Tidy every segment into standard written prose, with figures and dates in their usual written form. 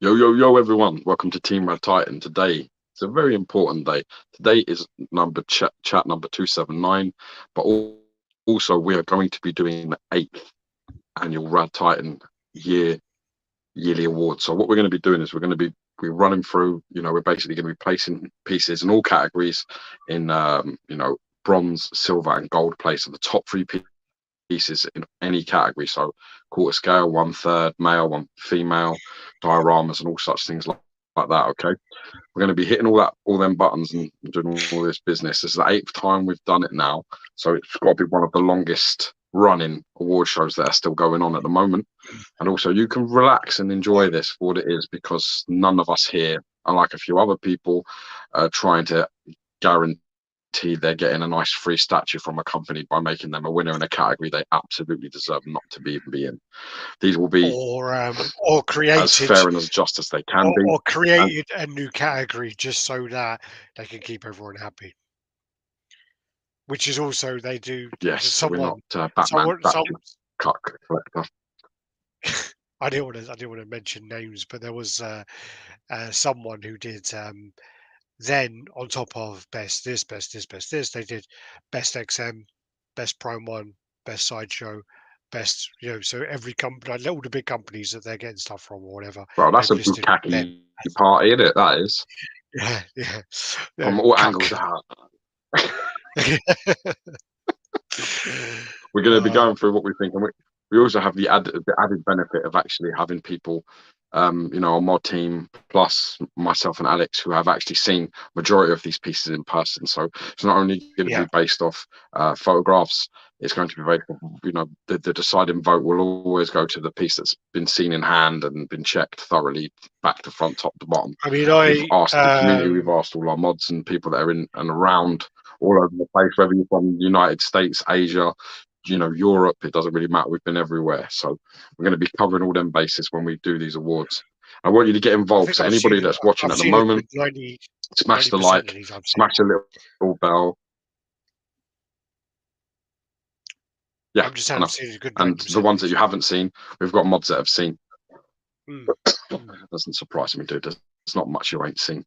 Yo, yo, yo, everyone. Welcome to Team Red Titan. Today, it's a very important day. Today is chat number 279, but also we are going to be doing the 8th annual Rad Titan yearly award. So what we're going to be doing is we're running through, we're basically going to be placing pieces in all categories in, bronze, silver, and gold place of the top three pieces in any category. So quarter scale, 1/3, male, one female, dioramas, and all such things like that. Okay, we're going to be hitting all them buttons and doing all this business. This is the 8th time we've done it now, so it's got to be one of the longest running award shows that are still going on at the moment. And also, you can relax and enjoy this for what it is, because none of us here, unlike a few other people, are trying to guarantee they're getting a nice free statue from a company by making them a winner in a category they absolutely deserve not to be in. These will be or created as fair and as just as they can be. or created a new category just so that they can keep everyone happy. Which is also they do. Yes, we're not Batman statue cut collector. I didn't want to mention names, but there was someone who did. Then on top of best this, they did best XM, best Prime One, best Sideshow, best, so every company, like all the big companies that they're getting stuff from or whatever. Bro, that's a bukkake party, isn't it? That is. Yeah. From all angles out. We're going to be going through what we think, and we also have the added benefit of actually having people, on my team, plus myself and Alex, who have actually seen majority of these pieces in person. So it's not only going to be based off photographs. It's going to be based off, the deciding vote will always go to the piece that's been seen in hand and been checked thoroughly, back to front, top to bottom. I mean, we've asked the community, we've asked all our mods and people that are in and around all over the place, whether you're from the United States, Asia, Europe, it doesn't really matter. We've been everywhere. So we're going to be covering all them bases when we do these awards. I want you to get involved. So anybody that's watching at the moment, smash the like, smash the little bell. Yeah, I'm just haven't seen a good and the ones that you haven't seen, we've got mods that have seen. Doesn't surprise me, dude. There's not much you ain't seen.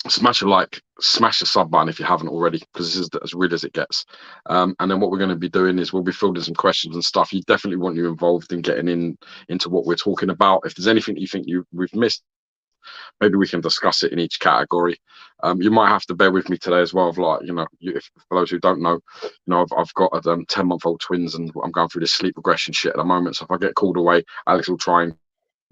Smash a like, smash the sub button if you haven't already, because this is as real as it gets. And then what we're going to be doing is we'll be fielding some questions and stuff. You definitely want you involved in getting into what we're talking about. If there's anything you think we've missed, maybe we can discuss it in each category. You might have to bear with me today as well. For those who don't know, I've got 10-month-old twins, and I'm going through this sleep regression shit at the moment. So if I get called away, Alex will try and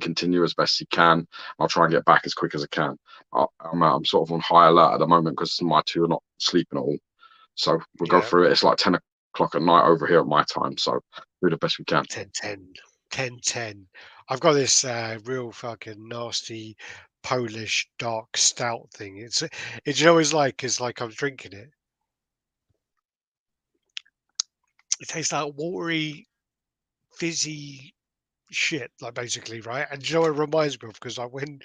continue as best he can. I'll try and get back as quick as I can. I'm sort of on high alert at the moment because my two are not sleeping at all. So we'll go through it. It's like 10 o'clock at night over here at my time. So do the best we can. 10. I've got this real fucking nasty Polish dark stout thing. It's like I'm drinking it. It tastes like watery, fizzy shit, like basically, right? And it reminds me of, because like when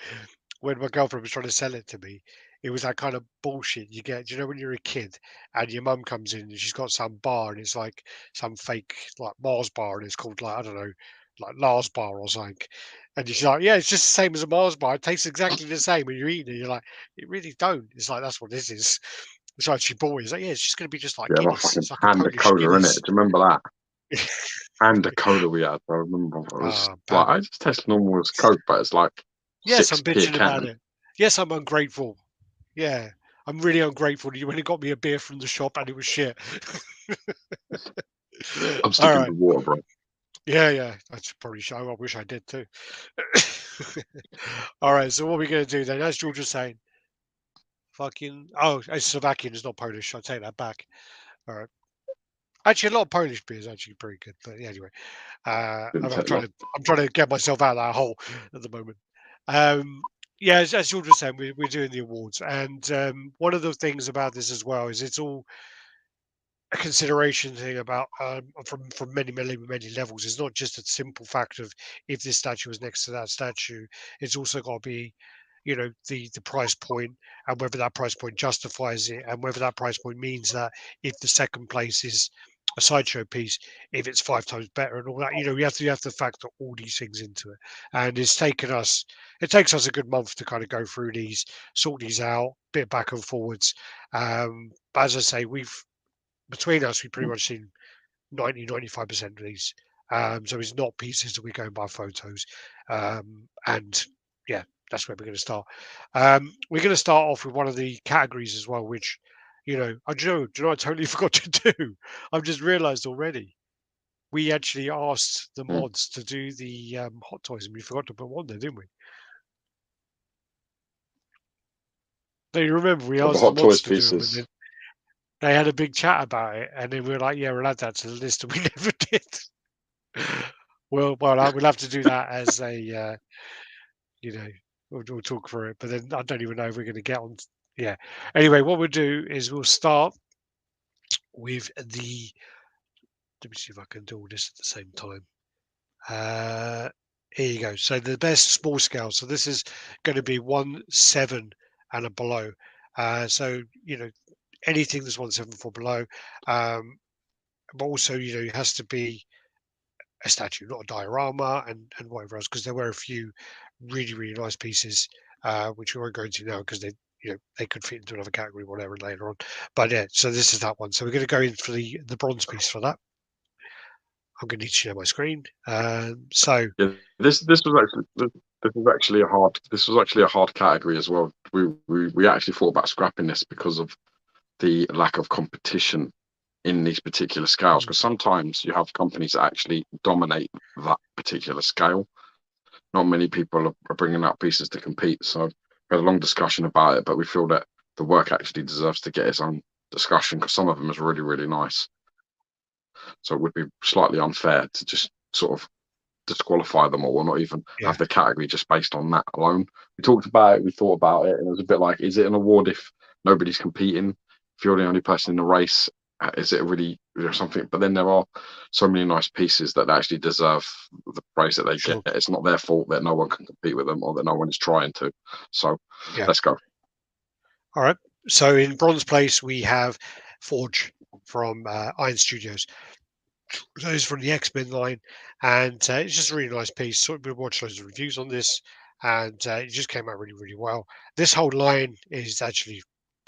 my girlfriend was trying to sell it to me, it was that kind of bullshit you get. When you're a kid and your mum comes in and she's got some bar and it's like some fake like Mars bar and it's called like, I don't know, like Lars bar or something. And she's like, yeah, it's just the same as a Mars bar. It tastes exactly the same when you're eating it. You're like, it really don't. It's like, that's what this is. So she bought it. It's like, yeah, it's just going to be just like Guinness. It's like a Polish cola, in it. Do you remember that? And the cola we had, I remember. It was I just taste normal as Coke, but it's like yes, I'm bitching about it. Yes, I'm ungrateful. Yeah, I'm really ungrateful. You went and got me a beer from the shop and it was shit. I'm sticking to water, bro. Yeah. That's probably sure. I wish I did too. All right, so what are we going to do then? As George was saying, it's Slovakian, it's not Polish. I'll take that back. All right. Actually, a lot of Polish beer is actually pretty good. But yeah, anyway, I'm trying to get myself out of that hole at the moment. Yeah, as George was saying, we're doing the awards, and one of the things about this as well is it's all a consideration thing about from many levels. It's not just a simple fact of if this statue is next to that statue. It's also got to be, the price point, and whether that price point justifies it, and whether that price point means that if the second place is a Sideshow piece if it's 5 times better and all that. You know, you have to factor all these things into it. And it takes us a good month to kind of go through these, sort these out, bit back and forwards. But as I say, between us, we've pretty much seen 95% of these. So it's not pieces that we go and buy photos. And yeah, that's where we're going to start. We're going to start off with one of the categories as well, which, do you know I totally forgot to do? I've just realized already. We actually asked the Mm. mods to do the hot toys, and we forgot to put one there, didn't we? Do you remember we But the asked the Hot mods Toys to do them, and then pieces. they had a big chat about it, and then we were like, "Yeah, we'll add that to the list," and we never did. Well, I will have to do that as a, we'll talk through it, but then I don't even know if we're going to get on. Yeah. Anyway, what we'll do is we'll start with the. Let me see if I can do all this at the same time. Here you go. So the best small scale. So this is going to be 1/7 and a below. So anything that's 1/7 for below, but also it has to be a statue, not a diorama, and whatever else, because there were a few really really nice pieces, which we won't go into now because they could fit into another category, whatever, later on. But yeah, so this is that one. So we're going to go in for the bronze piece for that. I'm going to need to share my screen. So Yeah, this was actually a hard category as well. We actually thought about scrapping this because of the lack of competition in these particular scales. Because sometimes you have companies that actually dominate that particular scale. Not many people are bringing out pieces to compete. So we had a long discussion about it, but we feel that the work actually deserves to get its own discussion because some of them is really, really nice. So it would be slightly unfair to just sort of disqualify them all or not even yeah, have the category just based on that alone. We talked about it, we thought about it, and it was a bit like, is it an award if nobody's competing? If you're the only person in the race, is it really something? But then there are so many nice pieces that actually deserve the praise that they get. sure, It's not their fault that no one can compete with them or that no one is trying to. So yeah. let's go. All right. So in bronze place we have Forge from Iron Studios. Those from the X-Men line, and it's just a really nice piece. So we watched loads of reviews on this, and it just came out really, really well. This whole line is actually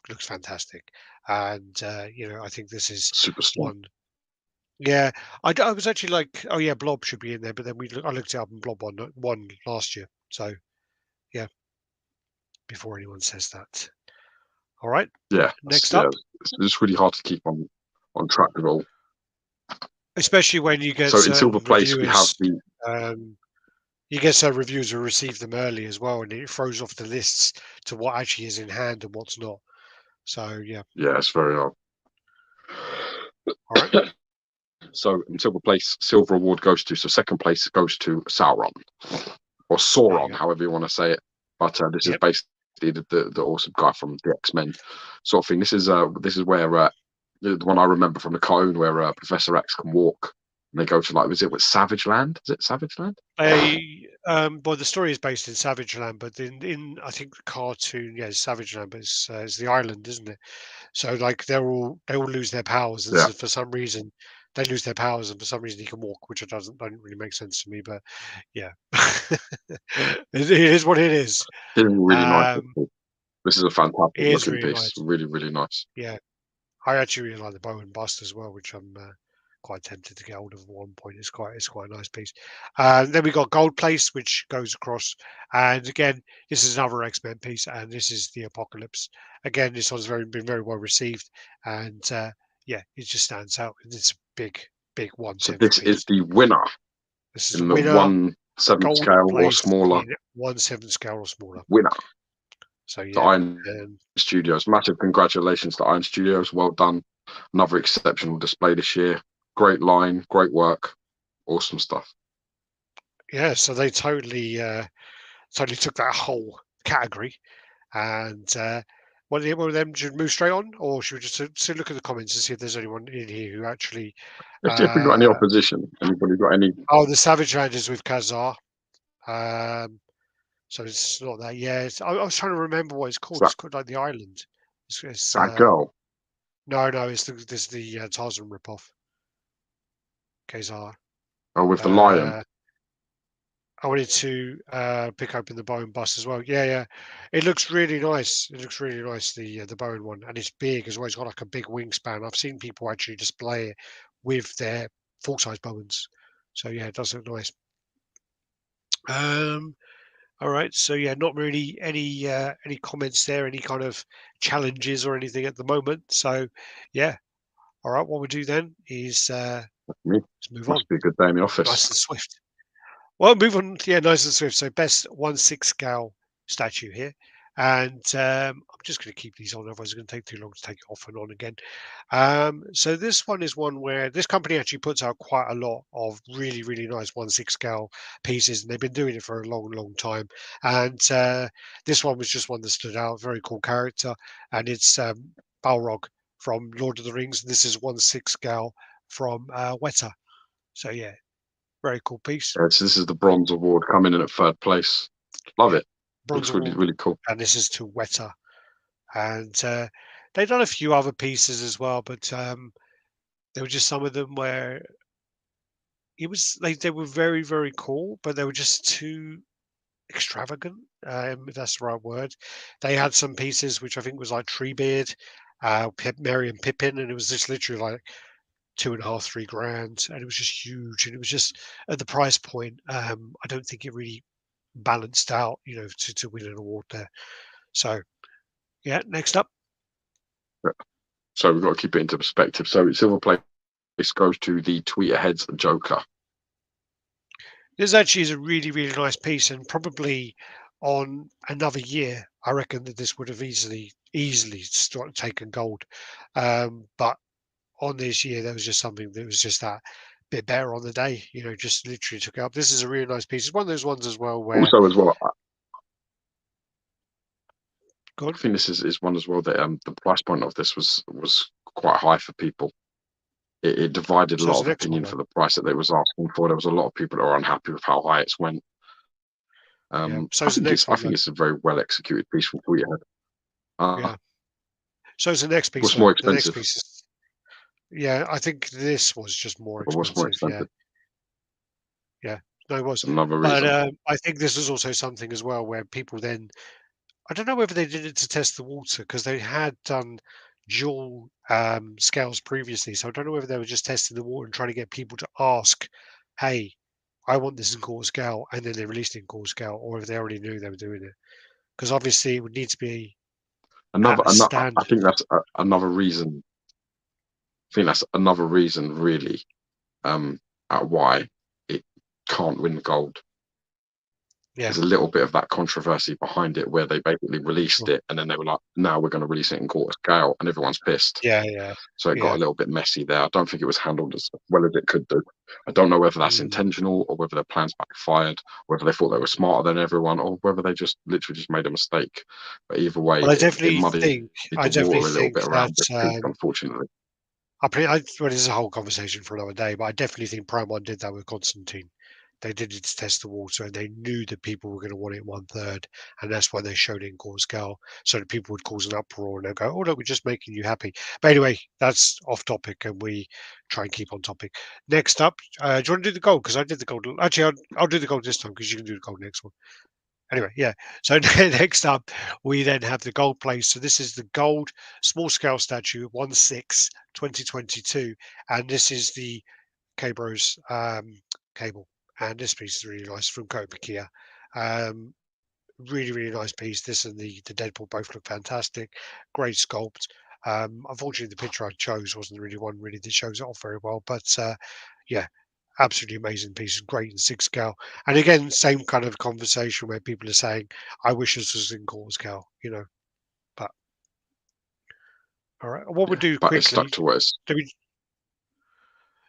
looks fantastic, and I think this is Superstar. one. Yeah, I was actually like, oh yeah, Blob should be in there, but then I looked it up and Blob won last year. So yeah, before anyone says that. All right, Yeah, next yeah. up, It's just really hard to keep on track with all. especially when you get So in silver certain place we have reviewers. the Um, You get some reviewers who receive them early as well, and it throws off the lists to what actually is in hand and what's not. So yeah, yeah, it's very hard. all right. So in silver place, silver award goes to. So second place goes to Sauron or There you Sauron, go. however you want to say it. But this is Yep. basically the awesome guy from the X-Men sort of thing. This is where the one I remember from the cartoon where Professor X can walk and they go to like, was it Savage Land? Is it Savage Land? Well, the story is based in Savage Land, but in I think the cartoon, yeah, it's Savage Land, but it's the island, isn't it? So like they all lose their powers, and Yeah, so for some reason they lose their powers, and for some reason he can walk, which don't really make sense to me. But yeah, it is what it is. this is really nice. Um, This is a fantastic it is looking really piece. nice. Really, really nice. Yeah. I actually really like the bow and bust as well, which I'm quite tempted to get hold of at one point. It's quite a nice piece. Then we got Gold Place, which goes across, and again, this is another X-Men piece, and this is the Apocalypse. Again, this one's been very well received, and yeah, it just stands out. It's a big So 1/7 this is piece. the winner This is a in the winner, 1/7 Gold scale or Place smaller. in 1/7 scale or smaller. Winner. So To yeah, Iron Studios. Massive congratulations to Iron Studios. Well done. Another exceptional display this year. Great line, great work, awesome stuff. yeah. So they totally took that whole category. And one of them should move straight on, or should we just look at the comments and see if there's anyone in here who actually? Let's see if we got any Uh, opposition. Anybody got any? oh, the Savage Land is with Kazar. Um, so it's not that. Yeah, I was trying to remember what it's called. That, It's called like the Island. It's that girl. no, it's the Tarzan ripoff. Kazar. Oh, with the lion. I wanted to pick open the Bowen bus as well. Yeah. It looks really nice. It looks really nice, the Bowen one. And it's big as well. It's got like a big wingspan. I've seen people actually display it with their full-size Bowens. So yeah, it does look nice. All right. So yeah, not really any comments there, any kind of challenges or anything at the moment. So yeah. All right. What we'll do then is Me. let's move on. Must be a good day in the Nice office. and swift. Well, move on. Yeah, nice and swift. So best 1/6 scale statue here. And I'm just going to keep these on, otherwise it's going to take too long to take it off and on again. So this one is one where this company actually puts out quite a lot of really, really nice 1/6 scale pieces, and they've been doing it for a long, long time. And this one was just one that stood out. Very cool character, and it's Balrog from Lord of the Rings. This is 1/6 scale from Weta. So yeah, very cool piece. So this is the bronze award coming in at third place. Love Yeah, it. bronze Looks really, award, really cool. and this is to Weta. And they've done a few other pieces as well, but there were just some of them where it was like they were very, very cool, but they were just too extravagant, if that's the right word. They had some pieces which I think was like Treebeard, Merry and Pippin, and it was just literally like 2.5, 3 grand, and it was just huge, and it was just at the price point. I don't think it really balanced out, to win an award there. So yeah, next up. So we've got to keep it into perspective. So silver place goes to the Tweeterheads Joker. This actually is a really, really nice piece, and probably on another year, I reckon that this would have easily taken gold. But on this year, there was just something that was just that bit better on the day. Just literally took it up. This is a really nice piece. It's one of those ones as well where. Also, as well, Go on. I think this is one as well that the price point of this was quite high for people. It divided a So lot it's of an excellent opinion one. for the price that they was asking for. There was a lot of people that were unhappy with how high it's went. Yeah. So I it's the think next I one, think though. it's a very well executed piece from Tweeterhead. Yeah. So it's the next piece, What's though. more The next expensive? piece is. Yeah, I think this was just more Or what's more expensive. Yeah. expensive? Yeah. No, it was. Another But reason. I think this was also something as well where people then. I don't know whether they did it to test the water because they had done dual scales previously. So I don't know whether they were just testing the water and trying to get people to ask, "Hey, I want this in quarter scale," and then they released it in quarter scale, or if they already knew they were doing it. Because obviously it would need to be at a I standard. think that's another reason. I think that's another reason, really, at why it can't win gold. Yeah, There's a little bit of that controversy behind it where they basically released sure. it and then they were like, now we're going to release it in quarter scale, and everyone's pissed. Yeah. So it got Yeah. a little bit messy there. I don't think it was handled as well as it could do. I don't know whether that's Mm. intentional or whether their plans backfired, whether they thought they were smarter than everyone, or whether they just literally just made a mistake. But either way, Well, it muddied I the definitely water a little think bit that around the piece, unfortunately. well, this is a whole conversation for another day, but I definitely think Promon did that with Constantine. They did it to test the water, and they knew that people were going to want it 1/3, and that's why they showed it in core scale, so that people would cause an uproar and they'll go, "Oh look, we're just making you happy." But anyway, that's off topic, and we try and keep on topic. Next up, do you want to do the gold? Because I did the gold. Actually, I'll do the gold this time because you can do the gold next one. Anyway, yeah. So next up, we then have the gold place. So this is the gold small scale statue, 1/6, 2022, and this is the Cabros cable. And this piece is really nice from Kotobukiya. Um, really, really nice piece. This and the Deadpool both look fantastic. Great sculpt. Unfortunately, the picture I chose wasn't really one really that shows it off very well. But yeah, absolutely amazing piece. Great in 6 scale. And again, same kind of conversation where people are saying, "I wish this was in quarter scale." But all right, what we'll Yeah, do but it's stuck quickly. to what it's Do we,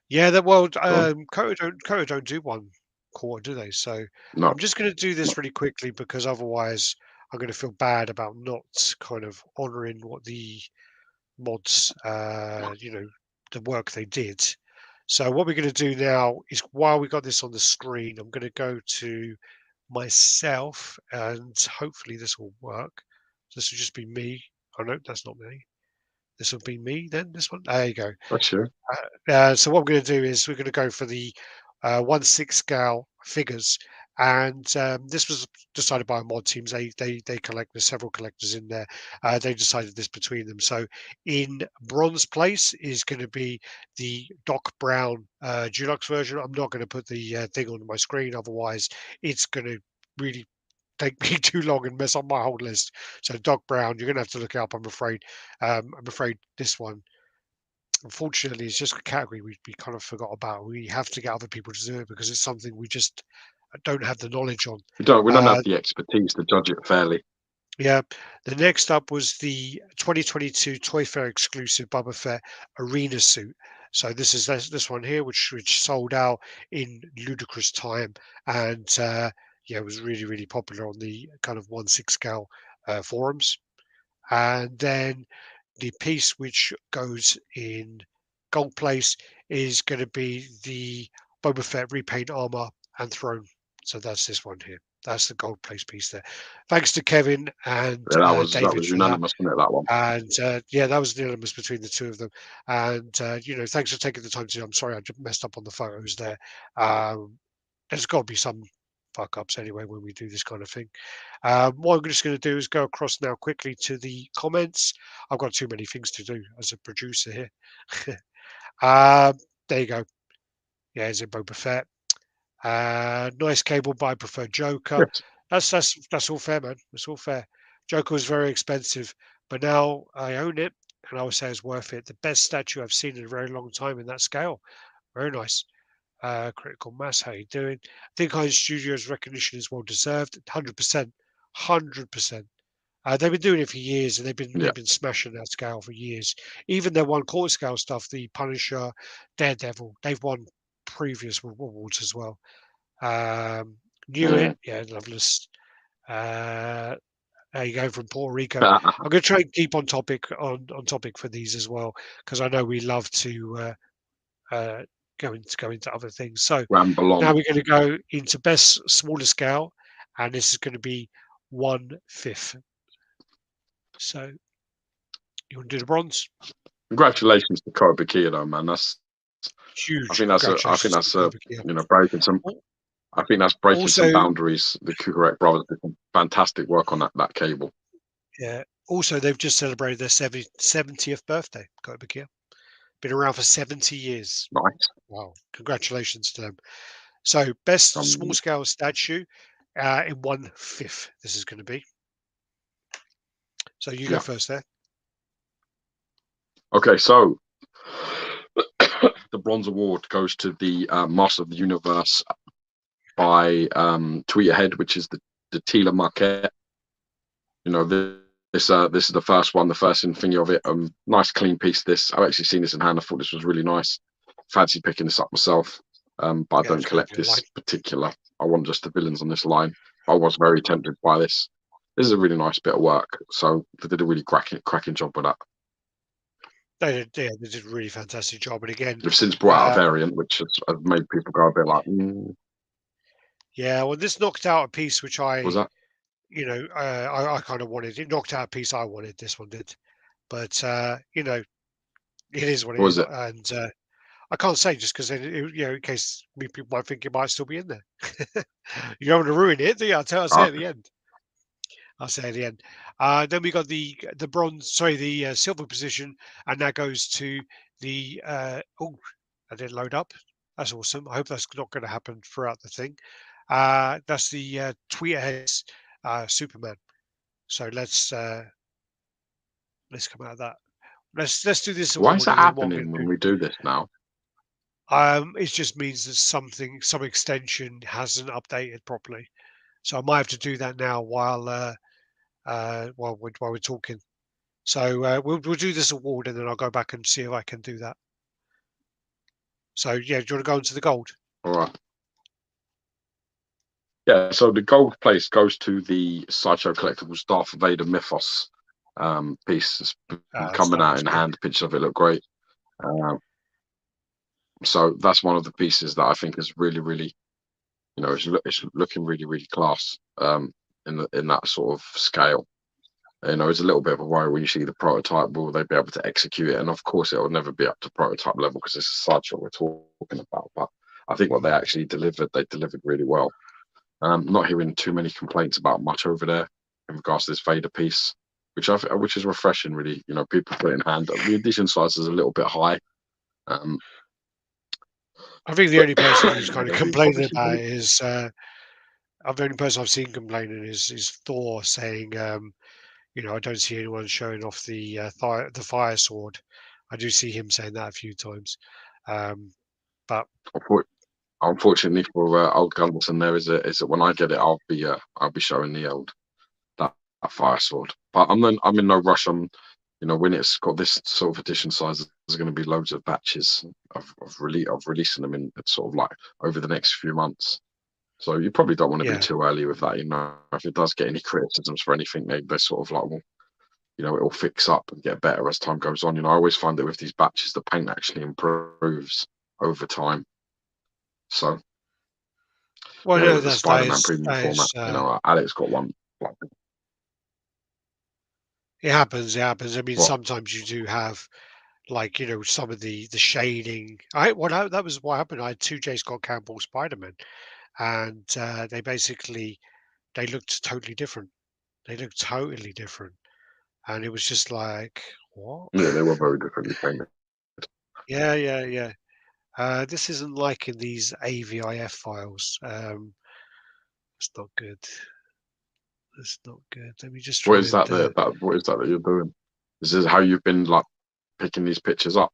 yeah, that well, gone. Koto don't do one quarter, do they? So No, I'm just going to do no. this really quickly because otherwise I'm going to feel bad about not kind of honouring what the mods, the work they did. So what we're going to do now is while we got this on the screen, I'm going to go to myself and hopefully this will work. This will just be me. Oh no, that's not me. This will be me then. This one. There you go. That's you. So what I'm going to do is we're going to go for the 1/6 scale figures, and this was decided by mod teams. They collect. There's several collectors in there. They decided this between them. So in bronze place is going to be the Doc Brown deluxe version. I'm not going to put the thing on my screen, otherwise it's going to really take me too long and mess up my whole list. So Doc Brown, you're going to have to look it up. I'm afraid. I'm afraid this one, unfortunately, it's just a category we kind of forgot about. We have to get other people to do it because it's something we just don't have the knowledge on. We don't have the expertise to judge it fairly. Yeah. The next up was the 2022 Toy Fair exclusive Boba Fett arena suit. So this is this one here, which sold out in ludicrous time, and yeah, it was really popular on the kind of 1/6 scale forums. And then the piece which goes in gold place is going to be the Boba Fett repaint armor and throne. So that's this one here. That's the gold place piece there. Thanks to Kevin and Yeah, that was David for that. unanimous, wasn't it, that one? And yeah, that was unanimous between the two of them. And you know, thanks for taking the time to. I'm sorry I just messed up on the photos there. There's got to be some fuck ups anyway when we do this kind of thing. What I'm just going to do is go across now quickly to the comments. I've got too many things to do as a producer here. There you go. Yeah, is it Boba Fett? Nice cable, but I prefer Joker. Yes. That's all fair, man. That's all fair. Joker was very expensive, but now I own it, and I would say it's worth it. The best statue I've seen in a very long time in that scale. Very nice. Critical Mass, how you doing? I think Heinz Studios recognition is well deserved. 100%, 100%. They've been doing it for years, and they've been smashing that scale for years. Even their 1/4 scale stuff, the Punisher, Daredevil, they've won previous awards as well. Knew it, yeah, Loveless. There you go from Puerto Rico. I'm going to try and keep on topic for these as well, because I know we love to go into other things. So Ramble on. now we're going to go into best smaller scale, and this is going to be 1/5. So you want to do the bronze? Congratulations to Kotobukiya, though, man. That's Huge. I think that's breaking some. I think that's breaking some boundaries. The Kugarek brothers did some fantastic work on that cable. Yeah. Also, they've just celebrated their 70th birthday. Kotobukiya. Been around for 70 years. Nice. Wow. Congratulations to them. So best small scale statue in 1/5. This is going to be. So you go first there. Okay, so the bronze award goes to the Master of the Universe by Tweeterhead, which is the Teela Maquette. You know, this is the first one, the first thingy of it. Nice clean piece. This I've actually seen this in hand. I thought this was really nice. Fancy picking this up myself, but I don't collect this particular. I want just the villains on this line. I was very tempted by this. This is a really nice bit of work. So they did a really cracking job with that. They did a really fantastic job. And again, they've since brought out a variant, which has made people go a bit like, Yeah, well, this knocked out a piece which I kind of wanted. It knocked out a piece I wanted. This one did, but it is what it is. And I can't say just because in case people might think it might still be in there. You don't want to ruin it, do you? I'll say at the end. I'll say at the end. Then we got the silver position, and that goes to the. Oh, that didn't load up. That's awesome. I hope that's not going to happen throughout the thing. That's the Tweeterheads Superman. So let's come out of that. Let's do this. Why is that happening when we do this now? It just means that some extension hasn't updated properly. So I might have to do that now while we're talking. So we'll do this award, and then I'll go back and see if I can do that. So yeah, do you want to go into the gold? All right. Yeah, so the gold place goes to the Sideshow Collectibles Darth Vader Mythos piece. It's coming out in hand. Pictures of it look great. So that's one of the pieces that I think is really, it's looking really class in that sort of scale. You know, it's a little bit of a worry when you see the prototype. Will they be able to execute it? And of course, it will never be up to prototype level because it's a sideshow we're talking about. But I think what they actually delivered, they delivered really well. Not hearing too many complaints about much over there in regards to this Vader piece, which is refreshing, really. You know, people put it in hand. The edition size is a little bit high. I think the only person who's kind of complaining Obviously, about it is the only person I've seen complaining is Thor saying, you know, I don't see anyone showing off the fire sword. I do see him saying that a few times, but unfortunately for old Gunderson, there is that when I get it, I'll be showing the old that fire sword. But I'm in no rush. You know, when it's got this sort of edition size, there's going to be loads of batches of releasing them in sort of like over the next few months. So you probably don't want to be yeah, too early with that. You know, if it does get any criticisms for anything, they're sort of like, well, you know, it'll fix up and get better as time goes on. You know, I always find that with these batches, the paint actually improves over time. So, well, yeah, no, with the Spider-Man premium format, you know, Alex got one. Like, it happens. It happens. I mean, what? sometimes you do have like, you know, some of the shading. That was what happened. I had two J. Scott Campbell Spider-Man, and they looked totally different. They looked totally different, and it was just like, what? Yeah, they were very differently painted. Yeah, yeah, yeah. This isn't like in these AVIF files. It's not good. It's not good. Let me just What try is and. that? What is that you're doing? This is how you've been like picking these pictures up.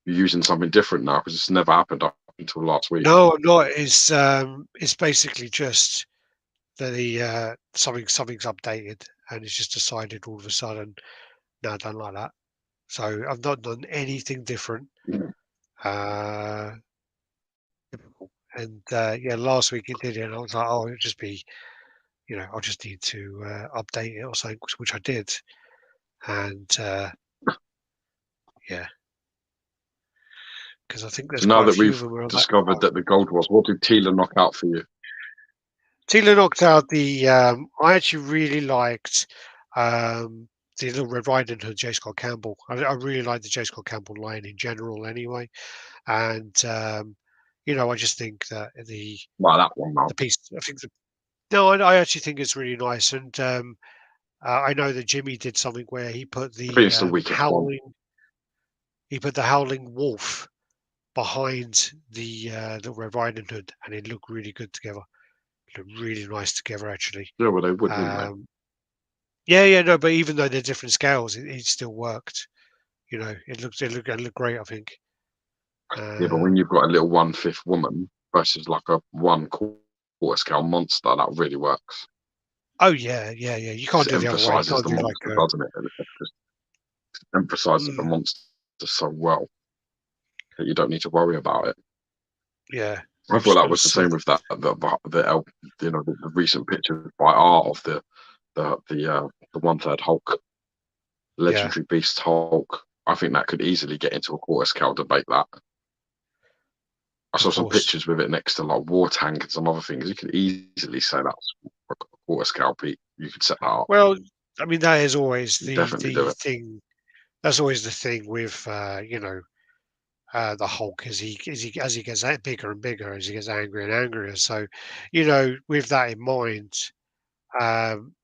You're using something different now because it's never happened up until last week. No, I'm not. It's basically just that something's updated, and it's just decided all of a sudden, no, I don't like that. So I've not done anything different. Mm. Uh, and yeah, last week it did it, and I was like, oh, it'll just be, you know, I'll just need to update it or something, which I did, and yeah, because I think there's So now quite a that few of we've them where I'm like, discovered oh. that the gold was, what did Teela knock out for you? Teela knocked out the. I actually really liked the little Red Riding Hood J. Scott Campbell. I really like the J. Scott Campbell line in general, anyway. And you know, I just think that Well, that one now. the piece. I think no, I actually think it's really nice. And I know that Jimmy did something where he put I think it's the weakest one. the howling wolf behind the Red Riding Hood, and it looked really good together. It looked really nice together, actually. Yeah, well, they would, wouldn't they? Yeah, yeah, no, but even though they're different scales, it still worked. You know, it looked great, I think. Yeah, but when Um, you've got a little 1/5 woman versus like a 1/4 scale monster, that really works. oh yeah, yeah, yeah. You can't Because it do it the other way. You emphasizes can't the do like monster, doesn't it? It just emphasizes the mm, monster so well that you don't need to worry about it. yeah. I I'm thought just that gonna was the see. same with you know, the recent picture by art of the 1/3 Hulk, Yeah, legendary beast Hulk. I think that could easily get into a quarter scale debate. That I of saw some course. pictures with it next to like war tank and some other things. You could easily say that's a quarter scale Pete. You could set that up. Well, I mean, that is always You definitely do the it. thing. That's always the thing with you know, the Hulk as he gets bigger and bigger, as he gets angrier and angrier. So, you know, with that in mind, um,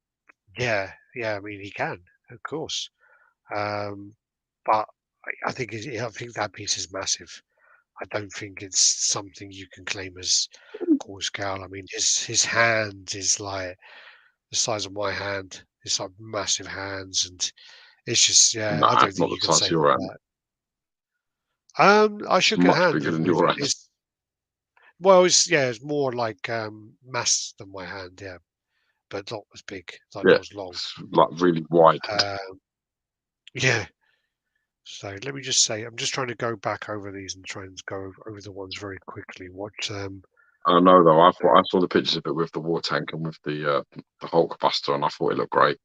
yeah, yeah. I mean, he can, of course. Um, but I think that piece is massive. I don't think it's something you can claim as quarter scale. I mean, his hand is like the size of my hand. It's like massive hands, and it's just yeah. I Nah, don't it's not think the you can size say of your hand. that. I It's shook a much hand bigger than with your it. hand. Well, it's more like mass than my hand, yeah, but not as big, like Yeah, not as long. it's like really wide. Um, yeah. So let me just say, I'm just trying to go back over these and try and go over the ones very quickly. What I know though. I saw the pictures of it with the war tank and with the Hulk Buster, and I thought it looked great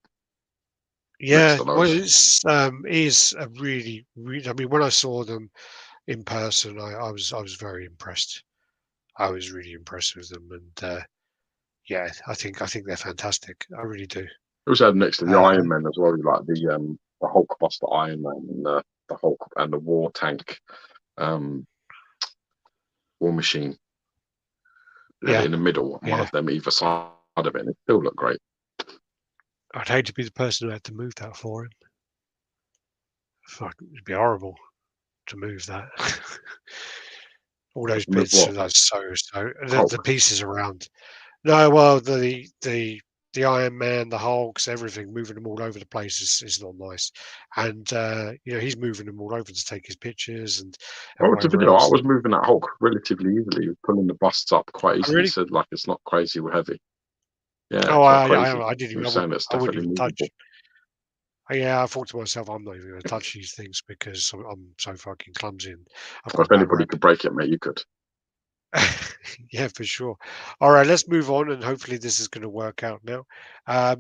next Yeah, to well, those. it is a really, really. I mean, when I saw them in person, I was very impressed. I was really impressed with them, and yeah, I think they're fantastic. I really do. also had next to the Uh, Iron Man as well, like the Hulkbuster Iron Man and the Hulk and the War Tank, War Machine. yeah, In the middle, one yeah. of them either side of it, and it still looked great. I'd hate to be the person who had to move that for him. Fuck, it'd be horrible to move that. All those Move bits what? are like so the Hulk. pieces around. No, well the Iron Man, the Hulks, everything, moving them all over the place is not nice. And he's moving them all over to take his pictures and Oh, to whatever video, I else. was moving that Hulk relatively easily. He was pulling the busts up quite Oh, easily. He really? said like it's not crazy or heavy. Yeah, Oh, it's not crazy. I didn't He even. was saying it's I wouldn't definitely even movable. touch. Yeah, I thought to myself, I'm not even going to touch these things because I'm so fucking clumsy and I've Or got if a bad anybody rep. could break it, mate, you could. Yeah, for sure. All right, let's move on, and hopefully this is going to work out now.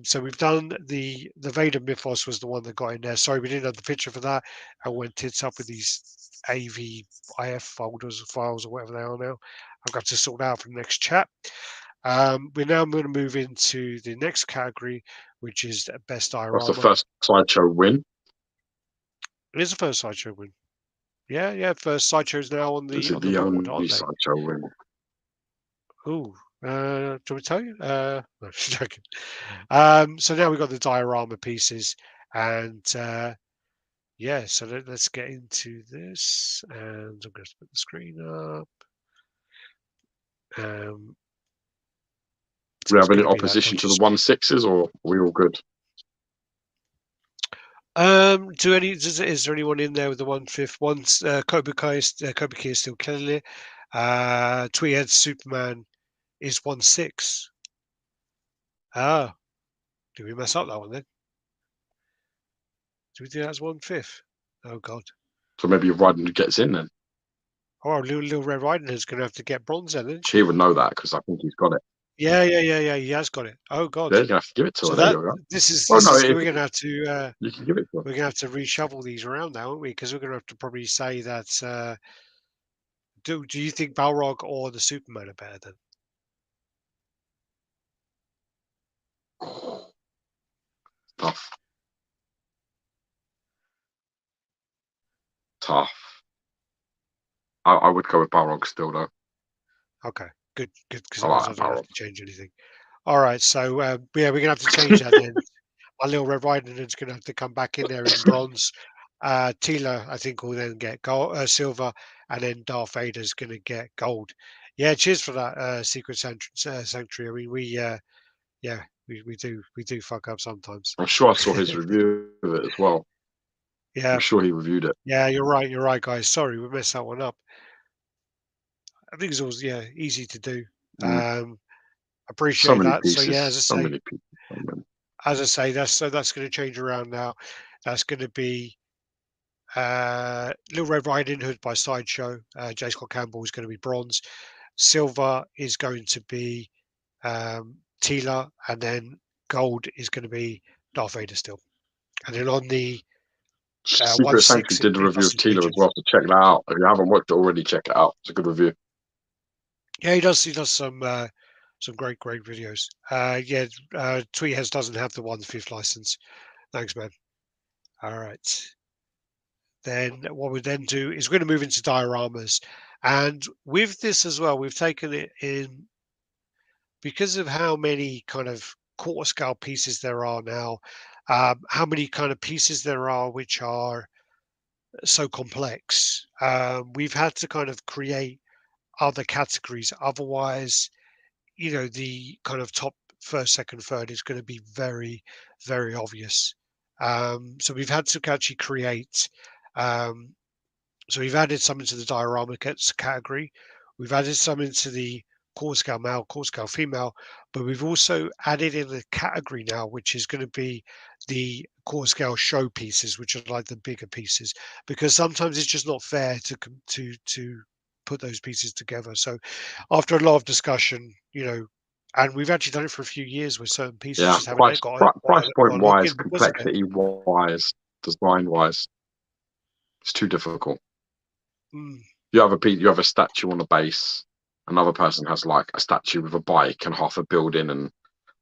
So we've done the Vader Mythos was the one that got in there. Sorry, we didn't have the picture for that. I went tits up with these AVIF folders or files or whatever they are now. I've got to sort out for the next chat. We're now going to move into the next category, which is best That's the diorama. first Sideshow win. It is the first sideshow win. Yeah. First sideshow's now on Is the it the board, only aren't they? Sideshow win? Ooh, do you want me to tell you? No, just joking. So now we've got the diorama pieces, and yeah, so let's get into this. And I'm going to put the screen up. Do we It's have any going to be that opposition to dodgy the screen. 1/6s, or are we all good? Is there anyone in there with the 1/5? One's Kotobukiya is still killing it. Tweeterhead Superman is 1/6. Ah, did we mess up that one then? Did we do that as 1/5? Oh God. So maybe Radd gets in then. Oh, little Red Riding Hood's going to have to get bronze then, isn't He she? would know that because I think he's got it. Yeah. He has got it. Oh God. Yeah, you're gonna have to give it to So her. There that you go. this is Oh no, we're going to have to you can give it to her. we're going to have to reshuffle these around now, aren't we? Because we're going to have to probably say that. Do you think Balrog or the Superman are better then? Tough. Tough. I would go with Balrog still though. Okay, good, because I it like means I that don't have Balrog. to change anything. All right, so yeah, we're going to have to change that then. My little Red Riding Hood's going to have to come back in there in bronze. Teela, I think, will then get gold, silver, and then Darth Vader's going to get gold. Yeah, cheers for that, Secret Sanctuary. I mean, yeah, we do fuck up sometimes. I'm sure I saw his review of it as well. I'm Yeah, sure he reviewed it. yeah, you're right, guys. Sorry, we messed that one up. I think it's always easy to do. Mm. So Appreciate many that. So yeah, pieces. So many pieces. So many. as I say, that's going to change around now. That's going to be Little Red Riding Hood by Sideshow. J. Scott Campbell is going to be bronze. Silver is going to be Teela, and then gold is going to be Darth Vader still. And then on the Secret Sanctuary 1/6, did a it review of doesn't change Teela as well, anything. so check that out. If you haven't watched it already, check it out. It's a good review. Yeah, he does. He does some great videos. Tweetheads doesn't have the 1/5 license. Thanks, man. All right. Then what we then do is we're going to move into dioramas, and with this as well, we've taken it in because of how many kind of quarter scale pieces there are now, how many kind of pieces there are which are so complex. We've had to kind of create other categories. Otherwise, the kind of top first, second, third is going to be very, very obvious. So we've had to actually create. So we've added some into the diorama category. We've added some into the core scale male, core scale female, but we've also added in a category now, which is going to be the core scale show pieces, which are like the bigger pieces, because sometimes it's just not fair to put those pieces together. So after a lot of discussion, and we've actually done it for a few years with certain pieces, Yeah, just haven't price point got a lock wise, in because of it. complexity wise, design wise, it's too difficult. Mm. You have a statue on a base. Another person has like a statue with a bike and half a building and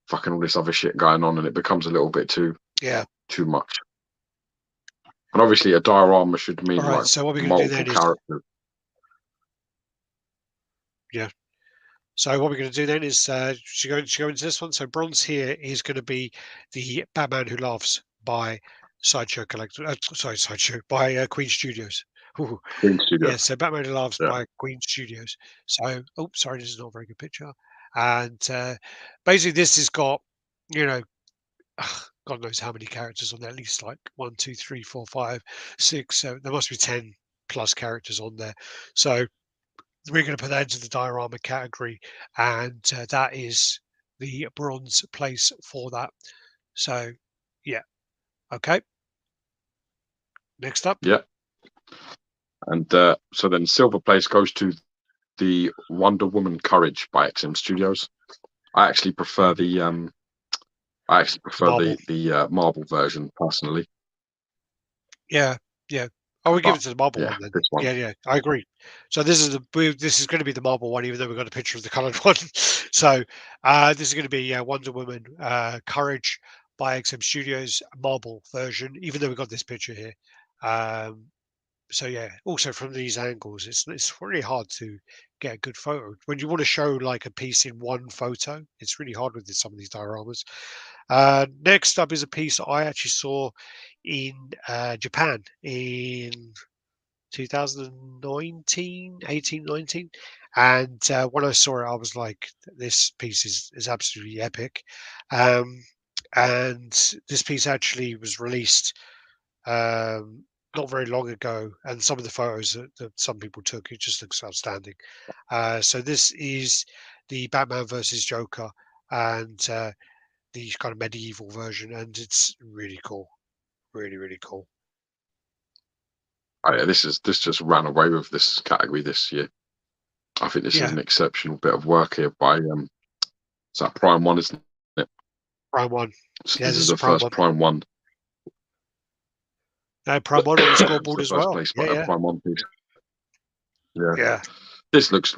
fucking all this other shit going on, and it becomes a little bit too much. And obviously, a diorama should mean All right. like So what we're going to do multiple then is, characters. So what we're going to do then is should go into this one. So bronze here is going to be the Batman Who Laughs by Sideshow Sideshow by Queen Studios. Ooh. Queen Studio. Yeah, so Batman Who Laughs Yeah. by Queen Studios. So, oh, sorry, this is not a very good picture. And basically, this has got, you know, God knows how many characters on there. At least like 1, 2, 3, 4, 5, 6. So there must be 10 plus characters on there. So we're going to put that into the diorama category, and that is the bronze place for that. So, yeah, okay. Next up, Yeah. And so then silver place goes to the Wonder Woman Courage by XM Studios. I actually prefer the marble version personally. Yeah, yeah. Oh, we give it to the marble Yeah, one then. this one. Yeah, I agree. So this is going to be the marble one, even though we've got a picture of the coloured one. So this is going to be Wonder Woman Courage by XM Studios marble version, even though we've got this picture here. So yeah, also from these angles, it's really hard to get a good photo. When you want to show like a piece in one photo, it's really hard with some of these dioramas. Next up is a piece I actually saw in Japan in 2019, 18, 19. And when I saw it, I was like, this piece is absolutely epic. And this piece actually was released not very long ago, and some of the photos that some people took, it just looks outstanding. So this is the Batman versus Joker, and the kind of medieval version, and it's really cool, really cool. Oh, yeah, this just ran away with this category this year. I think this is an exceptional bit of work here by it's that Prime One, isn't it? Prime One. So Yeah, this this is is the Prime first One. Prime One. Prime One on the scoreboard the as first well. place Yeah. Prime One piece. Yeah. This looks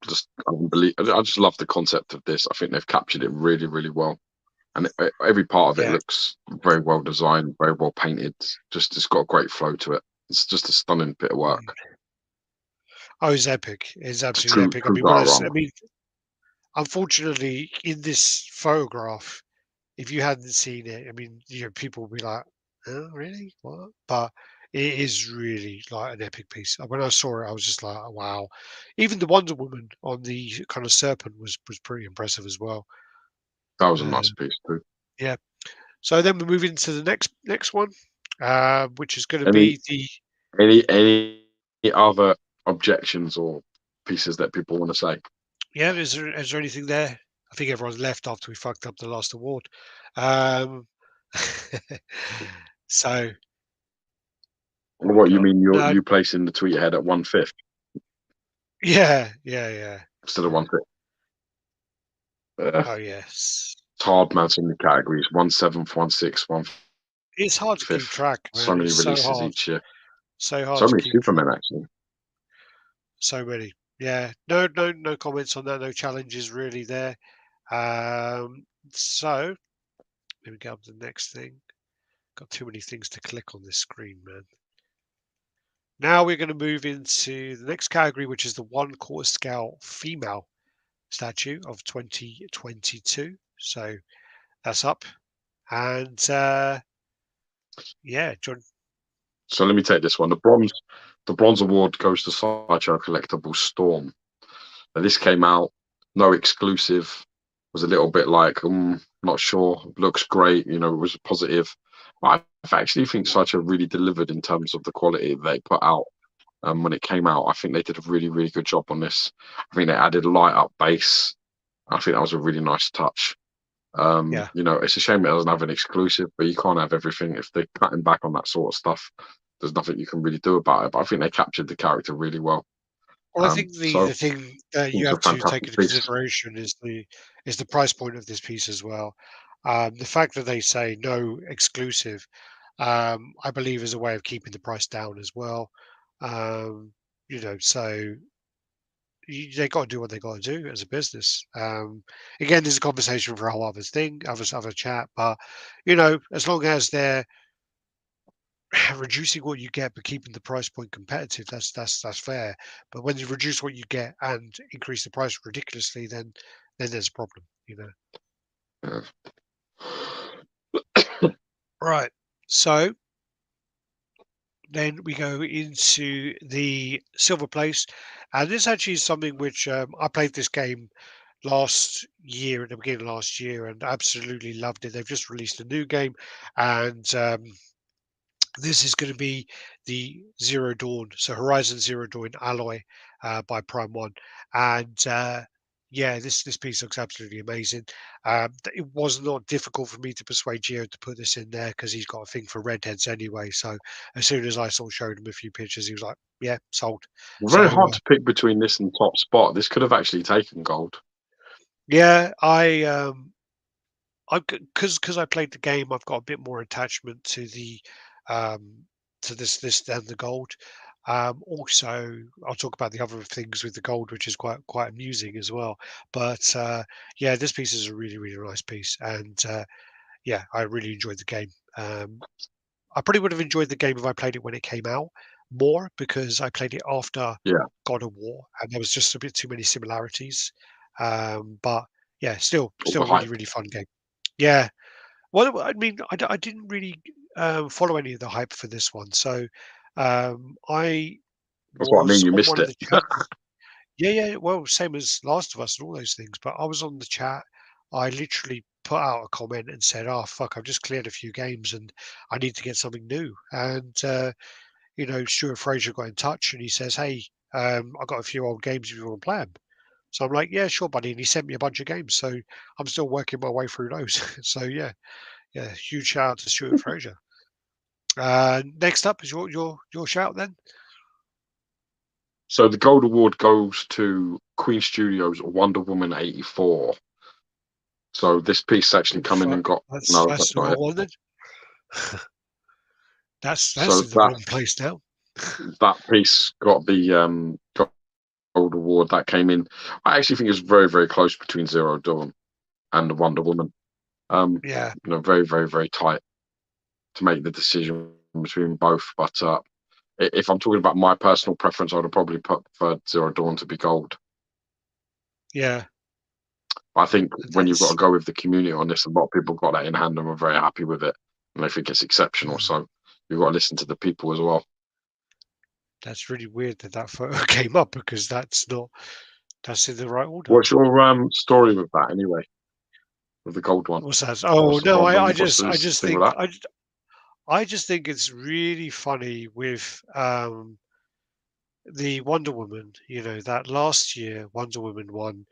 just unbelievable. I just love the concept of this. I think they've captured it really well, and every part of it looks very well designed, very well painted. Just it's got a great flow to it. It's just a stunning bit of work. Oh, it's epic. It's absolutely True, epic. true diorama. I mean, unfortunately, in this photograph, if you hadn't seen it, I mean, people will be like, "Oh, really? What?" But it is really like an epic piece. When I saw it, I was just like, oh, "Wow!" Even the Wonder Woman on the kind of serpent was pretty impressive as well. That was a nice piece too. Yeah. So then we move into the next one, which is going to be the any other objections or pieces that people want to say? Yeah. Is there anything there? I think everyone's left after we fucked up the last award. Um, so What you mean? no, You placing the Tweeterhead at 1/5 yeah. instead of 1/5? Oh yes. It's hard, man. So many categories: 1/7, 1/6, 1/5. It's hard to keep track, So man. many It's so releases hard. each year. So hard So to many keep track. Supermen, actually. So many. Yeah. No comments on that. No challenges really there. So let me go up to the next thing. Got too many things to click on this screen, man. Now we're going to move into the next category, which is the 1/4 scale female statue of 2022. So that's up. And yeah, John. So let me take this one. The bronze award goes to Sideshow Collectibles Storm. Now, this came out, no exclusive. Was a little bit like, not sure. Looks great, it was positive. But I actually think Sideshow really delivered in terms of the quality they put out. When it came out, I think they did a really good job on this. I think they added light up base. I think that was a really nice touch. It's a shame it doesn't have an exclusive, but you can't have everything. If they're cutting back on that sort of stuff, there's nothing you can really do about it. But I think they captured the character really well. Well, I think the thing that you it's a have to take fantastic into piece. consideration is the price point of this piece as well. The fact that they say no exclusive, I believe, is a way of keeping the price down as well. So they got to do what they got to do as a business. Again, there's a conversation for a whole other thing, other chat. But as long as they're reducing what you get but keeping the price point competitive, that's fair. But when you reduce what you get and increase the price ridiculously, then there's a problem. Right. So then we go into the silver place, and this actually is something which I played this game last year at the beginning of last year and absolutely loved it. They've just released a new game, and this is going to be the Zero Dawn, so Horizon Zero Dawn Alloy by Prime One, and yeah, this piece looks absolutely amazing. It was not difficult for me to persuade Gio to put this in there because he's got a thing for redheads anyway. So as soon as I showed him a few pictures, he was like, "Yeah, sold." Very So hard to pick between this and top spot. This could have actually taken gold. yeah, because I played the game, I've got a bit more attachment to the this than the gold. Also, I'll talk about the other things with the gold, which is quite amusing as well. But yeah, this piece is a really nice piece, and yeah, I really enjoyed the game. I probably would have enjoyed the game if I played it when it came out more because I played it after Yeah, God of War, and there was just a bit too many similarities. But yeah, still all the really hype. fun game. Yeah. Well, I mean, I didn't really follow any of the hype for this one. So I That's what I mean. was You on missed one of it. the chats. Yeah. Well, same as Last of Us and all those things. But I was on the chat. I literally put out a comment and said, "Oh fuck, I've just cleared a few games and I need to get something new." And Stuart Fraser got in touch and he says, "Hey, I got a few old games if you want to play them." So I'm like, "Yeah, sure, buddy." And he sent me a bunch of games. So I'm still working my way through those. So yeah. Yeah, huge shout out to Stuart Fraser. Next up is your shout then. So the gold award goes to Queen Studios Wonder Woman 84. So this piece actually come in Fuck, and got that's no, that's that's the not wrong it. one then. That's So in the wrong place now. that piece got the gold award that came in. I actually think it's very close between Zero Dawn and Wonder Woman. Yeah, Very tight to make the decision between both. But if I'm talking about my personal preference, I would have probably preferred Zero Dawn to be gold. yeah. I think when you've got to That's go with the community on this, a lot of people got that in hand and were very happy with it, and they think it's exceptional. mm, So you've got to listen to the people as well. that's really weird that photo came up because that's in the right order. What's your story with that anyway? With the gold one? What's that? Oh What's the no, I problem? What's just I this just thing with think that? I just think it's really funny with the Wonder Woman. That last year Wonder Woman won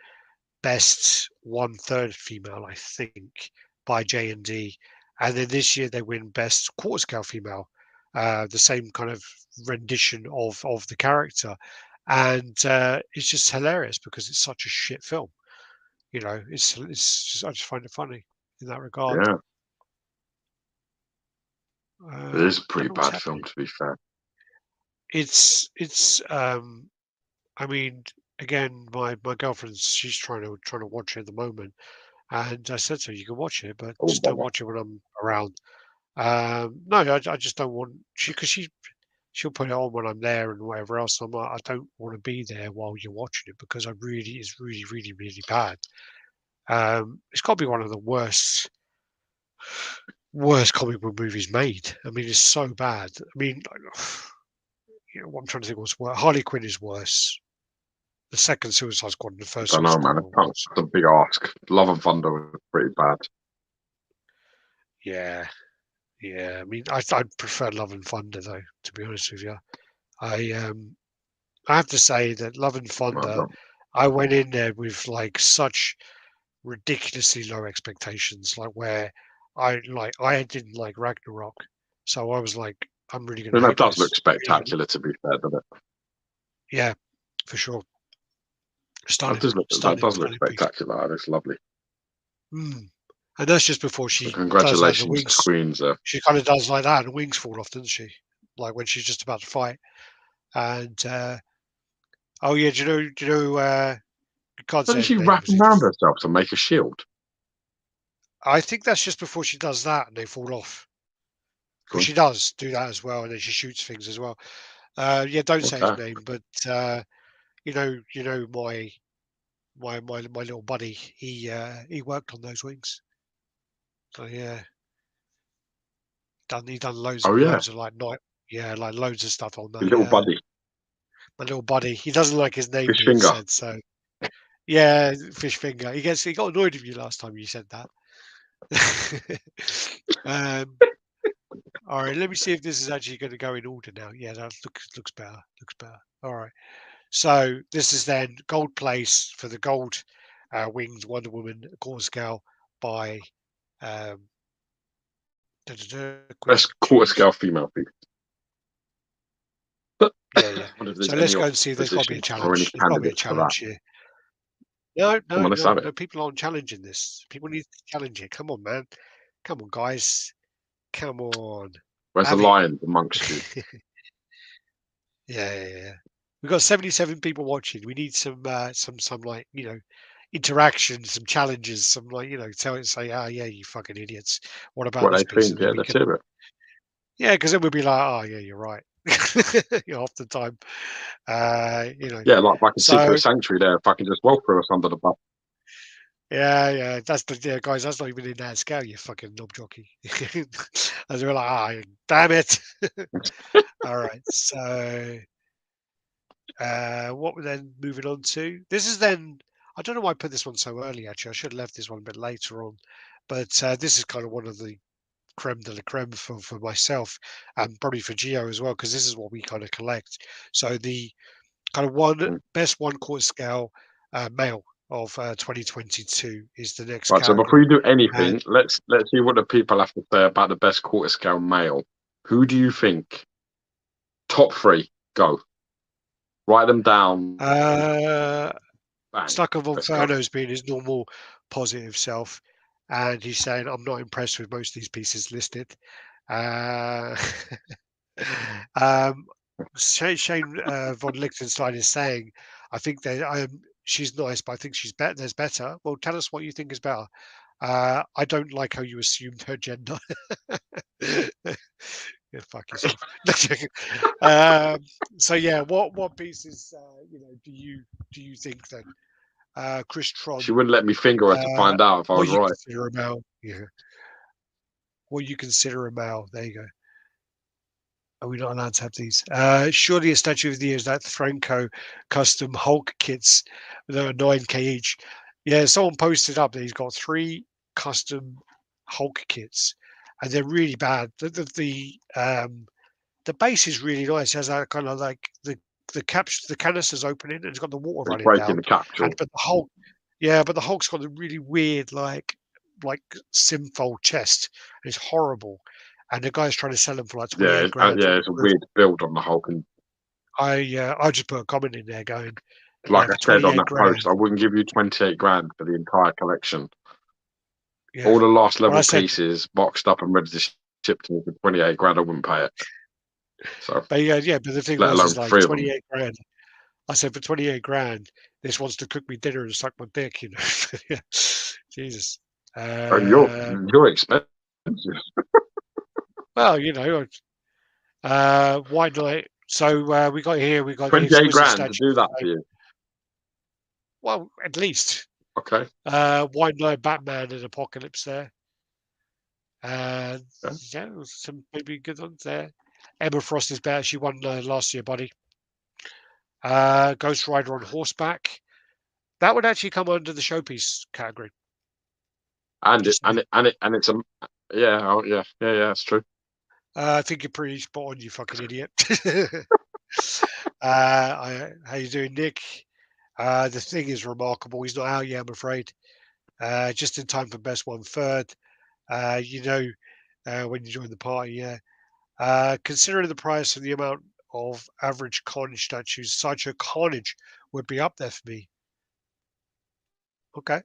best 1/3 female, I think, by J&D. And then this year they win best quarter scale female, the same kind of rendition of the character. And it's just hilarious because it's such a shit film. It's just, I just find it funny in that regard. Yeah, it is a Don't pretty know what's bad film happening. to be fair. It's I mean, again, my girlfriend's she's trying to watch it at the moment. And I said to her, "You can watch it, but Oh just don't bother. watch it when I'm around." No, I just don't want because she'll put it on when I'm there and whatever else. I'm like, I don't want to be there while you're watching it because it's really bad. It's got to be one of the worst comic book movies made. I mean, it's so bad. I mean, what I'm trying to think what's worse. Harley Quinn is worse. The second Suicide Squad and the I first don't Suicide know, Squad man. were It's worse. a big ask. Love and Thunder was pretty bad. Yeah, yeah. I mean, I prefer Love and Thunder though. To be honest with you, I um I have to say that Love and No, I Thunder, don't. I went in there with like such ridiculously low expectations, like where I didn't like Ragnarok, so I was like, I'm really I gonna mean, that hate does look this. Really, spectacular to be fair, doesn't it? yeah, for sure. Stunning, That does look stunning piece. spectacular. That looks lovely. Mm. And that's just before So she does that. The congratulations to wings, Queens there. she kind of does like that, and the wings fall off, doesn't she? Like when she's just about to fight. And Oh yeah, do you know? You can't say Doesn't his she name wrap because them he around just. herself to make a shield? I think that's just before she does that, and they fall off. Because Cool. she does do that as well, and then she shoots things as well. Yeah, don't say his Okay. name, but you know my little buddy. He worked on those wings. So yeah, he done Oh yeah, loads of like night. Yeah, like loads of stuff on that. your little Yeah, buddy, my little buddy. He doesn't like his name fish being finger. said, so yeah, fish finger. He got annoyed with you last time you said that. um, all right, let me see if this is actually going to go in order now. Yeah, that looks better. Looks better. All right. So this is then gold place for the gold winged Wonder Woman quarter scale by um, quick Best quarter choose. scale female piece. But Yeah, yeah. I wonder if So there's let's any go and see if there's got to be a opposition or any challenge. There's got to be a candidates for that. challenge here. No, Come no, on, let's no, have it. no. People aren't challenging this. People need to challenge it. Come on, man. Come on, guys. Come on. Where's the Have it. lion amongst you? Yeah, yeah, yeah. We've got 77 people watching. We need some like, interaction, some challenges, some like, say, ah, yeah, you fucking idiots. What about What this they piece? think? And then Yeah, we let's can, hear it. yeah, because then we'll be like, oh, yeah, you're right. Half the time, Yeah, like if I could secret So sanctuary there, if I can just well throw us under the bus. yeah, guys. That's not even in that scale. You fucking knob jockey. As we're like, ah, damn it. All right, so. What we're then moving on to. This is then. I don't know why I put this one so early. Actually, I should have left this one a bit later on. But this is kind of one of the creme de la creme for myself, and probably for Geo as well, because this is what we kind of collect. So the kind of Mm. best one quarter scale male of 2022 is the next Right. So before category. you do And anything, let's see what the people have to say about the best quarter scale male. Who do you think? Top three. Go. Write them down. Bang. Stuck of Let's go. Inferno's being his normal positive self, and he's saying, "I'm not impressed with most of these pieces listed." Uh, um, Shane von Liechtenstein is saying, "I think that she's nice, but I think she's better. There's better." Well, tell us what you think is better. I don't like how you assumed her gender. Yeah, fuck yourself. So yeah, what pieces do you think then? Chris She Tron, wouldn't let me finger her to uh, find out if I what was you right. consider a male? Yeah, what you consider a male? There you go. Are we not allowed to have these? Surely a statue of the year is that Franco custom Hulk kits that are 9K each. Yeah, someone posted up that he's got 3 custom Hulk kits, and they're really bad. The base is really nice. It has that kind of like the canister's opening and it's got the water It's running breaking down. the capsule. But the Hulk, yeah, but the Hulk's got a really weird like simfold chest. It's horrible. And the guy's trying to sell them for like Yeah, 28 grand. yeah, it's a weird build on the Hulk. And I just put a comment in there going, like I for said on 28 that post, grand. I wouldn't give you 28 grand for the entire collection. Yeah. All the last Well, I level said, pieces boxed up and ready to ship to me for 28 grand. I wouldn't pay it. So, but yeah, but the thing let was, alone is like 3 of them. 28 grand. I said, for 28 grand, this wants to cook me dinner and suck my dick, Yeah. Jesus. Oh, Uh, you're expensive. well, White Knight. So we got the 28 exquisite grand to statue. do that for you. Well, at least Okay. White Knight, Batman, and Apocalypse there. Yeah. Yeah, some maybe good ones there. Emma Frost is better. She won last year, buddy. Ghost Rider on horseback. That would actually come under the showpiece category. And Just saying. it's a yeah, oh, yeah, that's true. I think you're pretty spot on, you fucking idiot. How you doing, Nick? The thing is remarkable. He's not out yet, I'm afraid. Just in time for best one third. When you join the party, yeah. Considering the price and the amount of average Carnage statues, Sideshow Carnage would be up there for me. Okay.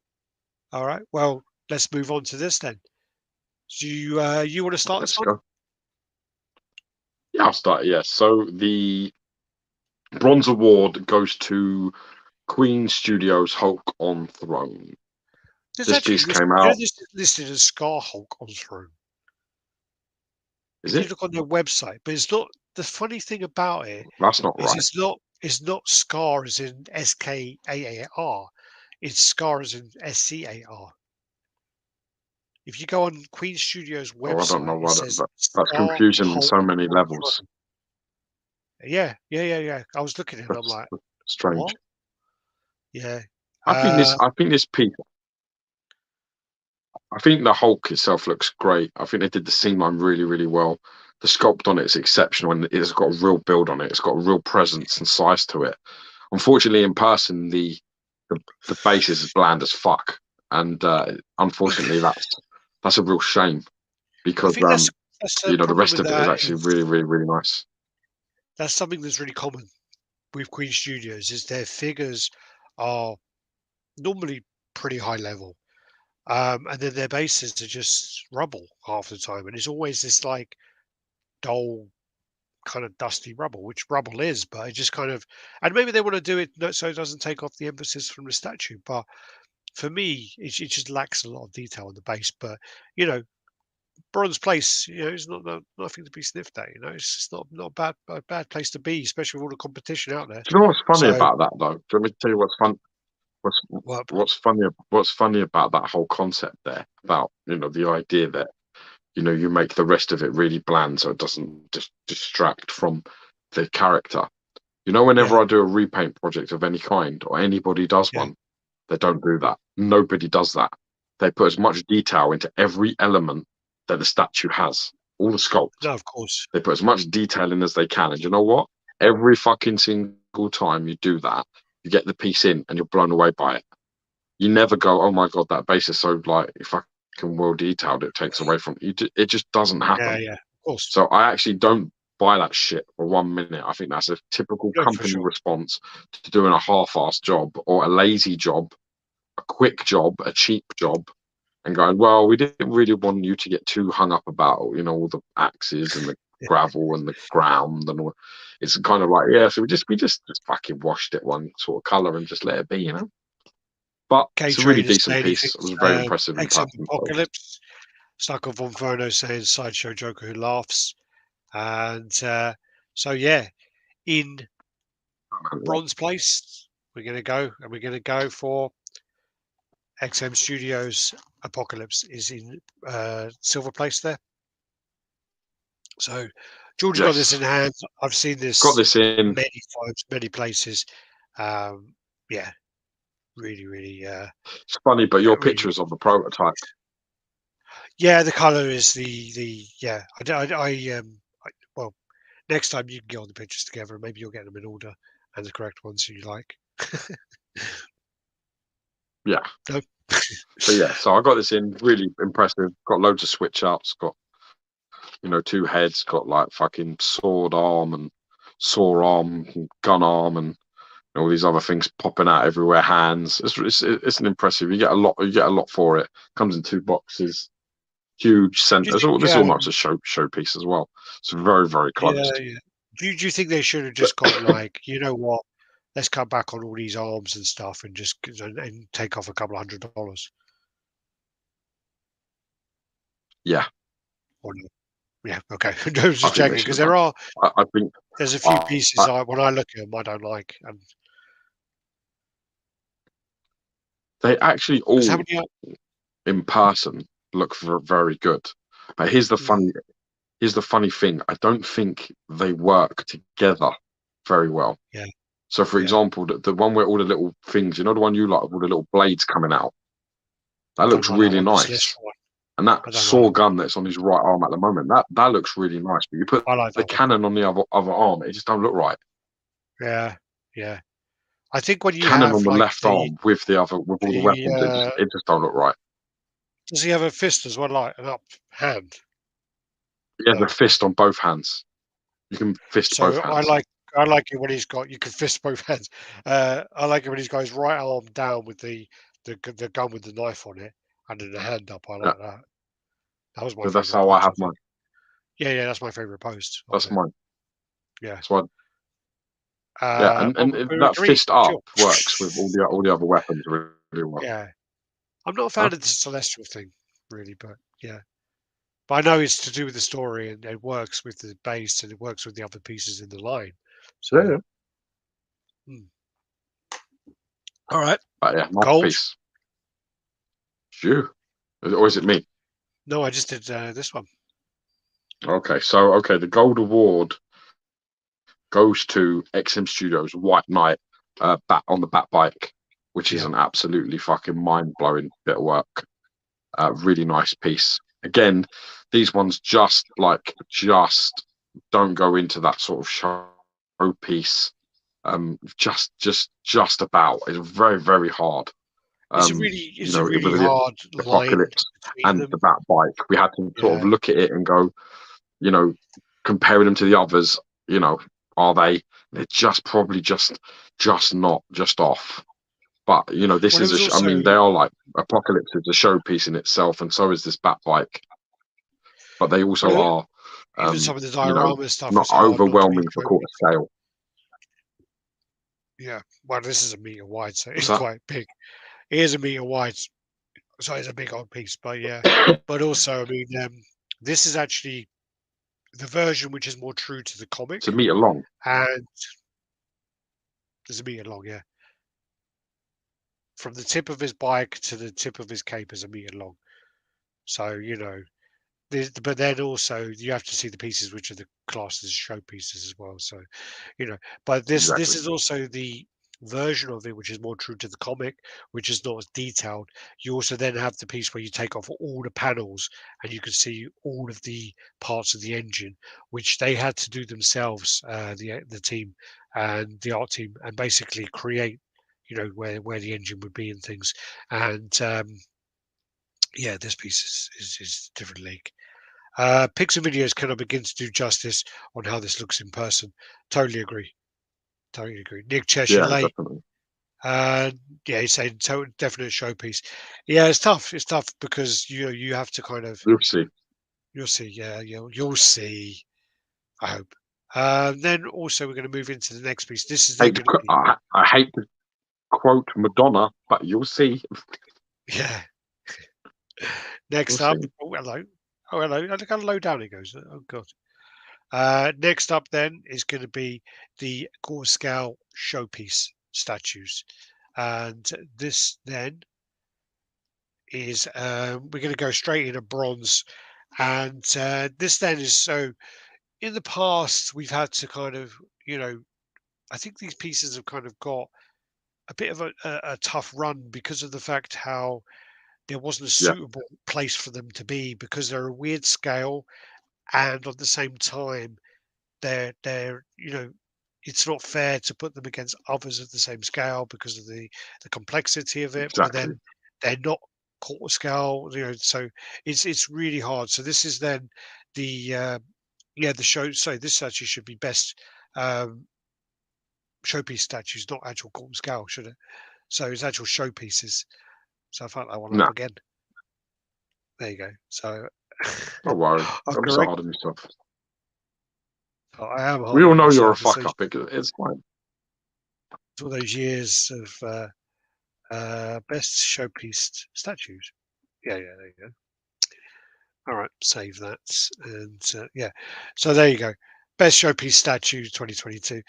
All right. Well, let's move on to this then. Do you want to start this Let's one? go. Yeah, I'll start. Yeah. So the Bronze award goes to Queen Studios Hulk on Throne. There's This actually piece came out. this is listed as Scar Hulk on Throne. Is If you it? look on their website, but it's not. The funny thing about it That's not is right. it's not Scar as in SKAAR. It's Scar as in SCAR. If you go on Queen Studios Oh, I don't know website, it why says that's Scar confusing on Hulk so many on levels. Throne. Yeah. I was looking at it and I'm That's like, strange. what? Yeah. I think this piece. I think the Hulk itself looks great. I think they did the scene line really, really well. The sculpt on it is exceptional, and it's got a real build on it. It's got a real presence and size to it. Unfortunately, in person, the base is bland as fuck, and unfortunately, that's a real shame I because think that's the the problem rest with of it is that actually is really, really, really nice. that's something that's really common with Queen Studios is their figures are normally pretty high level. And then their bases are just rubble half the time. And it's always this like dull, kind of dusty rubble, which rubble is, but it just kind of, and maybe they want to do it so it doesn't take off the emphasis from the statue. But for me, it just lacks a lot of detail on the base. But, you know, Bronze Place, it's nothing to be sniffed at. It's just not a bad place to be, especially with all the competition out there. Do you know what's funny So, about that though? Do you want me to tell you what's fun? What's well, what's funny about that whole concept there? About the idea that you make the rest of it really bland so it doesn't just distract from the character. yeah, Whenever I do a repaint project of any kind or anybody does yeah, one, they don't do that. Nobody does that. They put as much detail into every element that the statue has, all the sculpt. no, of course, They put as much detail in as they can. And you know what? Every fucking single time you do that, you get the piece in and you're blown away by it. You never go, oh my God, that base is so like fucking well detailed, it takes away from you. It just doesn't happen. yeah, of course, So I actually don't buy that shit for 1 minute. I think that's a typical no, for company sure. response to doing a half-assed job or a lazy job, a quick job, a cheap job, and going, well, we didn't really want you to get too hung up about, all the axes and the Yeah. gravel and the ground and all. It's kind of like, yeah, so we just fucking washed it one sort of color and just let it be. But K it's a really Trader decent saying he piece. I thinks was very impressive in XM person. So, Apocalypse. Sucker von Verno saying Sideshow Joker who laughs. And so, yeah, in yeah. Bronze Place, we're going to go for XM Studios Apocalypse is in Silver Place there. So, George got this in Yes, hand. I've seen got this this in. many times, many places. Yeah, really, really, It's funny, but yeah, your really, picture is of the prototype. yeah. The color is the yeah. Well, next time you can get all the pictures together, and maybe you'll get them in order and the correct ones you like. Yeah, No, but yeah. So I got this in. Really impressive. Got loads of switch ups. Got two heads. Got like fucking sword arm and saw arm, and gun arm, and all these other things popping out everywhere. Hands. It's an impressive. You get a lot. You get a lot for it. Comes in 2 boxes. Huge do you centers. think? This is almost a showpiece as well. It's very, very close. Yeah. Do you think they should have But just gone like, you know what? Let's cut back on all these arms and stuff, and just and take off a couple $100. yeah, Or no? Yeah, okay. I was I just think they checking should because have done. I think there's a few uh, pieces I, when I look at them I don't like, and they actually because how all many? in person look very good. But Mm, here's the funny thing. I don't think they work together very well. yeah, So, for yeah. example, the one where all the little things, the one you like, with all the little blades coming out, that I don't looks like that really one. This list nice. one. And that I don't like saw that one. gun that's on his right arm at the moment, that looks really nice. But you put I like the that one. cannon on the other arm, it just don't look right. Yeah, yeah. I think when you Cannon have on the like left arm with all the the weapons, it just don't look right. does he have a fist as well, like an up hand? He has a No. fist on both hands. You can fist both So hands. I like it when he's got you can fist both hands. I like it when he's got his right arm down with the gun with the knife on it, and then the hand up. I Yeah, like that. That was my so that's favorite how I pose, I have think. mine. Yeah, that's my favorite post of That's it. mine. Yeah. So Yeah, and we that agree. fist up Sure. works with all the other weapons really well. Yeah, I'm not a Huh? fan of the celestial thing, really, but yeah. But I know it's to do with the story, and it works with the base, and it works with the other pieces in the line. So, Yeah. all right, But yeah, nice gold. piece. You, or is it me? No, I just did this one. Okay, so the gold award goes to XM Studios White Knight bat on the bat bike, which is Yeah, an absolutely fucking mind blowing bit of work. Really nice piece. Again, these ones just don't go into that sort of show piece. Just about. It's very very hard. it's a Um, really, you it's a know, really with the hard line apocalypse between and the them. bat bike, we had to sort of Yeah. look at it and go, you know, comparing them to the others, you know, are they're just probably just not just off. But you know, this Well, it is was I also mean, they are like Apocalypse is a showpiece in itself, and so is this bat bike. But they well, also are, even some of the you know, diorama stuff not is hard not to be overwhelming for trophy. quarter scale. Yeah. Well, this is a meter wide, so What's it's that? quite big. It is a meter wide, so it's a big old piece. But yeah, but also, I mean, this is actually the version which is more true to the It's a comic, meter long. and there's a meter long. Yeah, from the tip of his bike to the tip of his cape is a meter long. So you know, but then also you have to see the pieces which are the classed as showpieces as well. So you know, but this Exactly. is also the version of it which is more true to the comic, which is not as detailed. You also then have the piece where you take off all the panels and you can see all of the parts of the engine, which they had to do themselves, the team and the art team, and basically create, you know, where the engine would be and things. And yeah, this piece is different league. Pixel videos cannot begin to do justice on how this looks in person. Totally agree. Totally agree. Nick Cheshire Yeah, late. definitely. Uh, yeah, he's saying definite showpiece. Yeah, it's tough. It's tough because you have to kind of You'll see. you'll see. Yeah, you'll see. I hope. Then also we're going to move into the next piece. This is then going to be I hate to quote Madonna, but you'll see. yeah. You'll Next up, see. oh hello, oh hello. Look how low down it goes. Oh god. Next up then is going to be the Core Scale showpiece statues, and this then is we're going to go straight into bronze, and this then is so. In the past, we've had to kind of, you know, I think these pieces have kind of got a bit of a tough run because of the fact how there wasn't a Yeah, suitable place for them to be because they're a weird scale, and at the same time they're you know, it's not fair to put them against others of the same scale because of the complexity of it, but exactly. then they're not quarter scale, you know, so it's really hard. So this is then the yeah, the show, so this actually should be best um showpiece statues, not actual quarter scale, should it? So it's actual showpieces. So I fucked that one up No, again. There you go. So don't worry. I'm Don't be so correct. hard on yourself. I am We hard all on know you're a myself. fuck up. It's fine. It's all those years of best showpiece statues. Yeah, yeah, there you go. All right, save that. And yeah, so there you go. Best showpiece statue 2022.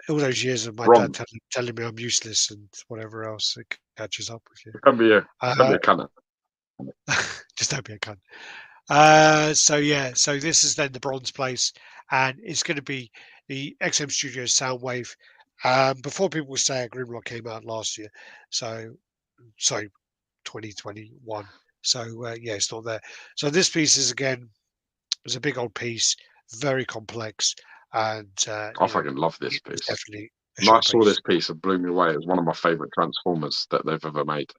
All those years of my dad Bronze. telling me I'm useless and whatever else, it catches up with you. Can be Uh, a cannon. just don't be a cunt. So yeah, so this is then the bronze place, and it's going to be the XM Studios Soundwave. Before people say Grimlock came out last year, so sorry, 2021. So yeah, it's not there. So this piece is again is a big old piece, very complex, and I you know fucking love this it's piece. definitely a When I saw showpiece. this piece, it blew me away. It was one of my favorite Transformers that they've ever made.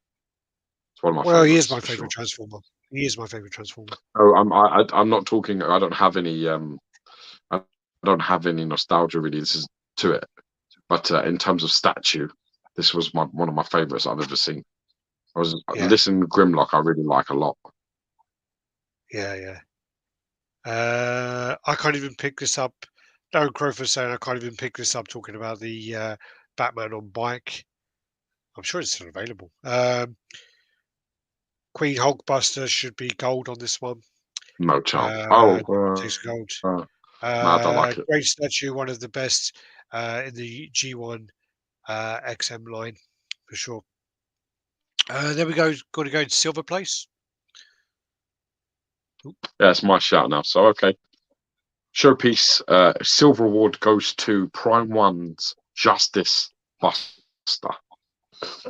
It's one of my Well, he is favorites my for favorite sure. Transformer. He is my favorite Transformer. Oh, I'm not talking. I don't have any. I don't have any nostalgia really. This is to it. But in terms of statue, this was one of my favorites I've ever seen. I was Yeah, listening to Grimlock. I really like a lot. yeah, yeah. I can't even pick this up Darren Crowfer saying I can't even pick this up, talking about the Batman on bike. I'm sure it's still available. Queen Hulkbuster should be gold on this one. No chance. Takes gold. No, I don't like it. Great statue, one of the best in the G1 XM line for sure. There we go. Got to go to Silver Place. Yeah, it's my shout now. So okay. Showpiece silver award goes to Prime One's Justice Buster.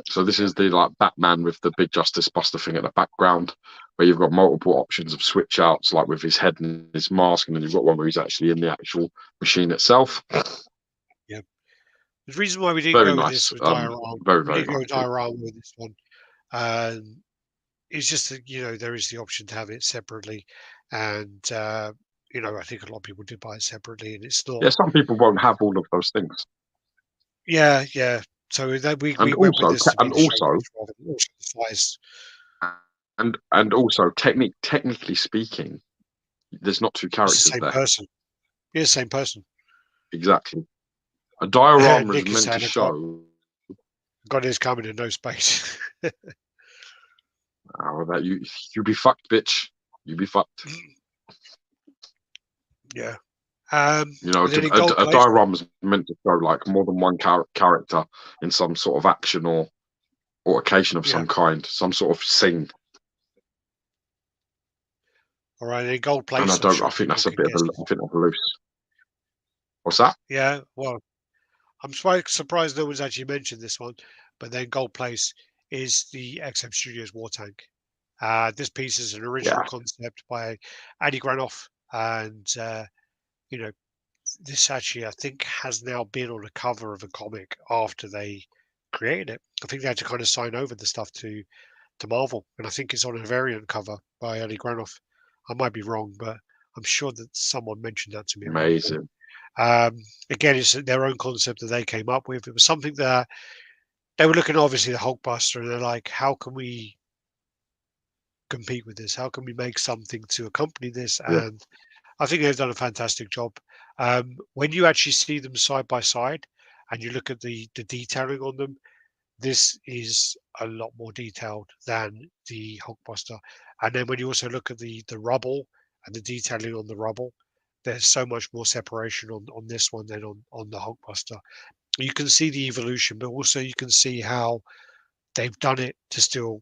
So this is the like Batman with the big Justice Buster thing in the background, where you've got multiple options of switch outs, like with his head and his mask, and then you've got one where he's actually in the actual machine itself. Yeah. The reason why we didn't Very go with nice. this with Diorama, Very, we very didn't go nice. with Diorama with this one. It's just that, you know, there is the option to have it separately, and you know, I think a lot of people do buy it separately, and it's not. Yeah, some people won't have all of those things. Yeah, yeah. So that we And went with also, this to be and also, rather than also the size. and also, technically speaking, there's not two It's the characters same there. person. Yeah, same person. Exactly. A diorama is Nick is meant to saying show. God is coming in no space. Oh, that you be fucked, bitch. You be fucked. Yeah. You know, then in a gold place, diorama is meant to show like more than one character in some sort of action or occasion of some kind, some sort of scene. all right, in gold place, And I I'm don't. sure I think that's a people bit can of guess. I think that's loose. What's that? Yeah, well, I'm surprised no one's actually mentioned this one, but then gold place is the XM Studios War Tank. This piece is an original Yeah. concept by Andy Granoff, and you know, this actually I think has now been on the cover of a comic after they created it. I think they had to kind of sign over the stuff to Marvel, and I think it's on a variant cover by Andy Granoff. I might be wrong, but I'm sure that someone mentioned that to me at one point. Amazing. Again, it's their own concept that they came up with. It was something that they were looking, obviously, the Hulkbuster, and they're like, how can we compete with this? How can we make something to accompany this? Yeah. And I think they've done a fantastic job. When you actually see them side by side and you look at the detailing on them, this is a lot more detailed than the Hulkbuster. And then when you also look at the rubble and the detailing on the rubble, there's so much more separation on this one than on the Hulkbuster. You can see the evolution, but also you can see how they've done it to still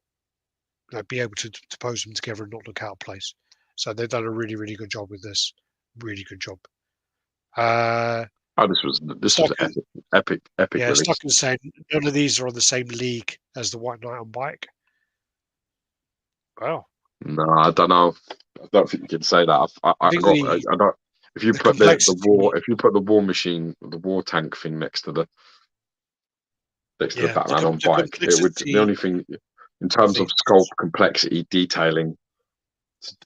be able to pose them together and not look out of place. So they've done a really, really good job with this. Really good job. Oh, this was epic Yeah, release. Stuck and saying none of these are on the same league as the White Knight on bike. Wow. No, I don't know. I don't think you can say that. I don't. If you put the war machine, the war tank thing next to the Batman on bike, it would. The only thing in terms of sculpt, complexity, detailing,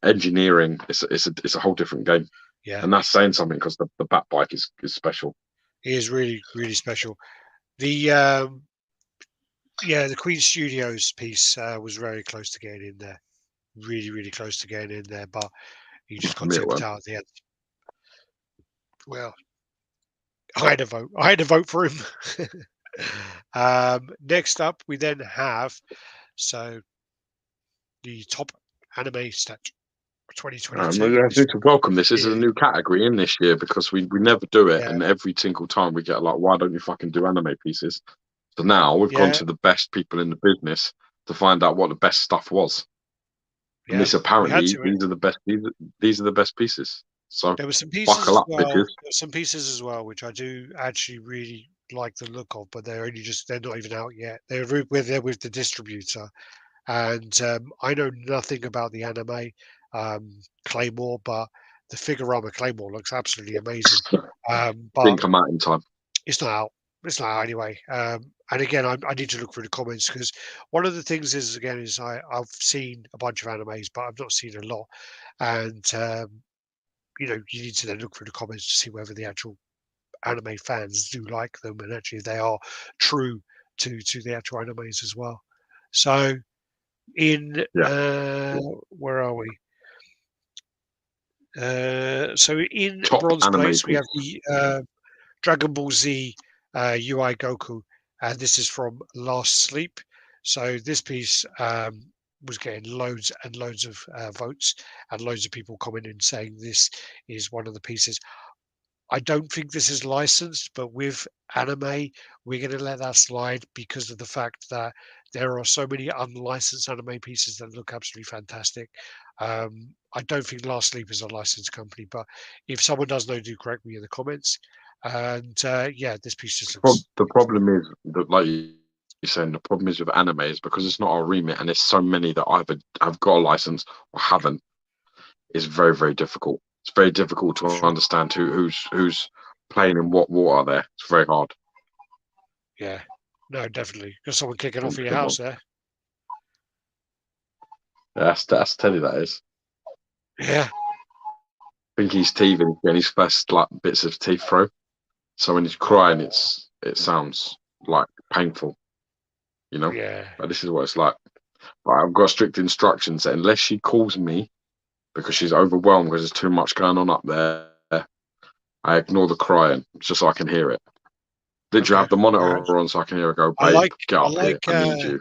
engineering, it's a whole different game. Yeah, and that's saying something because the Bat bike is special. It is really, really special. The the Queen Studios piece was very close to getting in there. Really, really close to getting in there, but he just got tipped out at the end. Well, I had a vote. I had to vote for him. Next up, we then have the top anime statue for 2022. I need to welcome this. This is a new category in this year because we never do it, and every single time we get like, why don't you fucking do anime pieces? So now we've gone to the best people in the business to find out what the best stuff was. And this apparently these are the best. These are the best pieces. So there were some pieces buckle up, bitches. There were some pieces as well which I do actually really like the look of, but they're not even out yet. They're with the distributor, and I know nothing about the anime Claymore, but the Figurama Claymore looks absolutely amazing. But didn't come out in time. It's not out. It's not out anyway. And again, I need to look through the comments because one of the things is I've seen a bunch of animes, but I've not seen a lot. And you need to then look through the comments to see whether the actual anime fans do like them and actually they are true to the actual animes as well. So where are we? So in Top bronze anime place, we have piece. the Dragon Ball Z UI Goku, and this is from Last Sleep. So this piece was getting loads and loads of votes and loads of people commenting saying this is one of the pieces. I don't think this is licensed, but with anime, we're going to let that slide because of the fact that there are so many unlicensed anime pieces that look absolutely fantastic. I don't think Last Sleep is a licensed company, but if someone does know, do correct me in the comments. And yeah, this piece just looks. The problem is that, like you're saying, the problem is with anime is because it's not our remit, and there's so many that either have got a license or haven't. It's very, very difficult. It's very difficult to Sure. understand who's playing in what water there. It's very hard. Yeah, no, definitely. Got someone kicking off at your 100% house wrong. there. That's Teddy. That is. Yeah, I think he's teething, getting his first like bits of teeth through. So when he's crying, it sounds like painful, you know. yeah. But this is what it's like. But I've got strict instructions that unless she calls me because she's overwhelmed because there's too much going on up there, I ignore the crying just so I can hear it. Literally Okay. have the All right. monitor on so I can hear her go, I babe, like. get I up here. like. I need you.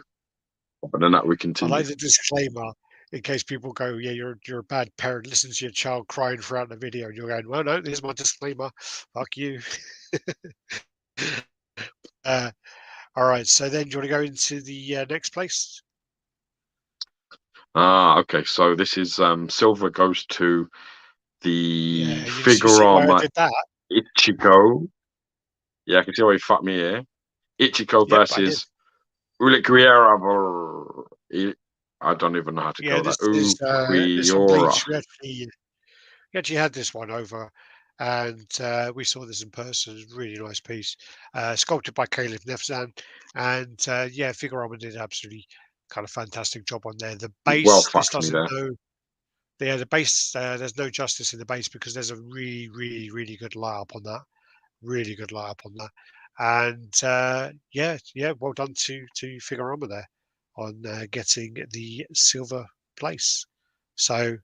But then that we I continue. like the disclaimer in case people go, "Yeah, you're a bad parent. Listen to your child crying throughout the video," and you're going, "Well, no, here's my disclaimer. Fuck you." uh, all right. So then, do you want to go into the next place? Okay. So this is silver goes to the Yeah, you see why I Figurama did that? Ichigo. Yeah, I can see why you fucked me here. Ichigo Yep, I did. versus Uliquiera. I don't even know how to Yeah, go this that. is this on Uquiora. Bleach. We actually had this one over, and we saw this in person. It's a really nice piece, sculpted by Caleb Nefzan, and yeah, Figurama did absolutely kind of fantastic job on there. The Well base, this fucked me doesn't there. know. Yeah, the base. There's no justice in the base because there's a really, really, really good light up on that. Really good light up on that, and yeah, yeah, well done to Figurama there on getting the silver place. So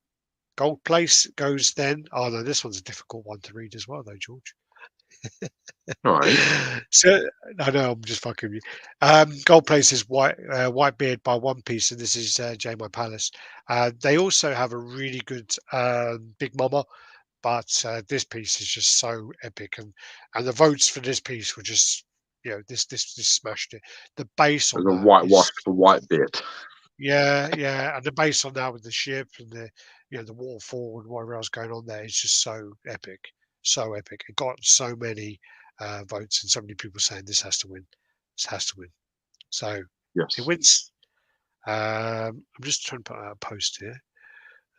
gold place goes then. Oh no, this one's a difficult one to read as well, though, George. All right. So I know I'm just fucking you. Gold place is White Beard by One Piece, and this is J My Palace. They also have a really good Big Mama, but this piece is just so epic, and the votes for this piece were just this smashed it. The base on There's a that whitewash is for white bit. yeah, yeah, and the base on that with the ship and the waterfall and whatever else going on there is just so epic, so epic. It got so many votes and so many people saying this has to win, this has to win. So it Yes. wins. I'm just trying to put out a post here.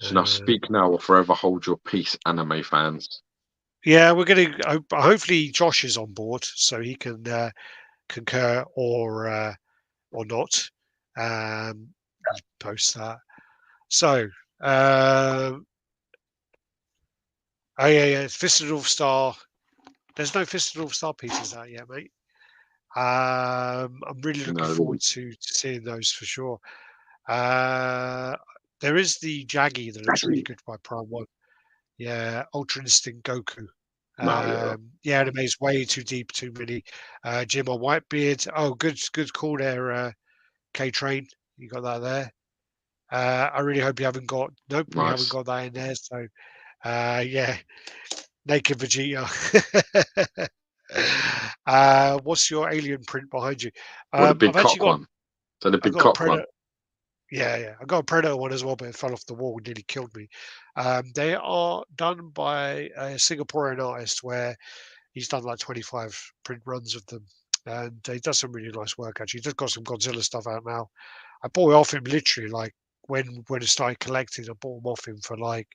So now speak now or forever hold your peace, anime fans. Yeah, we're going to. Hopefully, Josh is on board so he can concur or not. Post that. So. Oh yeah, Fist of the North Star. There's no Fist of the North Star pieces out yet, mate. I'm really looking No, forward to seeing those for sure. Uh, there is the Jaggy that looks really good by Prime One. Yeah, Ultra Instinct Goku. no, yeah. Yeah, anime's way too deep, too many. Jim on Whitebeard. Oh, good call there, K Train. You got that there. I really hope you haven't got. Nope, we haven't Nice. got that in there. So, yeah, Naked Vegeta. What's your alien print behind you? Or the big I've actually cock got one. So the I big got a cock one. Predator. Yeah, yeah. I got a Predator one as well, but it fell off the wall and nearly killed me. They are done by a Singaporean artist where he's done like 25 print runs of them. And he does some really nice work actually. He's just got some Godzilla stuff out now. I bought it off him literally like when it started collecting, I bought them off him for like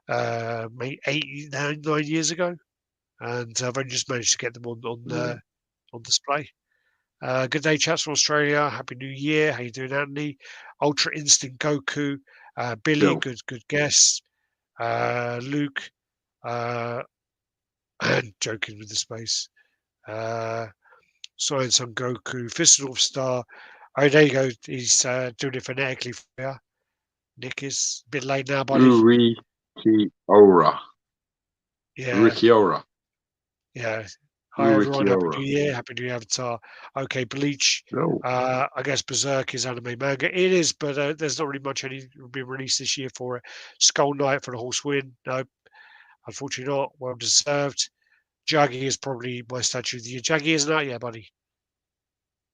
maybe 9 years ago. And I've only just managed to get them on display. Good day, chats from Australia. Happy New Year. How you doing, Anthony? Ultra Instinct Goku. Billy, Chill. good guess. Luke, uh, and joking with the space. Science on Goku. Fist of North Star. Oh, there you go. He's doing it phonetically for you. Nick is a bit late now, buddy. Uri Urikiora. Yeah, Urikiora. yeah. Hi everyone, Happy New Urikiora. Year, Happy New Year, Avatar. Okay, Bleach. No. I guess Berserk is anime manga. It is, but there's not really much any being released this year for it. Skull Knight for the Horse Win. No, unfortunately not. Well deserved. Jaggy is probably my statue of the year. Jaggy isn't out yet, buddy.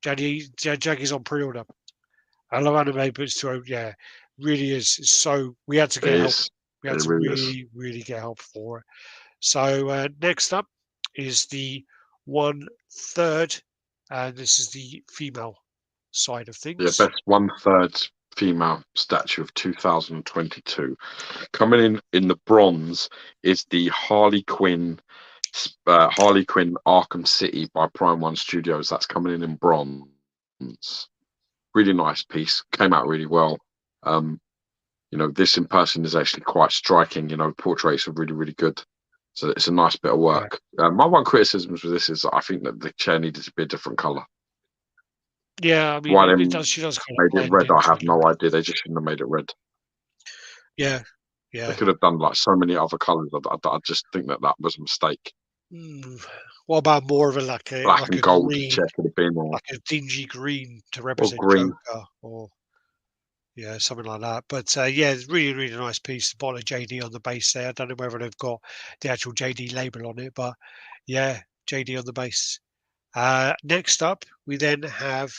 Jaggy's on pre-order. I love anime, but it's too, yeah, really is. It's so we had to It get help. is. We had It to really is. really get help for it. So next up is the 1/3, and this is the female side of Yeah, things. best 1/3 female statue of 2022. Coming in the bronze is the Harley Quinn Arkham City by Prime One Studios. That's coming in bronze. Really nice piece. Came out really well. This in person is actually quite striking. Portraits are really good. So it's a nice bit of work. My one criticism with this is I think that the chair needed to be a different color. Yeah, I mean, Why they it does. She does kind of made it blend red, I into have it. no idea. They just shouldn't have made it red. Yeah, They yeah. could have done like so many other colors. I just think that was a mistake. What about more of a like Black and a gold green, chair could have been, or like a dingy green to represent green. Joker, or yeah, something like that. But yeah, it's really nice piece. The bottle of JD on the base there. I don't know whether they've got the actual JD label on it, but yeah, JD on the base. Next up, we then have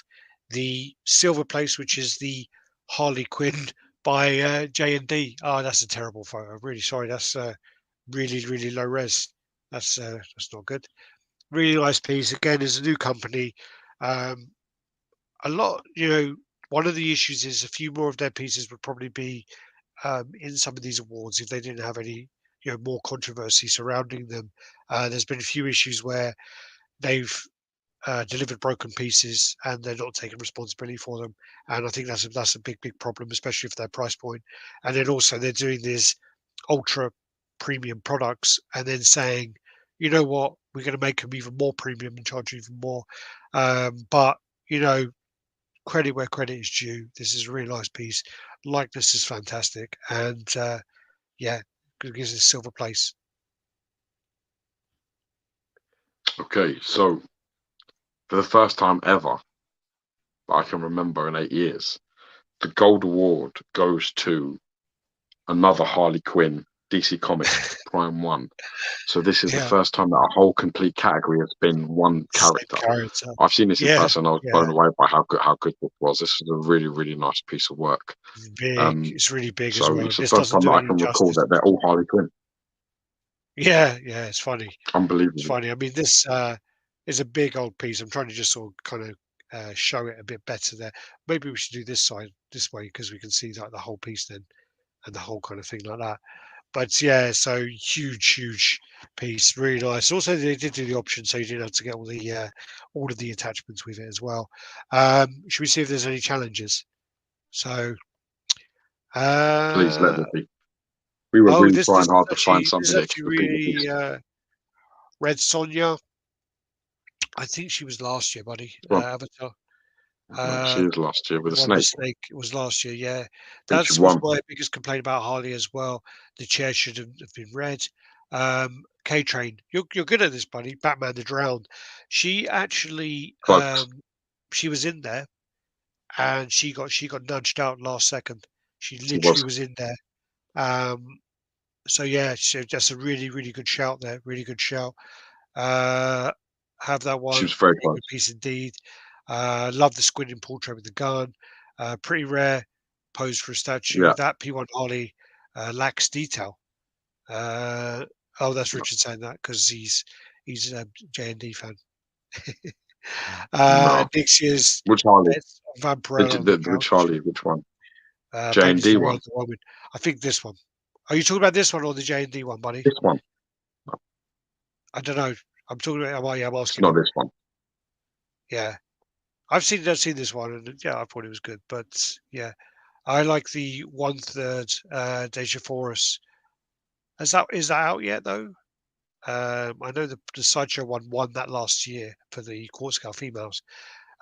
the silver place, which is the Harley Quinn by J&D. Oh, that's a terrible photo. I'm really sorry. That's really low res. That's not good. Really nice piece. Again, is a new company. Um, a lot, one of the issues is a few more of their pieces would probably be in some of these awards if they didn't have any, more controversy surrounding them. There's been a few issues where they've delivered broken pieces and they're not taking responsibility for them. And I think that's a big problem, especially for their price point. And then also they're doing these ultra premium products and then saying, you know what, we're going to make them even more premium and charge you even more. But credit where credit is due. This is a really nice piece. Likeness is fantastic, and yeah, gives it a silver place. Okay, so for the first time ever that I can remember in 8 years, the gold award goes to another Harley Quinn DC Comics Prime One. So this is the Yeah, first time that a whole complete category has been one same character. character. I've seen this in Yeah, person. I was blown away by how good this was. This is a really nice piece of work. it's big. It's really big as So well. it's the This first doesn't time that do I any can recall justice. that they're all Harley Quinn. Yeah, it's funny. It's Unbelievable. funny. I mean, this is a big old piece. I'm trying to just sort of kind of show it a bit better there. Maybe we should do this side this way because we can see like the whole piece then and the whole kind of thing like that. But yeah, so huge piece, really nice. Also, they did do the option, so you didn't have to get all of the attachments with it as well. Should we see if there's any challenges? So, Please let uh, there be. We were really this trying is hard to find actually this something is that actually could compete with this. really Red Sonja. I think she was last year, buddy. Well, Avatar. she Uh, was last year with a One with snake. Snake was last year, yeah. I think she That was won. my biggest complaint about Harley as well. The chair should have been red. K Train, you're good at this, buddy. Batman the Drowned. She actually Close. she was in there and she got nudged out last second. She She literally was. was in there. So yeah, so that's a really good shout there. Really good shout. Uh, have that She one. was very Really close. good piece indeed. Love the squinting portrait with the gun. Pretty rare pose for a statue. Yeah. That P1 Harley lacks detail. Oh, that's Richard saying that because he's a J&D fan. No. Next year's Which Harley? Vampirella on the Which couch. Harley? Which one? Baby J&D Story on one. the woman. I think this one. Are you talking about this one or the J&D one, buddy? This one. I don't know. I'm talking about. I'm It's asking not him. this one. Yeah, I've seen this one, and yeah, I thought it was good. But yeah, I like the 1/3 Deja Forest. Is that out yet though? I know the Sideshow one won that last year for the Quartz Scale females.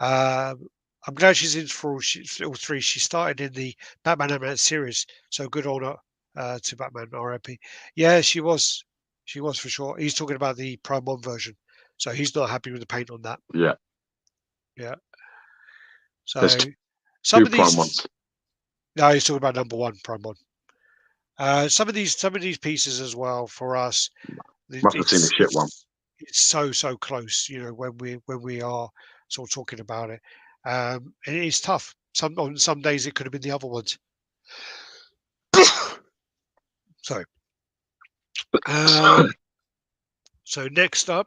I'm glad she's in for all three. She started in the Batman animated series, so good on her. to Batman RIP. Yeah, she was. She was for sure. He's talking about the Prime 1 version. So he's not happy with the paint on that. Yeah. Yeah. There's So some two of Prime these. ones. No, he's talking about number 1, Prime 1. Some of these pieces as well for us. Must have seen the shit one. It's so close. You know, when we are sort of talking about it, and it is tough. On some days it could have been the other ones. So, so next up,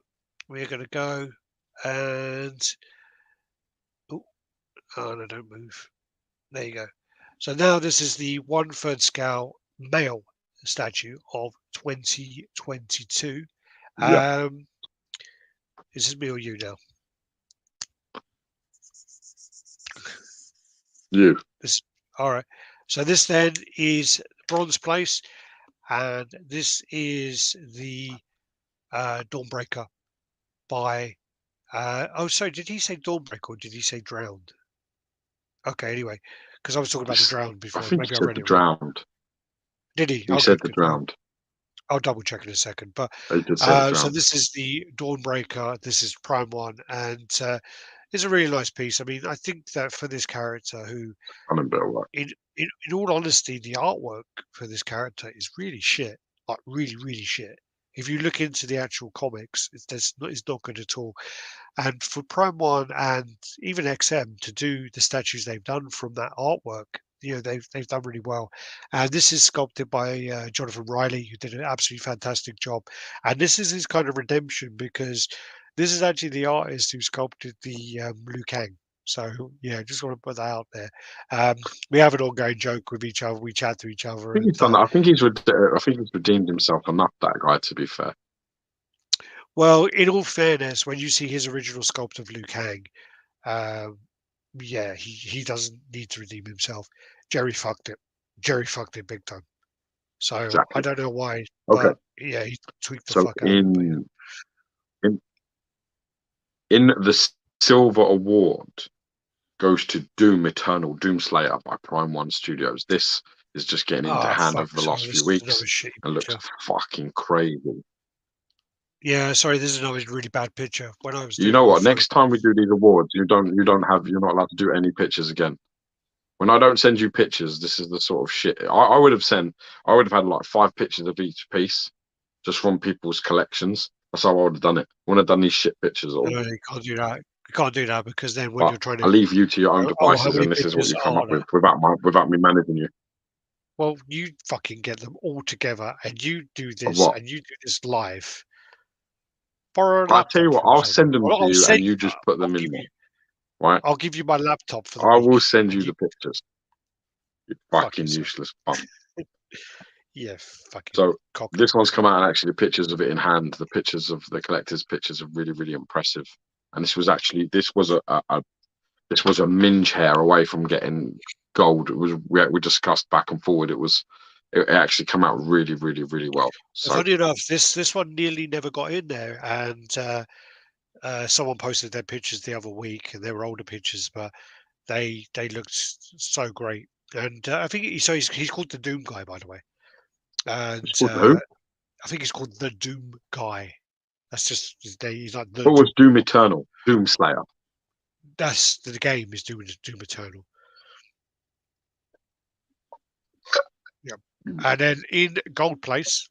we're going to go and oh no, don't move. There you go. So now this is the 1/3 scale male statue of 2022. Yeah. Is this me or you now? You. This, all right. So this then is bronze place, and this is the Dawnbreaker by. Oh, sorry. Did he say Dawnbreaker or did he say Drowned? Okay. Anyway, because I was talking about the Drowned I before. think Maybe he I said read the it wrong. Drowned. Did he? He Oh, said good. the Good. Drowned. I'll double check in a second. But He did say the so Drowned. this is the Dawnbreaker. This is Prime 1, and it's a really nice piece. I mean, I think that for this character, who, I'm in Bill, right? in all honesty, the artwork for this character is really shit. Like really shit. If you look into the actual comics, it's not good at all. And for Prime 1 and even XM to do the statues they've done from that artwork, you know, they've done really well. And this is sculpted by Jonathan Riley, who did an absolutely fantastic job. And this is his kind of redemption because this is actually the artist who sculpted the Liu Kang. So yeah, just want to put that out there. We have an ongoing joke with each other. We chat to each I other, think and he's done that. I think he's redeemed himself enough, that guy, to be fair. well, in all fairness, when you see his original sculpt of Liu Kang, um, yeah, he doesn't need to redeem himself. Jerry fucked it. Jerry fucked it big time. So I Exactly. don't know why, Okay. but yeah, he tweaked the So fuck out of it. But yeah. in the Silver Award goes to Doom Eternal Doomslayer by Prime 1 Studios. This is just getting into Oh hand fuck! over the Sorry, last this few is weeks another shitty and looks picture. fucking crazy. Yeah, sorry, this is another really bad picture. When I was You doing know my what? photo, Next time we do these awards, you're not allowed to do any pictures again. When I don't send you pictures, this is the sort of shit I would have had like 5 pictures of each piece just from people's collections. That's how I would have done it. I wouldn't have done these shit pictures at all. no, you can't do that. You can't do that because then when But you're trying I to, leave you to your own how devices, many and this is what pictures you come are up there? with without me managing you. Well, you fucking get them all together, and you do Of this, what? and you do this live. Borrow a I'll tell you laptop what, from I'll someone. send them to I'll you send. and you just put I'll them give in there, you. right? I'll give you my laptop for the I will week, send and you you the pictures. You fuck fucking yourself. useless bum. Yeah, fucking So cock. this one's come out, and actually the pictures of it in hand, the pictures of the collector's pictures are really, really impressive. And this was a minge hair away from getting gold. It was we discussed back and forward. It actually come out really, really, really well. So Funny enough, this one nearly never got in there, and someone posted their pictures the other week, and they were older pictures, but they looked so great. And I think he's called the Doom Guy, by the way, and it's called who? I think he's called the Doom Guy. That's just his name. He's like the What was Doom. Doom Eternal? Doom Slayer. That's the game is Doom Eternal. Yep. And then in gold place,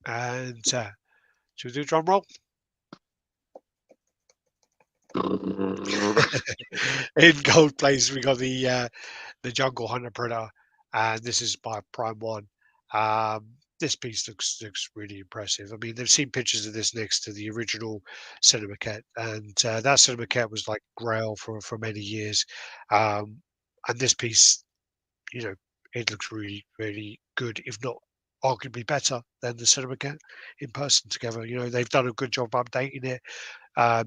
and should we do a drum roll? In gold place, we got the Jungle Hunter Predator, and this is by Prime 1. This piece looks really impressive. I mean, they've seen pictures of this next to the original Maquette, and that Maquette was like Grail for many years. And this piece, you know, it looks really good, if not arguably better than the Maquette in person together. You know, they've done a good job updating it.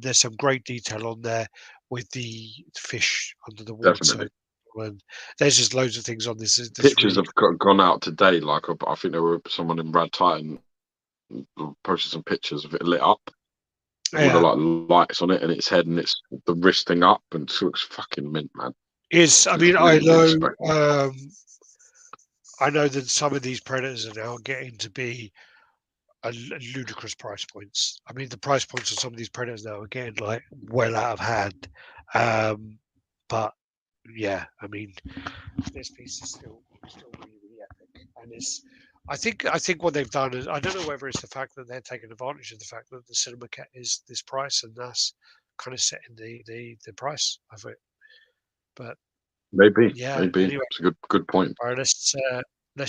There's some great detail on there with the fish under the water. Definitely. And there's just loads of things on this. This Pictures really have gone out today. Like I think there were someone in Radd Titan posted some pictures of it lit up with all the yeah. like lights on it and its head and it's the wrist thing up, and it looks fucking mint, man. Is I Looks mean I really, really know spectacular. I know that some of these Predators are now getting to be ludicrous price points. I mean, the price points of some of these Predators now are getting like well out of hand. But yeah, I mean, this piece is still really, really epic, and it's. I think what they've done is, I don't know whether it's the fact that they're taking advantage of the fact that the cinema cat is this price, and that's kind of setting the price of it. But Maybe, yeah, maybe anyway, it's a good point. all right, let's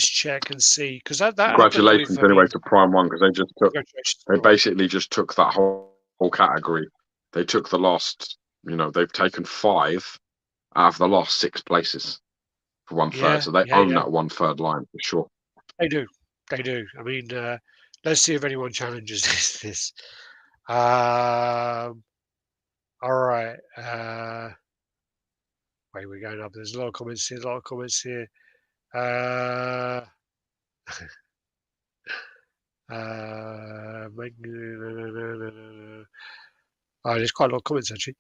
check and see, because that happened Congratulations with, anyway to Prime One, because congratulations. they basically just took that whole category. They took the last, they've taken 5 out of the last 6 places for 1/3. Yeah, So they yeah, own yeah. that 1/3 line for sure. They do. I mean, let's see if anyone challenges this. All right. Wait, we're going up. There's a lot of comments here. There's quite a lot of comments actually.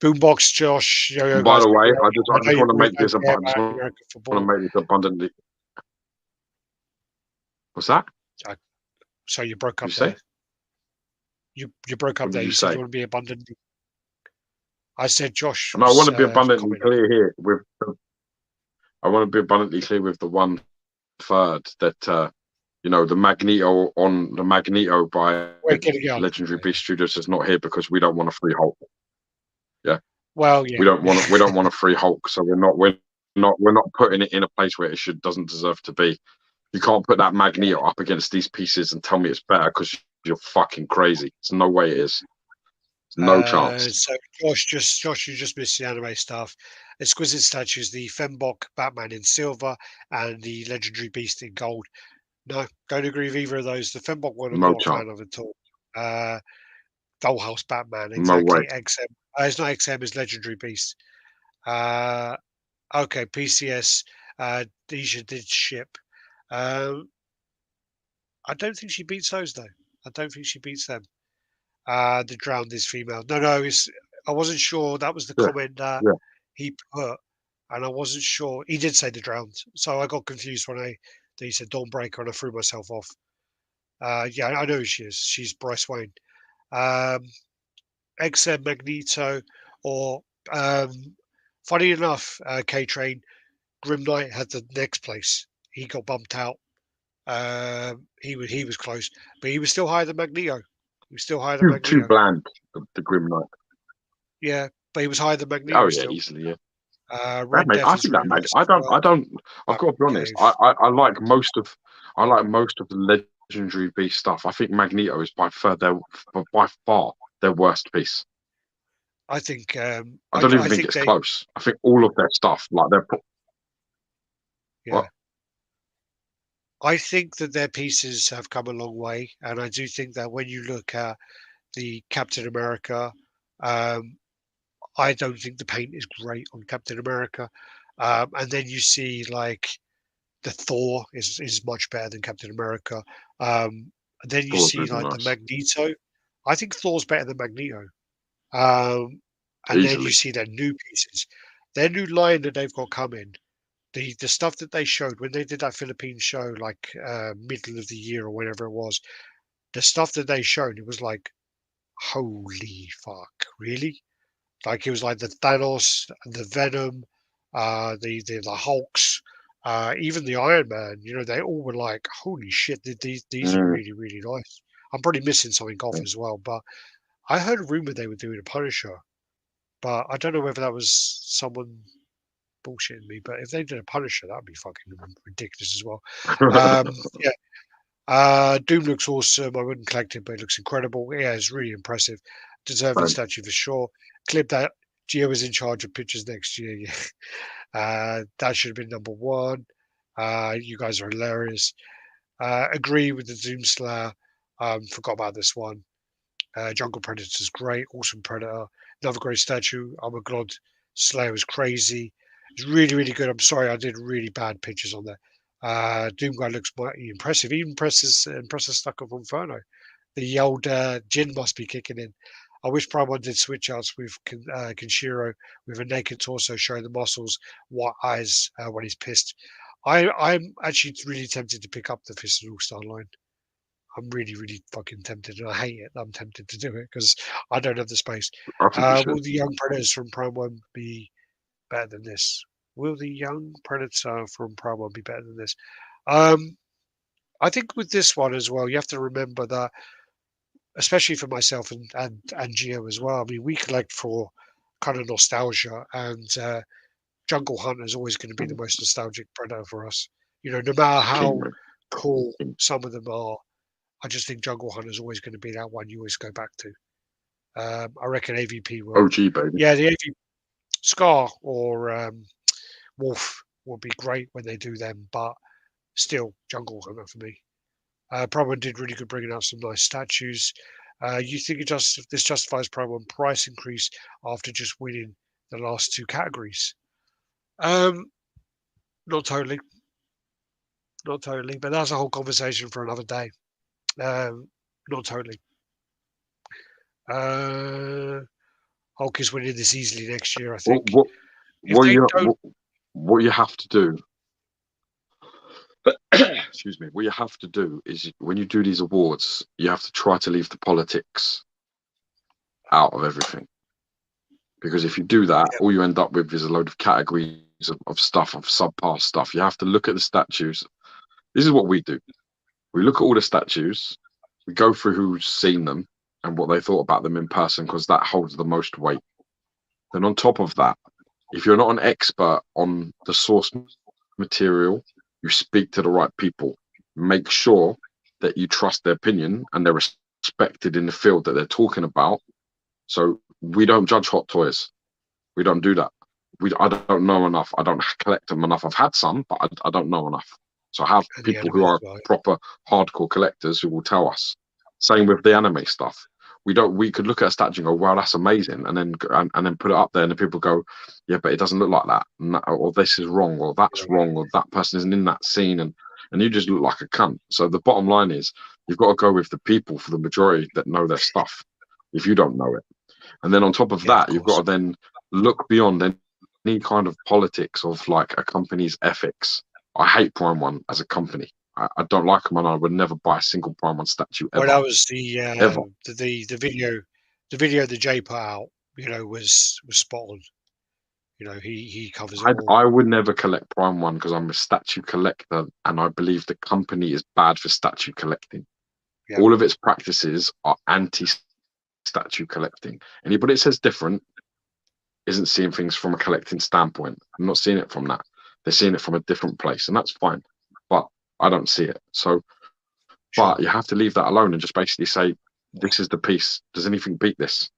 Boombox Josh. And by Guys, the way, I just want to make this abundantly. What's that? So you broke up You there. say? You broke up What there. did You you said say? you want to be abundantly. I said Josh. And I want to be abundantly commenting. clear here I want to be abundantly clear with the 1/3 that the Magneto by Legendary Beast Studios is not here because we don't want a free Hulk. Yeah. Well, yeah. We don't want a free Hulk, so we're not putting it in a place where it doesn't deserve to be. You can't put that Magneto up against these pieces and tell me it's better because you're fucking crazy. There's no way it is. No chance. So Josh, you just missed the anime stuff. Exquisite statues, the Fembok Batman in silver and the Legendary Beast in gold. No, don't agree with either of those. The Fembok one I'm No not a fan of at all. Dollhouse Batman, No way. exactly. XM. It's not XM, it's Legendary Beast. Okay, PCS. Deja did ship. I don't think she beats those though. I don't think she beats them. The drowned is female. No, I wasn't sure. That was the comment that he put, and I wasn't sure. He did say the drowned, so I got confused when he said Dawnbreaker, and I threw myself off. Yeah, I know who she is. She's Bryce Wayne. XM Magneto, or funny enough, K Train Grim Knight had the next place. He got bumped out. He was close, but he was still higher than Magneto. He was still higher than Magneto. Too bland, the Grim Knight. Yeah, but he was higher than Magneto. Oh yeah, still. easily. Yeah. Red Death I is think really that nice. I don't. I've got to be honest. I like most of the Legendary Beast stuff. I think Magneto is by far their worst piece. I think. I don't even think it's close. I think all of their stuff, like yeah. What? I think that their pieces have come a long way, and I do think that when you look at the Captain America, I don't think the paint is great on Captain America, and then you see like the Thor is much better than Captain America. And then you see like the Magneto. I think Thor's better than Magneto. And then you see their new pieces, their new line that they've got coming. The stuff that they showed when they did that Philippine show, like middle of the year or whenever it was, the stuff that they showed, it was like, holy fuck, really? Like it was like the Thanos, the Venom, the Hulks, even the Iron Man. They all were like, holy shit, these are really, really nice. I'm probably missing something off as well, but I heard a rumor they were doing a Punisher, but I don't know whether that was someone bullshitting me. But if they did a Punisher, that'd be fucking ridiculous as well. Yeah. Doom looks awesome. I wouldn't collect it, but it looks incredible. Yeah, it's really impressive. Deserving statue for sure. Clip that. Gio is in charge of pictures next year. Yeah. That should have been number 1. You guys are hilarious. Agree with the Doom Slayer. Forgot about this one. Jungle Predator's great. Awesome Predator. Another great statue. Armor God Slayer was crazy. It's really, really good. I'm sorry I did really bad pictures on there. Doom Guy looks mighty impressive. Even impressive stuck up on Inferno. The old gin must be kicking in. I wish Prime One did switch outs with Kenshiro with a naked torso showing the muscles, white eyes when he's pissed. I'm actually really tempted to pick up the Fist and All-Star line. I'm really, really fucking tempted, and I hate it. I'm tempted to do it because I don't have the space. I think you should. Will the Young Predators from Prime 1 be better than this? Will the Young Predator from Prime 1 be better than this? I think with this one as well, you have to remember that, especially for myself and Gio as well. I mean, we collect for kind of nostalgia, and Jungle Hunter is always going to be the most nostalgic Predator for us. You know, no matter King, how man. cool King. some of them are, I just think Jungle Hunter is always going to be that one you always go back to. I reckon AVP will. OG, baby. Yeah, the AVP Scar or Wolf will be great when they do them, but still Jungle Hunter for me. Prime 1 did really good bringing out some nice statues. You think this justifies Prime 1 price increase after just winning the last two categories? Not totally. Not totally, but that's a whole conversation for another day. Not totally. Hulk is winning this easily next year, I think. If What they you don't, what you have to do, excuse me, what you have to do is when you do these awards, you have to try to leave the politics out of everything. Because if you do that, yeah, all you end up with is a load of categories of stuff, of subpar stuff. You have to look at the statues. This is what we do. We look at all the statues, we go through who's seen them and what they thought about them in person, because that holds the most weight. Then on top of that, if you're not an expert on the source material, you speak to the right people. Make sure that you trust their opinion and they're respected in the field that they're talking about. So we don't judge hot toys. We don't do that. I don't know enough. I don't collect them enough. I've had some, but I don't know enough. So I have and the people anime who as are well. proper hardcore collectors who will tell us. Same with the anime stuff. We could look at a statue and go, wow, that's amazing, and then put it up there and the people go, yeah, but it doesn't look like that, or this is wrong, or that's wrong, or that person isn't in that scene, and you just look like a cunt. So the bottom line is you've got to go with the people for the majority that know their stuff if you don't know it. And then on top of Yeah, of that, you've got course. to then look beyond any kind of politics of like a company's ethics. I hate Prime 1 as a company. I don't like them, and I would never buy a single Prime 1 statue Well, ever, that was ever. the video that Jay put out. You know, was spot on. You know, he covers it I, all. I would never collect Prime 1 because I'm a statue collector, and I believe the company is bad for statue collecting. Yeah, All of its practices are anti-statue collecting. Anybody that says different isn't seeing things from a collecting standpoint. I'm not seeing it from that. They're seeing it from a different place, and that's fine. But I don't see it. So, sure. but you have to leave that alone and just basically say, this is the piece. Does anything beat this?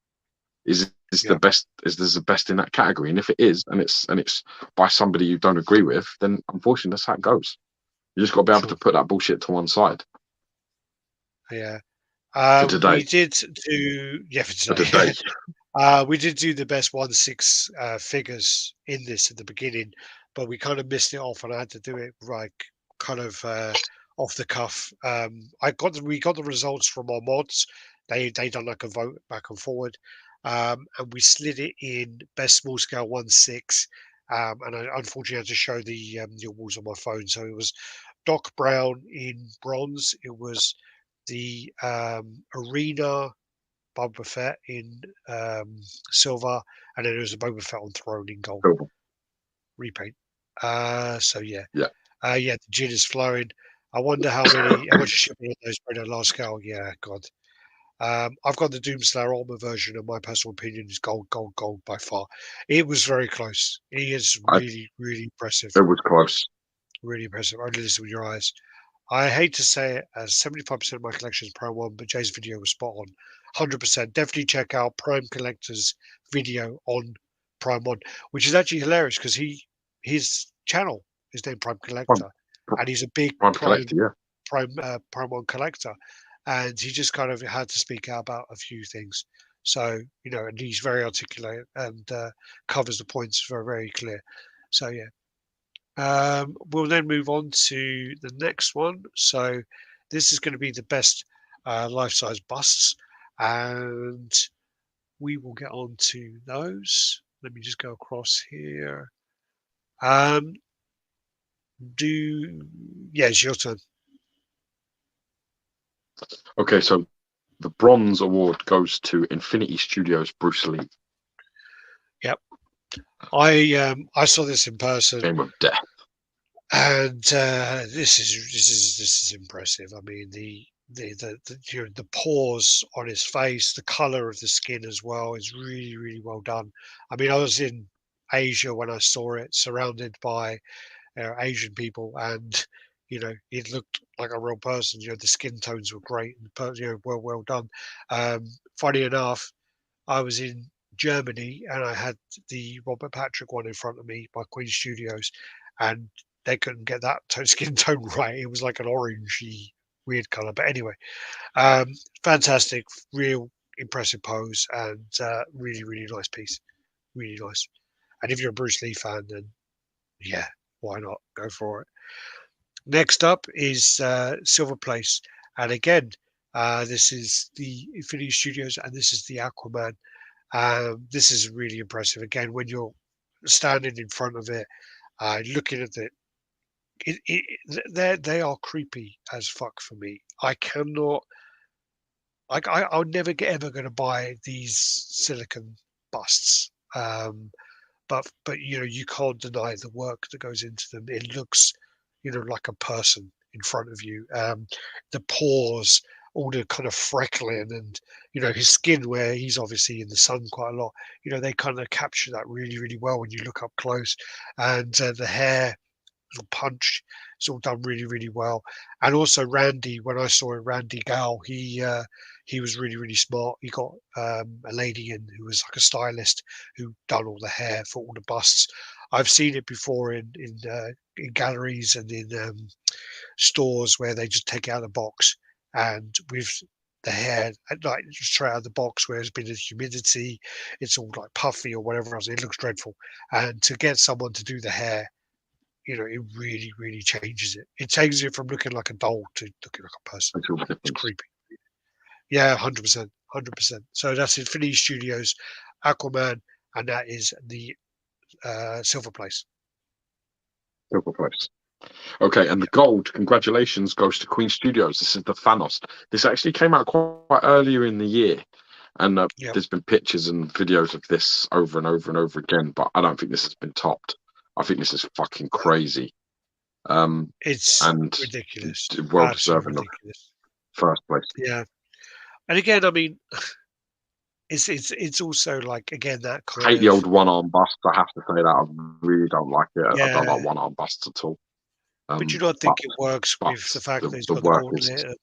Is the Yeah, best? Is this the best in that category? And if it is, and it's by somebody you don't agree with, then unfortunately that's how it goes. You just got to be able sure. to put that bullshit to one side Yeah. for We today. did do for For today. today, We did do the best 1/6 figures in this at the beginning, but we kind of missed it off, and I had to do it like kind of off the cuff. We got the results from our mods. They done like a vote back and forward, and we slid it in best small scale 1/6. And I unfortunately had to show the awards on my phone. So it was Doc Brown in bronze. It was the arena Boba Fett in silver, and then there was a Boba Fett on throne in gold cool. repaint. So yeah, Yeah, yeah, the gin is flowing. I wonder how much shipping on those by the large scale. Yeah, God. I've got the Doomslayer armor version, and my personal opinion is gold, gold, gold by far. It was very close. He is really, really impressive. it was close. Really impressive. Only listen with your eyes. I hate to say it, as 75% of my collection is Prime 1, but Jay's video was spot on. 100%. Definitely check out Prime Collector's video on Prime 1, which is actually hilarious because his channel is named Prime Prime, Collector, and he's a big Prime collector, yeah. Prime 1 collector. And he just kind of had to speak out about a few things. So, and he's very articulate and covers the points very, very clear. So, yeah. We'll then move on to the next one. So this is going to be the best life-size busts, and we will get on to those. Let me just go across here. It's your turn. Okay, so the bronze award goes to Infinity Studios' Bruce Lee. Yep. I saw this in person, Game of Death. and this is impressive. I mean, the pores on his face, the color of the skin as well is really, really well done. I mean, I was in Asia when I saw it, surrounded by Asian people, and it looked like a real person. The skin tones were great, and well done. Funny enough, I was in Germany and I had the Robert Patrick one in front of me by Queen Studios, and they couldn't get that skin tone right. It was like an orangey weird color. But anyway, fantastic, real impressive pose, and really, really nice piece. Really nice. And if you're a Bruce Lee fan, then yeah, why not? Go for it. Next up is Silver Place. And again, this is the Infinity Studios, and this is the Aquaman. This is really impressive. Again, when you're standing in front of it, looking at they are creepy as fuck for me. I cannot, I'm never ever going to buy these silicon busts. But you can't deny the work that goes into them. It looks, like a person in front of you. The pores, all the kind of freckling, and his skin, where he's obviously in the sun quite a lot. They kind of capture that really, really well when you look up close, and the hair is all punched. It's all done really, really well. And also Randy, when I saw Randy Gal, he was really, really smart. He got a lady in who was like a stylist who done all the hair for all the busts. I've seen it before in galleries and in stores where they just take it out of the box, and with the hair like straight out of the box where there's been a humidity, it's all like puffy or whatever else. It looks dreadful. And to get someone to do the hair, it really, really changes it. It changes it from looking like a doll to looking like a person. It's creepy. Yeah, 100%, 100%. So that's Infinity Studios, Aquaman, and that is the Silver Place. Silver Place. Okay, and the gold, congratulations, goes to Queen Studios. This is the Thanos. This actually came out quite earlier in the year, and there's been pictures and videos of this over and over and over again, but I don't think this has been topped. I think this is fucking crazy. It's and ridiculous. Well deserving of first place. Yeah, and again, I mean, it's also like, again, that kind I hate of the old one-arm bust. I have to say that I really don't like it. I don't like one-arm busts at all. But you don't think it works with the fact that he's got the gauntlet?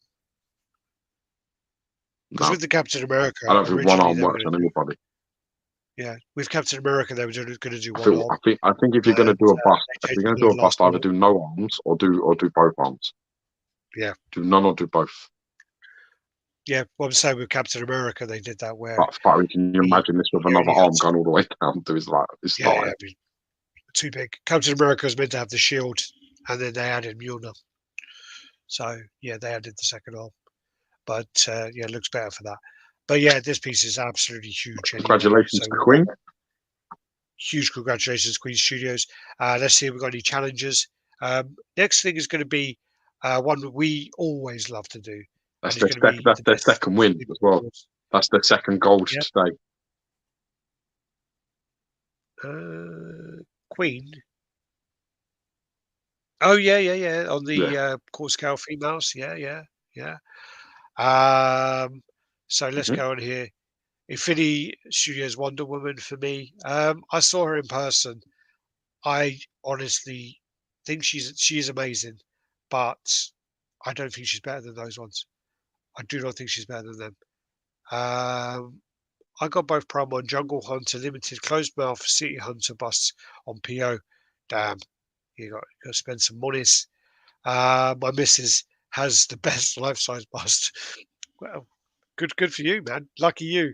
Because with the Captain America, I don't think one arm works on anybody. Yeah, with Captain America, they were going to do one arm. I think if you're going to do a bust, if you're going to do a bust, either do no arms or do both arms. Yeah, do none or do both. Yeah, well, I'm saying with Captain America, they did that where. But can you imagine this with another arm going all the way down to his thigh? I mean, too big. Captain America was meant to have the shield, and then they added Mjolnir. So yeah, they added the second arm, but it looks better for that. But yeah, this piece is absolutely huge. Congratulations to Queen. Huge congratulations, Queen Studios. Let's see if we've got any challenges. Next thing is going to be one that we always love to do. That's their second win as well. That's their second gold today. Queen. Oh yeah. On the core scale females. Yeah. So let's go on here. Infinity Studios Wonder Woman for me. I saw her in person. I honestly think she is amazing, but I don't think she's better than those ones. I do not think she's better than them. I got both promo on Jungle Hunter Limited closed mouth City Hunter busts on PO. Damn, you got to spend some monies. My missus has the best life-size bust. Well, good for you, man. Lucky you.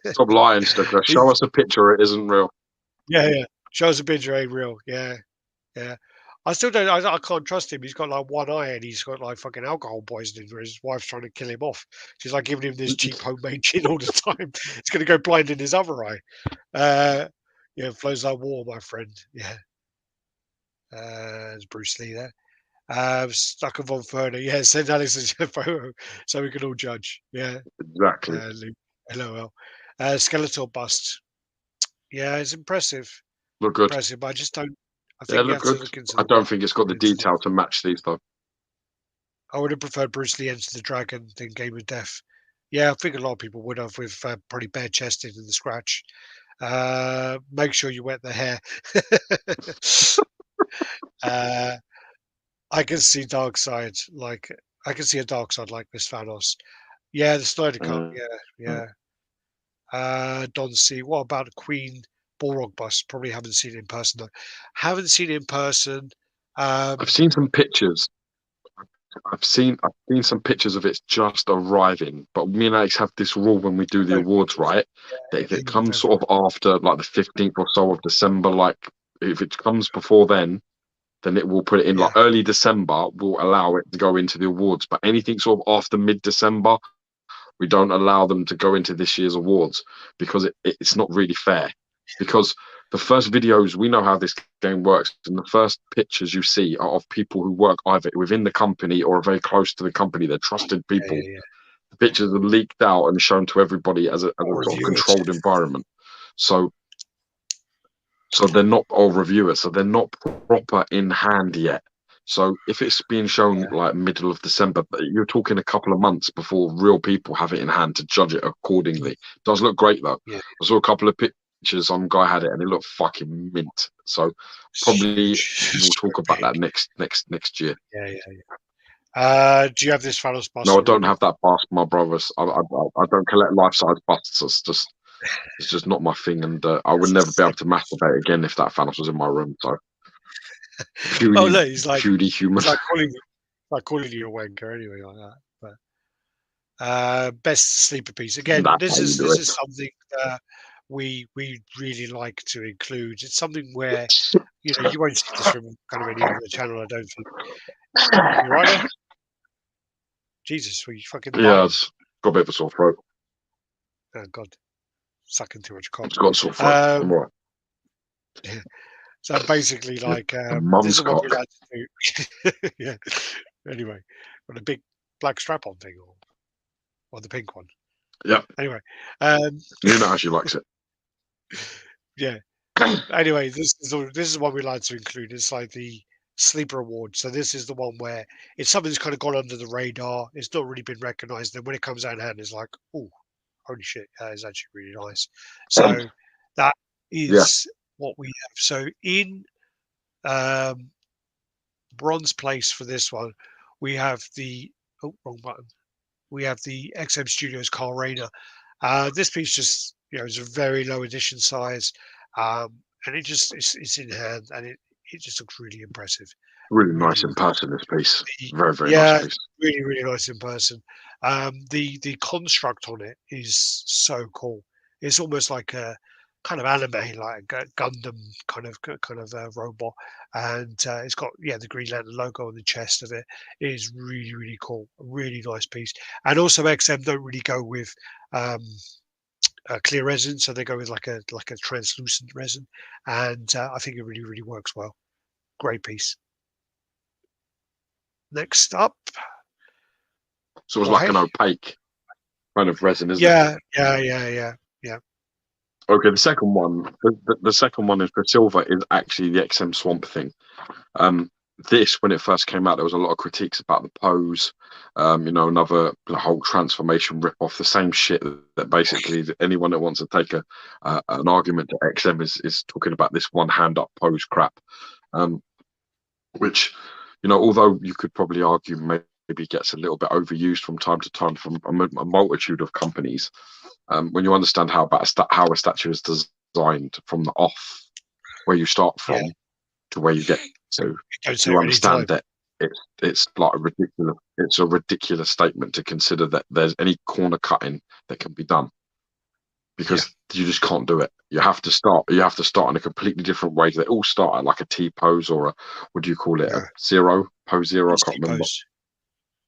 Stop lying, Stucker. Show us a picture. It isn't real. Yeah. Show us a picture. Ain't real. Yeah. I still don't. I can't trust him. He's got like one eye and he's got like fucking alcohol poisoning where his wife's trying to kill him off. She's like giving him this cheap homemade gin all the time. It's going to go blind in his other eye. Flows like water, my friend. Yeah. There's Bruce Lee there. Stuck on Von Ferner. Yeah, send Alex a photo so we can all judge. Yeah. Exactly. Luke, LOL. Skeletor bust. Yeah, it's impressive. Look good. Impressive, but I just don't. I Yeah, think you look have to good. look into. I don't think it's got the detail to match these though. I would have preferred Bruce Lee Enter the Dragon than Game of Death. Yeah, I think a lot of people would have with probably bare chested in the scratch. Make sure you wet the hair. I can see Dark Side like I can see a Dark Side like this Thanos. Yeah, the Snyder Cut. Yeah. Don C. What about Queen Balrog bust? Probably haven't seen it in person though. Haven't seen it in person. I've seen some pictures. I've seen some pictures of it just arriving. But me and Alex have this rule when we do the awards, right? That if it comes sort of after like the 15th or so of December, like if it comes before then it will put it in like early December. We'll allow it to go into the awards. But anything sort of after mid-December, we don't allow them to go into this year's awards because it's not really fair. Because the first videos, we know how this game works, and the first pictures you see are of people who work either within the company or are very close to the company. They're trusted people. The pictures are leaked out and shown to everybody as a sort of controlled environment. So they're not all reviewers, so they're not proper in hand yet. So if it's being shown like middle of December, you're talking a couple of months before real people have it in hand to judge it accordingly. It does look great though. I saw a couple of pictures. Some guy had it and it looked fucking mint. So probably we'll talk about that next year. Do you have this Thanos bust? No, I don't have that bust, my brothers. I don't collect life-size busts. It's just not my thing, and I would never be able to masturbate again if that Thanos was in my room. So purely, he's like purely human. It's like calling you a wanker anyway, like that. But best sleeper piece again. This is something that we really like to include. It's something where you won't see this from kind of any other channel. I don't think. You right there? Jesus, were you fucking dying? Yeah, it's got a bit of a sore throat. Oh God, sucking too much cock. It's got a sore throat. I'm all right. So basically, like this is what we like to do. Yeah. Anyway, got a big black strap-on thing, or the pink one. Yeah. Anyway, you know how she likes it. Yeah. Anyway, this is what we like to include. It's like the sleeper award. So this is the one where it's something that's kind of gone under the radar. It's not really been recognised. And when it comes out in hand, it's like, oh, holy shit, that is actually really nice. So that is what we have. So in bronze place for this one, we have the wrong button. We have the XM Studios Carl Rayner. This piece just is a very low edition size, and it just it's in hand, and it just looks really impressive. Really nice in person. This piece, very nice piece. Really nice in person. The construct on it is so cool. It's almost like a kind of anime, like a Gundam kind of robot, and it's got the Green Lantern logo on the chest of it. It is really cool, a really nice piece. And also XM don't really go with clear resin, so they go with like a translucent resin, and I think it really works well. Great piece. Next up, so it's like an opaque kind of resin, isn't it? Yeah. Okay, the second one is for silver is actually the XM Swamp Thing. This, when it first came out, there was a lot of critiques about the pose. Another whole transformation rip off, the same shit that basically anyone that wants to take an argument to XM is talking about this one hand up pose crap, which although you could probably argue maybe gets a little bit overused from time to time from a multitude of companies. When you understand how a statue is designed from the off, where you start from to where you get to, you understand that it's like a ridiculous statement to consider that there's any corner cutting that can be done, because you just can't do it. You have to start in a completely different way. They all start at like a T pose or what do you call it, a pose zero? I can't remember.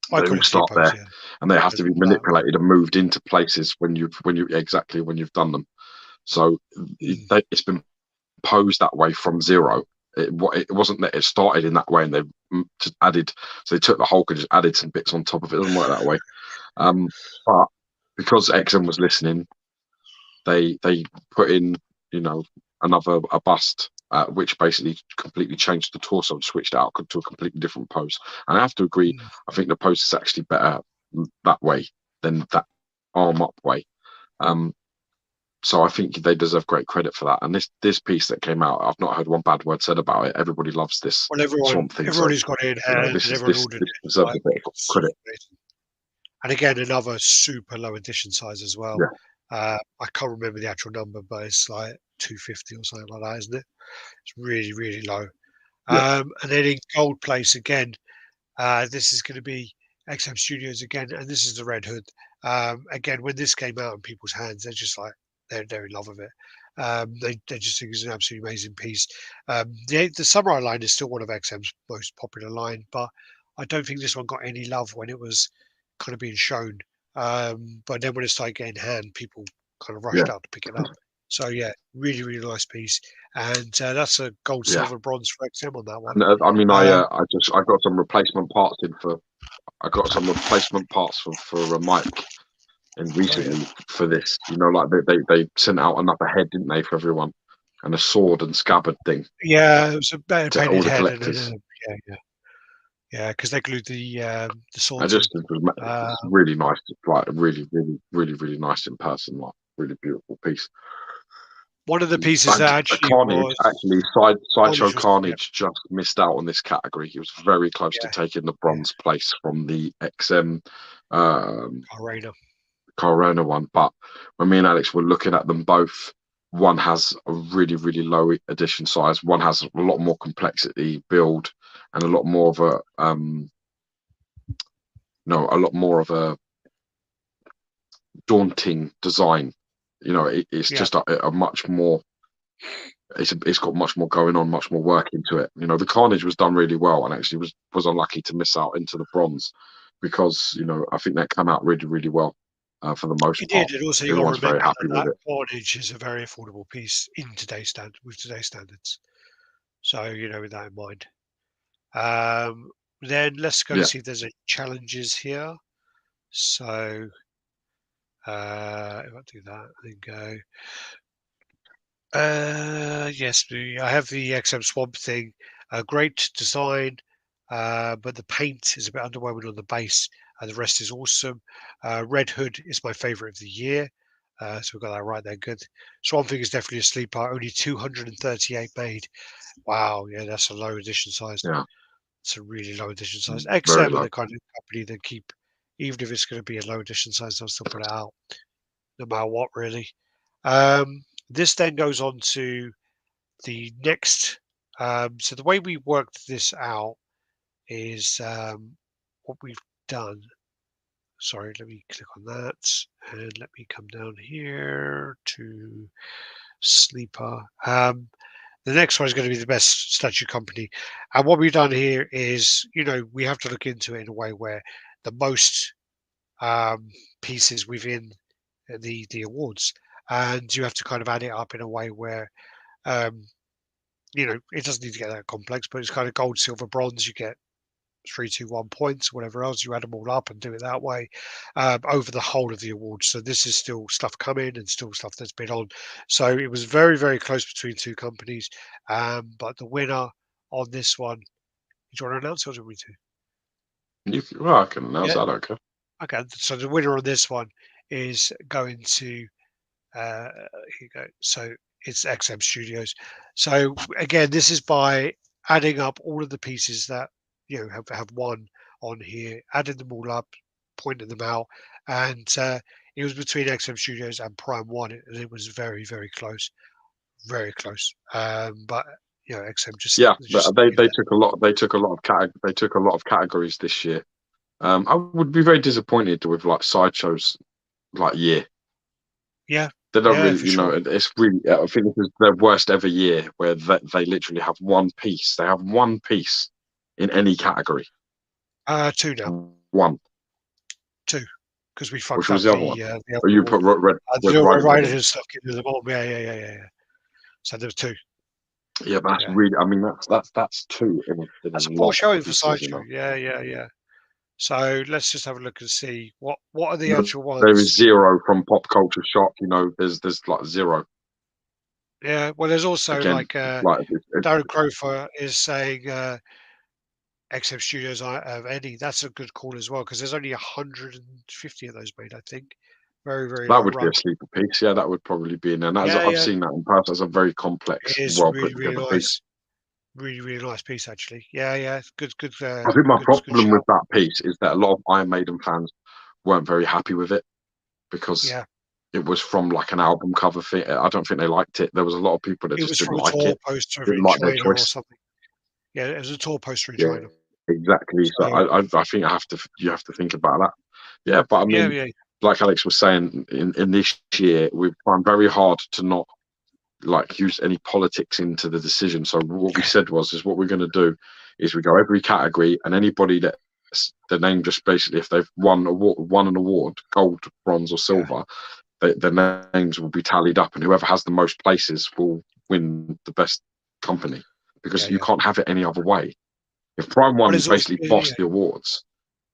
They all start there, and they have to be manipulated and moved into places when you've done them. So it's been posed that way from zero. it wasn't that it started in that way and they just added. So they took the Hulk and just added some bits on top of it. It doesn't work that way. But because XM was listening, they put in, you know, a bust, which basically completely changed the torso and switched it out to a completely different pose. And I have to agree, I think the pose is actually better that way than that arm up way. So I think they deserve great credit for that. And this piece that came out, I've not heard one bad word said about it. Everybody loves this Swamp Thing. Everybody's got it in hand, and everyone ordered it. Deserves a bit of credit. And again, another super low edition size as well. Yeah. I can't remember the actual number, but it's like 250 or something like that, isn't it? It's really, really low. Yeah. And then in gold place again, this is going to be XM Studios again, and this is the Red Hood. Again, when this came out in people's hands, they're just like they're in love with it. They just think it's an absolutely amazing piece. The Samurai line is still one of XM's most popular line, but I don't think this one got any love when it was kind of being shown. But then when it started getting hand, people kind of rushed out to pick it up. So yeah, really, really nice piece, and that's a gold, silver, bronze for XM on that one. I mean, I got some replacement parts in for. I got some replacement parts for a mic in recently for this. You know, like they sent out another head, didn't they, for everyone, and a sword and scabbard thing. Yeah, it was a better painted head. Collectors. Yeah, because they glued the sword. I just think it was really nice, like really, really, really, really nice in person, like really beautiful piece. One of the pieces that Sideshow Carnage just missed out on this category. He was very close to taking the bronze place from the XM Corona one. But when me and Alex were looking at them both, one has a really, really low edition size. One has a lot more complexity build and a lot more of a daunting design. You know, it's just a much more. It's got much more going on, much more work into it. You know, the Carnage was done really well, and actually was unlucky to miss out into the bronze because, you know, I think that came out really, really well for the most part. It did, and also everyone's very happy with it. Carnage is a very affordable piece in today's standards. So, you know, with that in mind. Then let's go see if there's any challenges here. So if I do that, then go. Yes, I have the XM Swamp Thing. Great design, but the paint is a bit underwhelming on the base. The rest is awesome. Red Hood is my favorite of the year. So we've got that right there. Good. Swamp Thing is definitely a sleeper. Only 238 made. Wow. Yeah, that's a low edition size. Yeah. It's a really low edition size. XM are the kind of company that keep, even if it's going to be a low edition size, they'll still put it out, no matter what, really. This then goes on to the next. So the way we worked this out is what we've done. Sorry, let me click on that and let me come down here to Sleeper. The next one is going to be the best statue company. And what we've done here is, you know, we have to look into it in a way where the most pieces within the awards, and you have to kind of add it up in a way where, you know, it doesn't need to get that complex, but it's kind of gold, silver, bronze. You get 3, 2, 1 points, whatever else. You add them all up and do it that way over the whole of the awards. So this is still stuff coming and still stuff that's been on. So it was very, very close between two companies. But the winner on this one, do you want to announce or do we to? Well, I can announce that. I don't care. Okay, so the winner on this one is going to here you go. So it's XM Studios. So again, this is by adding up all of the pieces that you know have won on here, added them all up, pointed them out, and it was between XM Studios and Prime One, and it was very, very close, very close. But you know, XM just they took a lot. They took a lot of categories this year. I would be very disappointed with like Sideshow's like year. Yeah. They don't really, you know, it's really, I think this is their worst ever year where they literally have one piece. They have one piece in any category. 2 now. 1. 2. Because we fucked Which was up the other one? Or you put Red Riders and stuff into the bottom. Yeah. So there was 2. Yeah, but that's Yeah, really. I mean, that's two in a that's a poor lot of showing for pieces, Sideshow. Yeah. So let's just have a look and see what are the But actual there is ones. zero from Pop Culture Shock. There's like zero Yeah, well, there's also again. like Like Darren Crofer is saying XM Studios of Eddie. That's a good call as well because there's only 150 of those made, I think. Very, very that low would be a run. sleeper piece. Yeah, that would probably be in there. And I've Yeah. seen that in person. That's a very It complex, is well put really, really together piece. nice. Really, really nice piece actually. Yeah. Good, I think my good problem with shout. that piece is that a lot of Iron Maiden fans weren't very happy with it because Yeah. it was from like an album cover thing. I don't think they liked it. There was a lot of people that It just was didn't from a like tour it, poster didn't in like their China or choice. something. Yeah, it was a tour poster in Yeah, China. exactly. So So I think you have to think about that. Yeah, but I mean, yeah. like Alex was saying, in this year we've trying very hard to not like use any politics into the decision. So what we said is what we're going to do is we go every category, and anybody that the name just basically if they've won an award, gold, bronze, or Yeah. silver, their names will be tallied up, and whoever has the most places will win the best company because you Yeah. can't have it any other way. If Prime Well, One there's always basically bossed the awards,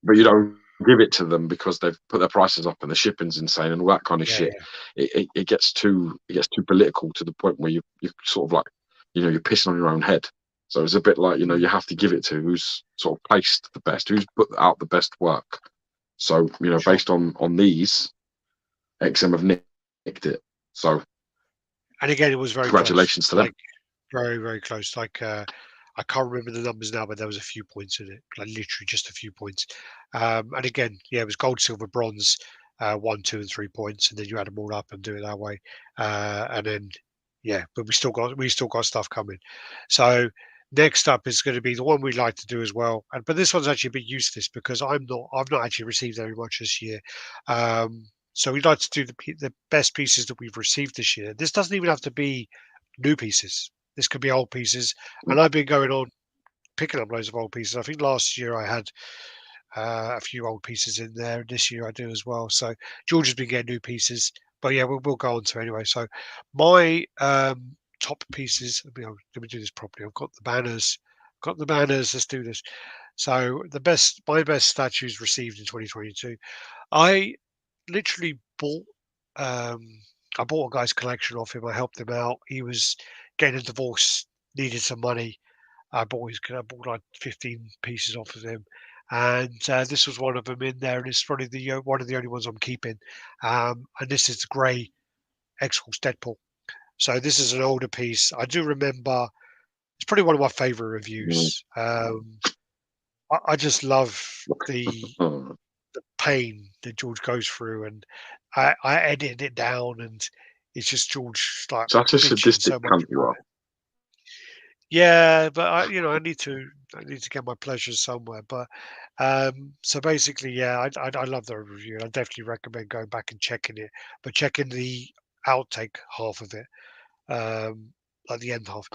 but you don't give it to them because they've put their prices up and the shipping's insane and all that kind of yeah. shit. It gets too political to the point where you sort of like you're pissing on your own head. So it's a bit like you Mm, have to give it to who's sort of placed the best, who's put out the best work. So sure. based on these, XM have nicked it. So And again, it was very close. congratulations to them. Like very, very close. Like I can't remember the numbers now, but there was a few points in it. Like literally just a few points. And again, yeah, it was gold, silver, bronze, 1, 2, and 3 points, and then you add them all up and do it that way. And then yeah, but we still got stuff coming. So next up is going to be the one we like to do as well. And but this one's actually a bit useless because I've not actually received very much this year. So we'd like to do the best pieces that we've received this year. This doesn't even have to be new pieces. This could be old pieces. And I've been going on picking up loads of old pieces. I think last year I had a few old pieces in there. This year I do as well. So George has been getting new pieces. But yeah, we'll go on to anyway. So my top pieces. Let me do this properly. I've got the banners. Got the banners. Let's do this. So my best statues received in 2022. I literally bought. Um, I bought a guy's collection off him. I helped him out. He was getting a divorce, needed some money. I bought like 15 pieces off of him, and this was one of them in there. And it's probably the one of the only ones I'm keeping. And this is the grey X-Force Deadpool. So this is an older piece. I do remember. It's probably one of my favorite reviews. I just love the pain that George goes through, and I edited it down, and it's just George like Such a bitching sadistic so much cunt you about are. it. Yeah, but I need to get my pleasures somewhere. But so basically, yeah, I love the review. I definitely recommend going back and checking it, but checking the outtake half of it, like the end half.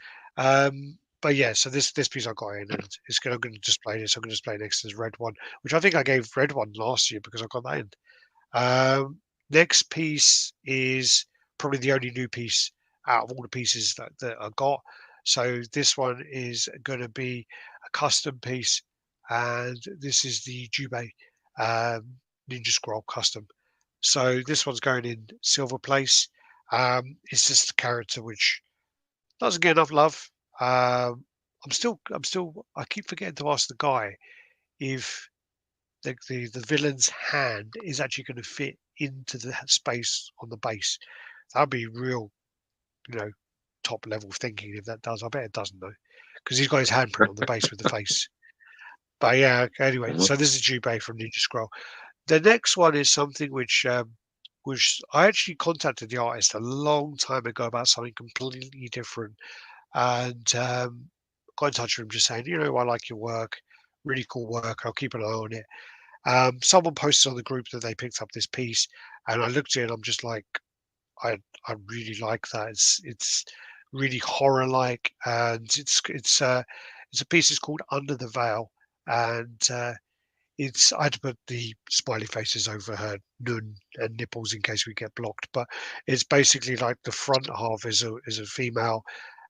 But yeah, so this piece I got in, and I'm going to display this. I'm going to display next to this red one, which I think I gave red one last year because I got that in. Next piece is probably the only new piece out of all the pieces that I got. So this one is going to be a custom piece, and this is the Jubei Ninja Scroll custom. So this one's going in silver place. It's just a character which doesn't get enough love. I keep forgetting to ask the guy if the villain's hand is actually going to fit into the space on the base. That'd be real, you know, top level thinking if that does. I bet it doesn't though, because he's got his handprint on the base with the face. But yeah, anyway, Mhm. so this is Jubei from Ninja Scroll. The next one is something which I actually contacted the artist a long time ago about something completely different, and got in touch with him just saying, I like your work, really cool work. I'll keep an eye on it. Someone posted on the group that they picked up this piece, and I looked at it. I'm just like, I really like that. It's really horror like, and it's a piece. It's called Under the Veil, and it's I had to put the smiley faces over her nun and nipples in case we get blocked. But it's basically like the front half is a female.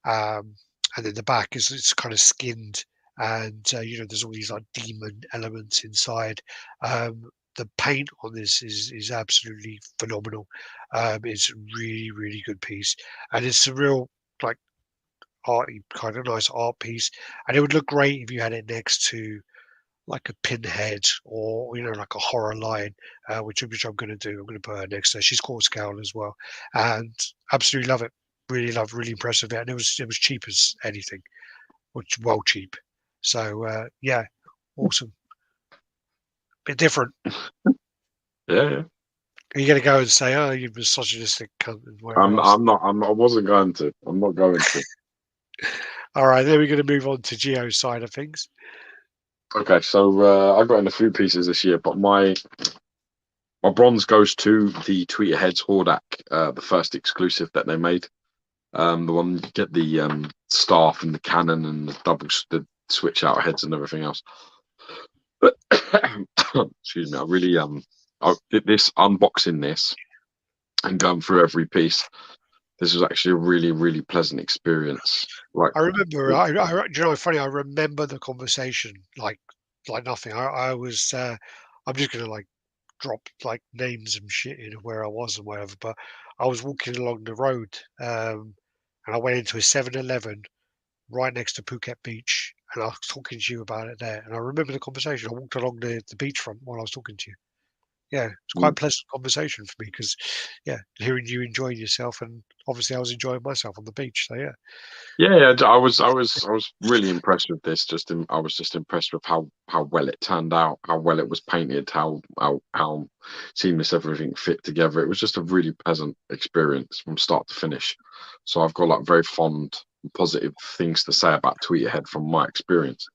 Um, and then the back is it's kind of skinned, and there's all these like demon elements inside. The paint on this is absolutely phenomenal. It's a really really good piece, and it's a real like arty kind of nice art piece, and it would look great if you had it next to like a pinhead or like a horror line, which I'm going to do. I'm going to put her next to her. She's called Scowl as well, and absolutely love it. Really impressed with it, and it was cheap as anything, which well cheap. So yeah, awesome. Bit different. Yeah. Are you going to go and say, "Oh, you misogynistic cunt" and whatever I'm else? I'm not I'm I wasn't going to. I'm not going to. All right, then we're going to move on to Geo's side of things. Okay, so I got in a few pieces this year, but my bronze goes to the Tweeterheads Hordak, the first exclusive that they made. The one you get the staff and the cannon and the switch out heads and everything else. But excuse me, I really I did this unboxing this and going through every piece. This was actually a really, really pleasant experience. Like, I remember. Funny. I remember the conversation like nothing. I was. I'm just going to like drop like names and shit in where I was and whatever. But I was walking along the road, and I went into a 7-Eleven right next to Phuket Beach, and I was talking to you about it there. And I remember the conversation. I walked along the beachfront while I was talking to you. Yeah, it's quite a pleasant conversation for me because, yeah, hearing you enjoying yourself, and obviously I was enjoying myself on the beach. So yeah, yeah, I was really impressed with this. I was just impressed with how well it turned out, how well it was painted, how seamless everything fit together. It was just a really pleasant experience from start to finish. So I've got like very fond, positive things to say about Tweeterhead from my experience.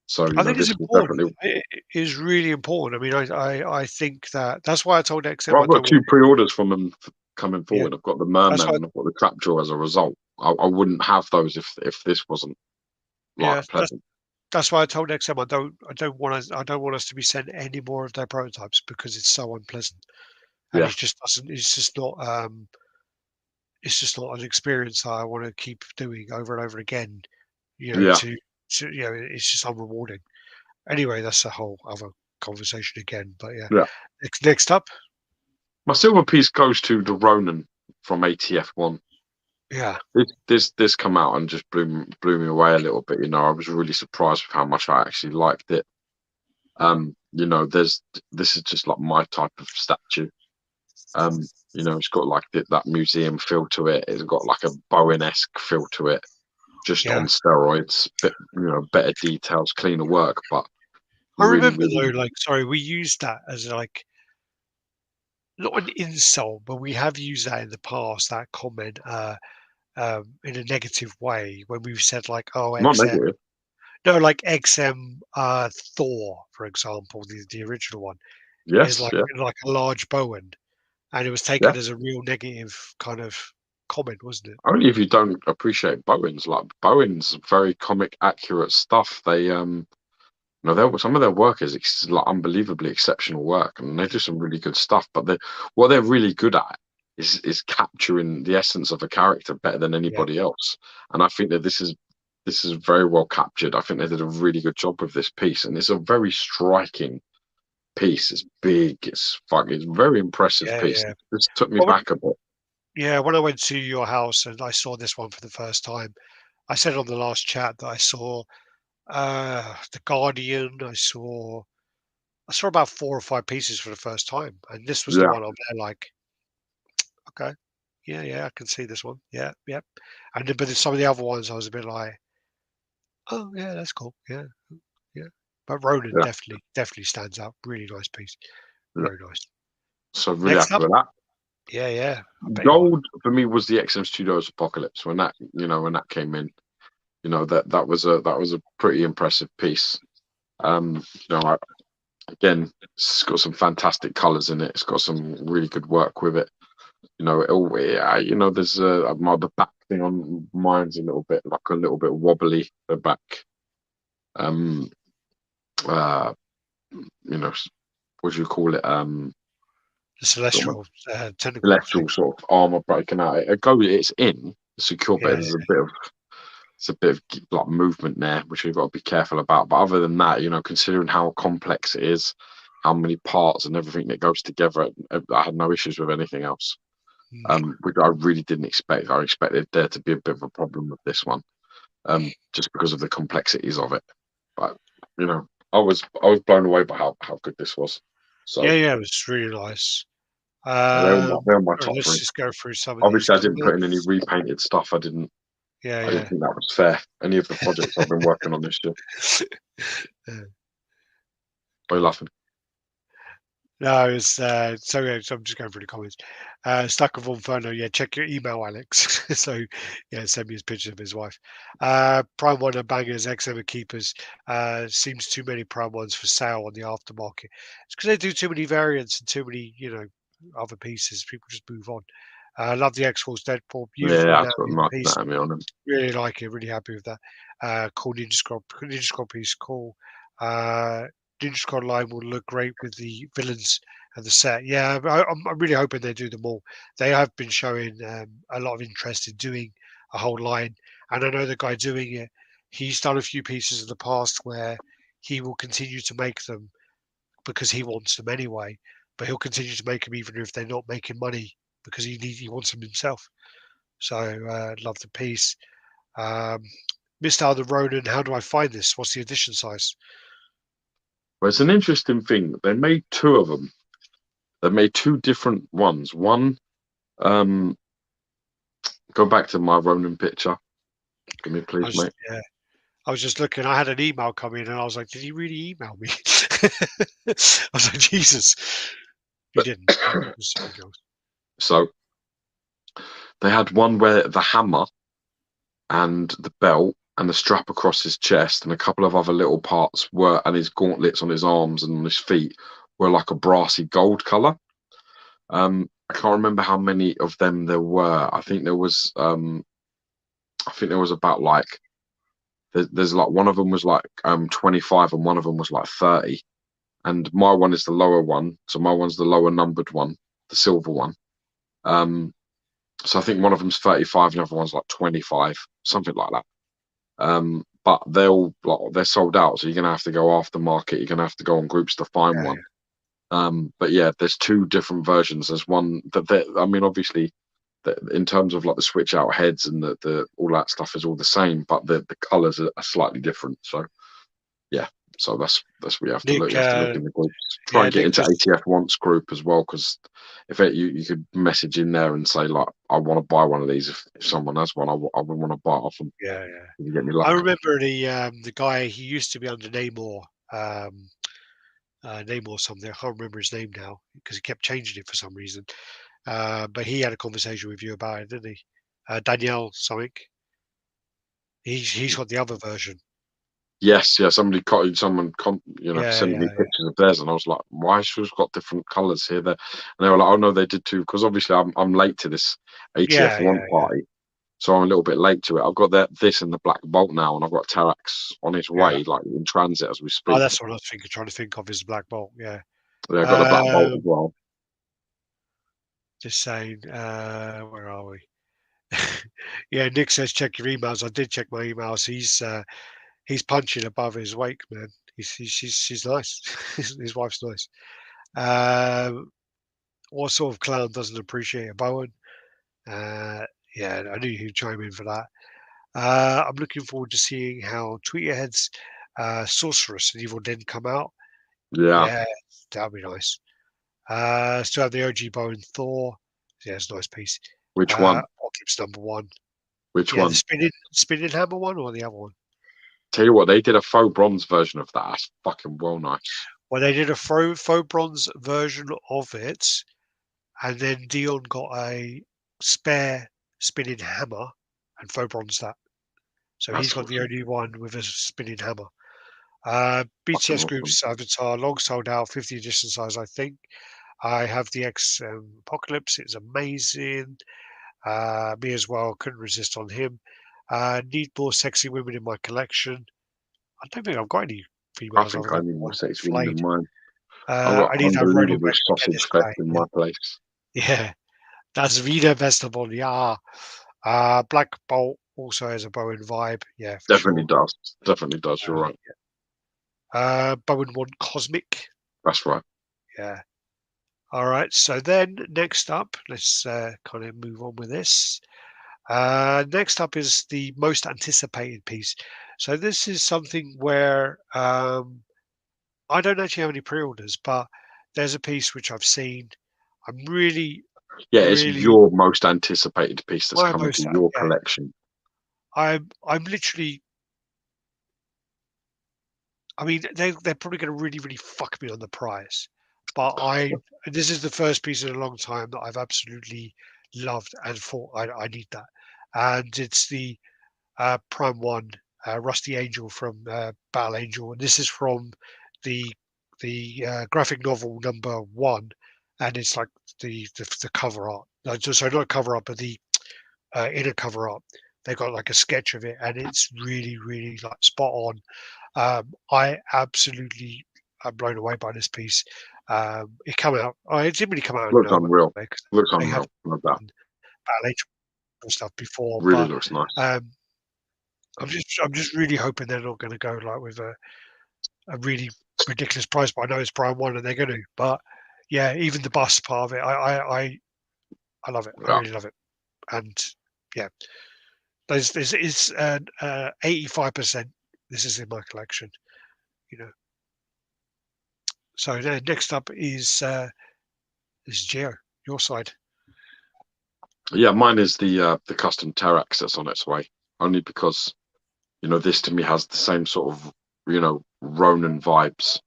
So I think it's this will important. definitely. It is really important. I mean, I think that's why I told XM Well, I I've got don't want. two pre-orders from them coming Yeah, forward. I've got the that's merman why. and I've got the trapjaw as a result. I wouldn't have those if this wasn't like Yeah, pleasant. that's why I told XM I don't want us to be sent any more of their prototypes because it's so unpleasant, and Yeah, it just doesn't. It's just not an experience I want to keep doing over and over again. yeah, It's just unrewarding. Anyway, that's a whole other conversation again. But yeah, yeah. next up, My silver piece goes to the Ronin from ATF1. yeah, This come out and just blew me away a little bit. I was really surprised with how much I actually liked it. This is just like my type of statue. It's got like that museum feel to it. It's got like a Bowen-esque feel to it, just yeah. on steroids. Better details, cleaner work, but I really, remember really, though, like, sorry, we used that as like not an insult, but we have used that in the past. That comment, in a negative way when we've said like, "Oh, not XM," negative. no, like XM, Thor, for example, the original one is Yes, yeah, like a large Bowen, and it was taken yeah. as a real negative kind of comment, wasn't it? Only if you don't appreciate Bowen's. Like Bowen's very comic accurate stuff. Some of their work is like unbelievably exceptional work, and they do some really good stuff. But what they're really good at is capturing the essence of a character better than Yeah, anybody else. And I think that this is very well captured. I think they did a really good job with this piece, and it's a very striking piece. It's big. It's very impressive yeah, piece. yeah. This took me Well, back a bit. when I went to your house and I saw this one for the first time, I said on the last chat that I saw the Guardian. I saw about 4 or 5 pieces for the first time, and this was the Yeah, one I'm there like, okay, yeah, I can see this one. Yeah, yep. And then, but then some of the other ones, I was a bit like, oh yeah, that's cool. Yeah, yeah. But Ronin yeah, definitely stands out. Really nice piece. yeah. Very nice. So really Next happy up, with that. yeah. I bet you are. Gold for me was the XM Studios Apocalypse when that came in. That was a pretty impressive piece. Again, it's got some fantastic colors in it. It's got some really good work with it. There's the back thing on mine's a little bit wobbly. The back, um, uh, you know, what do you call it? The Sort of celestial tentacle thing. celestial sort of armor breaking out. It's in, it's secure, but Yeah, there's a bit of it's a bit of like movement there, which we've got to be careful about. But other than that, you know, considering how complex it is, how many parts and everything that goes together, I had no issues with anything else. Which I really didn't expect. I expected there to be a bit of a problem with this one, just because of the complexities of it. But you know, I was blown away by how good this was. So yeah, it was really nice. they're on my top Let's three. just go through some of these Obviously, I didn't put in any comments. repainted stuff. I didn't Yeah. think that was fair. Any of the projects I've been working on this year. Yeah. Why are you laughing? No, it's so I'm just going through the comments. Stuck of Inferno, yeah, check your email, Alex. So yeah, send me his picture of his wife. Prime One and Bangers, XM Keepers. Seems too many Prime Ones for sale on the aftermarket. It's because they do too many variants and too many, other pieces. People just move on. Love the X-Force Deadpool. Yeah, Beautiful that's what enamel Martin piece. at me on him. Really like it. Really happy with that. Cool Ninja Squad piece. Cool. Ninja Squad line will look great with the villains and the set. Yeah, I'm really hoping they do them all. They have been showing a lot of interest in doing a whole line, and I know the guy doing it. He's done a few pieces in the past where he will continue to make them because he wants them anyway. But he'll continue to make them even if they're not making money because he wants them himself. So love the piece. Um, Missed out the Ronin. How do I find this? What's the edition size? Well, it's an interesting thing. They made two of them. They made two different ones. One, go back to my Ronin picture. Give me, please, mate. Yeah, I was just looking. I had an email come in, and I was like, "Did he really email me?" I was like, "Jesus, he didn't." It was something else. So they had one where the hammer and the belt and the strap across his chest and a couple of other little parts were, and his gauntlets on his arms and on his feet were like a brassy gold color. I can't remember how many of them there were. I think there was about like there's like one of them was like 25 and one of them was like 30. And my one is the lower one, so my one's the lower numbered one, the silver one. So I think one of them's 35 and the other one's like 25, something like that. But they're sold out, so you're gonna have to go after market. You're gonna have to go on groups to find Yeah, one. But yeah, there's two different versions. There's one that I mean, obviously, in terms of like the switch out heads and the all that stuff is all the same, but the colours are slightly different. So yeah, so that's what you have to look. Nick. You have to look in the groups. Try and get Nick into just ATF wants group as well, because you could message in there and say like, I want to buy one of these. If someone has one, I would want to buy it off them. yeah. You get me I luck. remember the guy. He used to be under Namor. Namor something. I can't remember his name now because he kept changing it for some reason. But he had a conversation with you about it, didn't he? Danielle something. He's got the other version. Yes, yeah. Someone Yeah, sent me yeah, pictures of theirs, and I was like, "Why she's got different colours here?" There, and they were like, "Oh no, they did too." Because obviously, I'm late to this ATF yeah, one party, so I'm a little bit late to it. I've got this and the Black Bolt now, and I've got Tarax on his yeah. way, like in transit as we Oh, speak. that's what I was trying to think of is Black Bolt. Yeah. Yeah, I got the Black Bolt as Um, well. just saying. Where are we? Yeah, Nick says check your emails. I did check my emails. He's punching above his weight, man. She's nice. His wife's nice. Um, what sort of clown doesn't appreciate a Bowen? Yeah, I knew you'd chime in for that. I'm looking forward to seeing how Tweeterheads, Sorceress and Evil Den come out. Yeah, Yeah, that'd be nice. Still have the OG Bowen Thor. Yeah, it's a nice piece. which one? Oculus #1. Which Yeah, the one? spinning hammer one or the other one? Tell you what, they did a faux bronze version of that. That's fucking well nice. Well, they did a faux bronze version of it, and then Dion got a spare spinning hammer and faux bronze that. So he's That's got the awesome. only one with a spinning hammer. Fucking BTS awesome. Groups Avatar, long sold out, 50 edition size, I think. I have the X Apocalypse. It's amazing. Me as well. Couldn't resist on him. Need more sexy women in my collection. I don't think I've got any I females think other I than need more sex women Flayed. in mine. I've got I need that Ronin unbelievable West sausage McGinnis fest guy. in Yeah, my place. yeah. That's Vida Festival. Yeah. Black Bolt also has a Bowen vibe. Yeah, for Definitely sure. does. Definitely does. You're right. Bowen 1 Cosmic. That's right. Yeah. All right. So then next up, let's kind of move on with this. Next up is the most anticipated piece. So this is something where I don't actually have any pre-orders, but there's a piece which I've seen. I'm really, Yeah, it's really your most anticipated piece that's my coming to most. your Yeah, collection. I'm literally. I mean, they're probably going to really fuck me on the price, but this is the first piece in a long time that I've absolutely loved and thought I need that, and it's the Prime One Rusty Angel from Battle Angel, and this is from the graphic novel #1, and it's like the cover art. So not cover art, but the inner cover art. They got like a sketch of it, and it's really like spot on. I absolutely am blown away by this piece. It came out. It didn't really come out of Looks nowhere unreal. because Looks they have unreal. Love that. done Battle Angel stuff before, Really but looks nice. I'm just really hoping they're not going to go like with a really ridiculous price. But I know it's Prime One, and they're going to. But yeah, even the bust part of it, I love it. I Yeah. really love it. And yeah, there's it's 85%. This is in my collection. You know. So then next up is Geo, your side. Yeah, mine is the custom Terax that's on its way. Only because, this to me has the same sort of, Ronin vibes.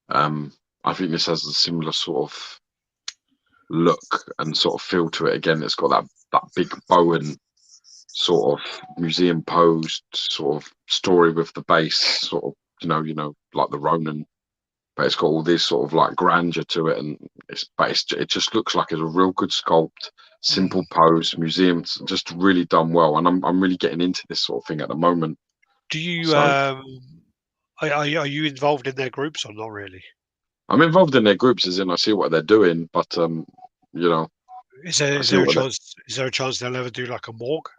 I think this has a similar sort of look and sort of feel to it. Again, it's got that big Bowen sort of museum posed sort of story with the base, sort of, like the Ronin, but it's got all this sort of like grandeur to it, and it just looks like it's a real good sculpt, simple pose, museums, just really done well, and I'm really getting into this sort of thing at the moment. Do you So are you involved in their groups or not really? I'm involved in their groups, as in I see what they're doing, but you know, Is there I is see there a what they chance? Is there a chance they'll ever do like a morgue?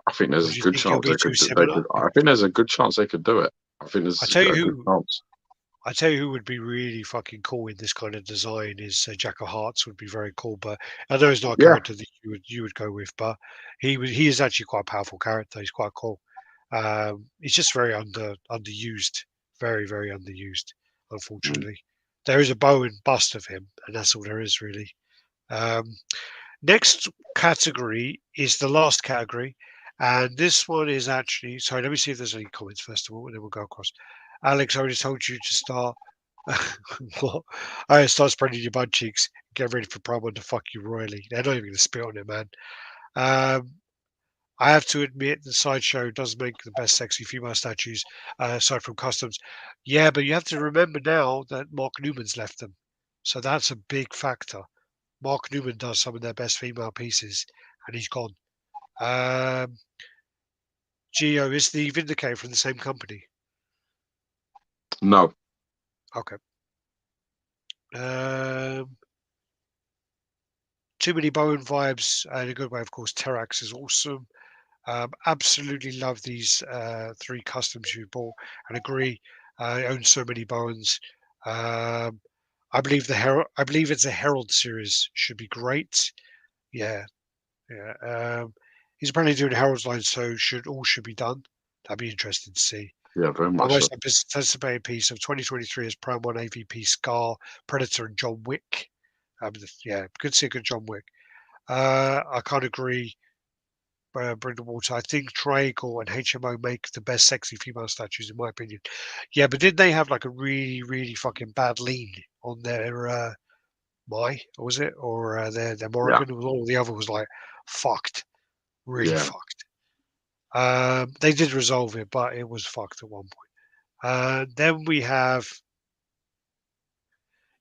I think Or there's do a you good think it'll chance be too they similar? could. I think there's a good chance they could do it. I think I there's tell you a good who chance. I tell you who would be really fucking cool in this kind of design is Jack of Hearts would be very cool. But I know he's not a Yeah, character that you would go with, but he is actually quite a powerful character. He's quite cool. He's just very underused, very underused. mm, Unfortunately, there is a Bowen bust of him, and that's all there is really. Um, Next category is the last category, and this one is actually. Sorry, let me see if there's any comments first of all, and then we'll go across. Alex, I already told you to start. What? I start spreading your butt cheeks. Get ready for Prime One to fuck you royally. They're not even going to spit on it, man. Um, I have to admit, the Sideshow does make the best sexy female statues, aside from customs. Yeah, but you have to remember now that Mark Newman's left them, so that's a big factor. Mark Newman does some of their best female pieces, and he's gone. Um, Geo is the Vindicator from the same company. no, Okay. Um, Too many Bowen vibes in a good way, of course. Terax is awesome. Absolutely love these 3 customs you bought and agree. I own so many Bowens. Um, I believe it's a Herald series. Should be great. Yeah, yeah. He's apparently doing Herald's line, so should be done. That'd be interesting to see. yeah, very My much so. most anticipated piece of 2023 is Prime One AVP Scar, Predator, and John Wick. Yeah, good to see a good John Wick. I can't agree. Brenda Walter. I think Triangle and HMO make the best sexy female statues, in my opinion. Yeah, but did they have like a really fucking bad lean on their or was it? Or their Yeah, Morrigan? All the other was like fucked, really yeah. fucked. They did resolve it, but it was fucked at one point. Then we have,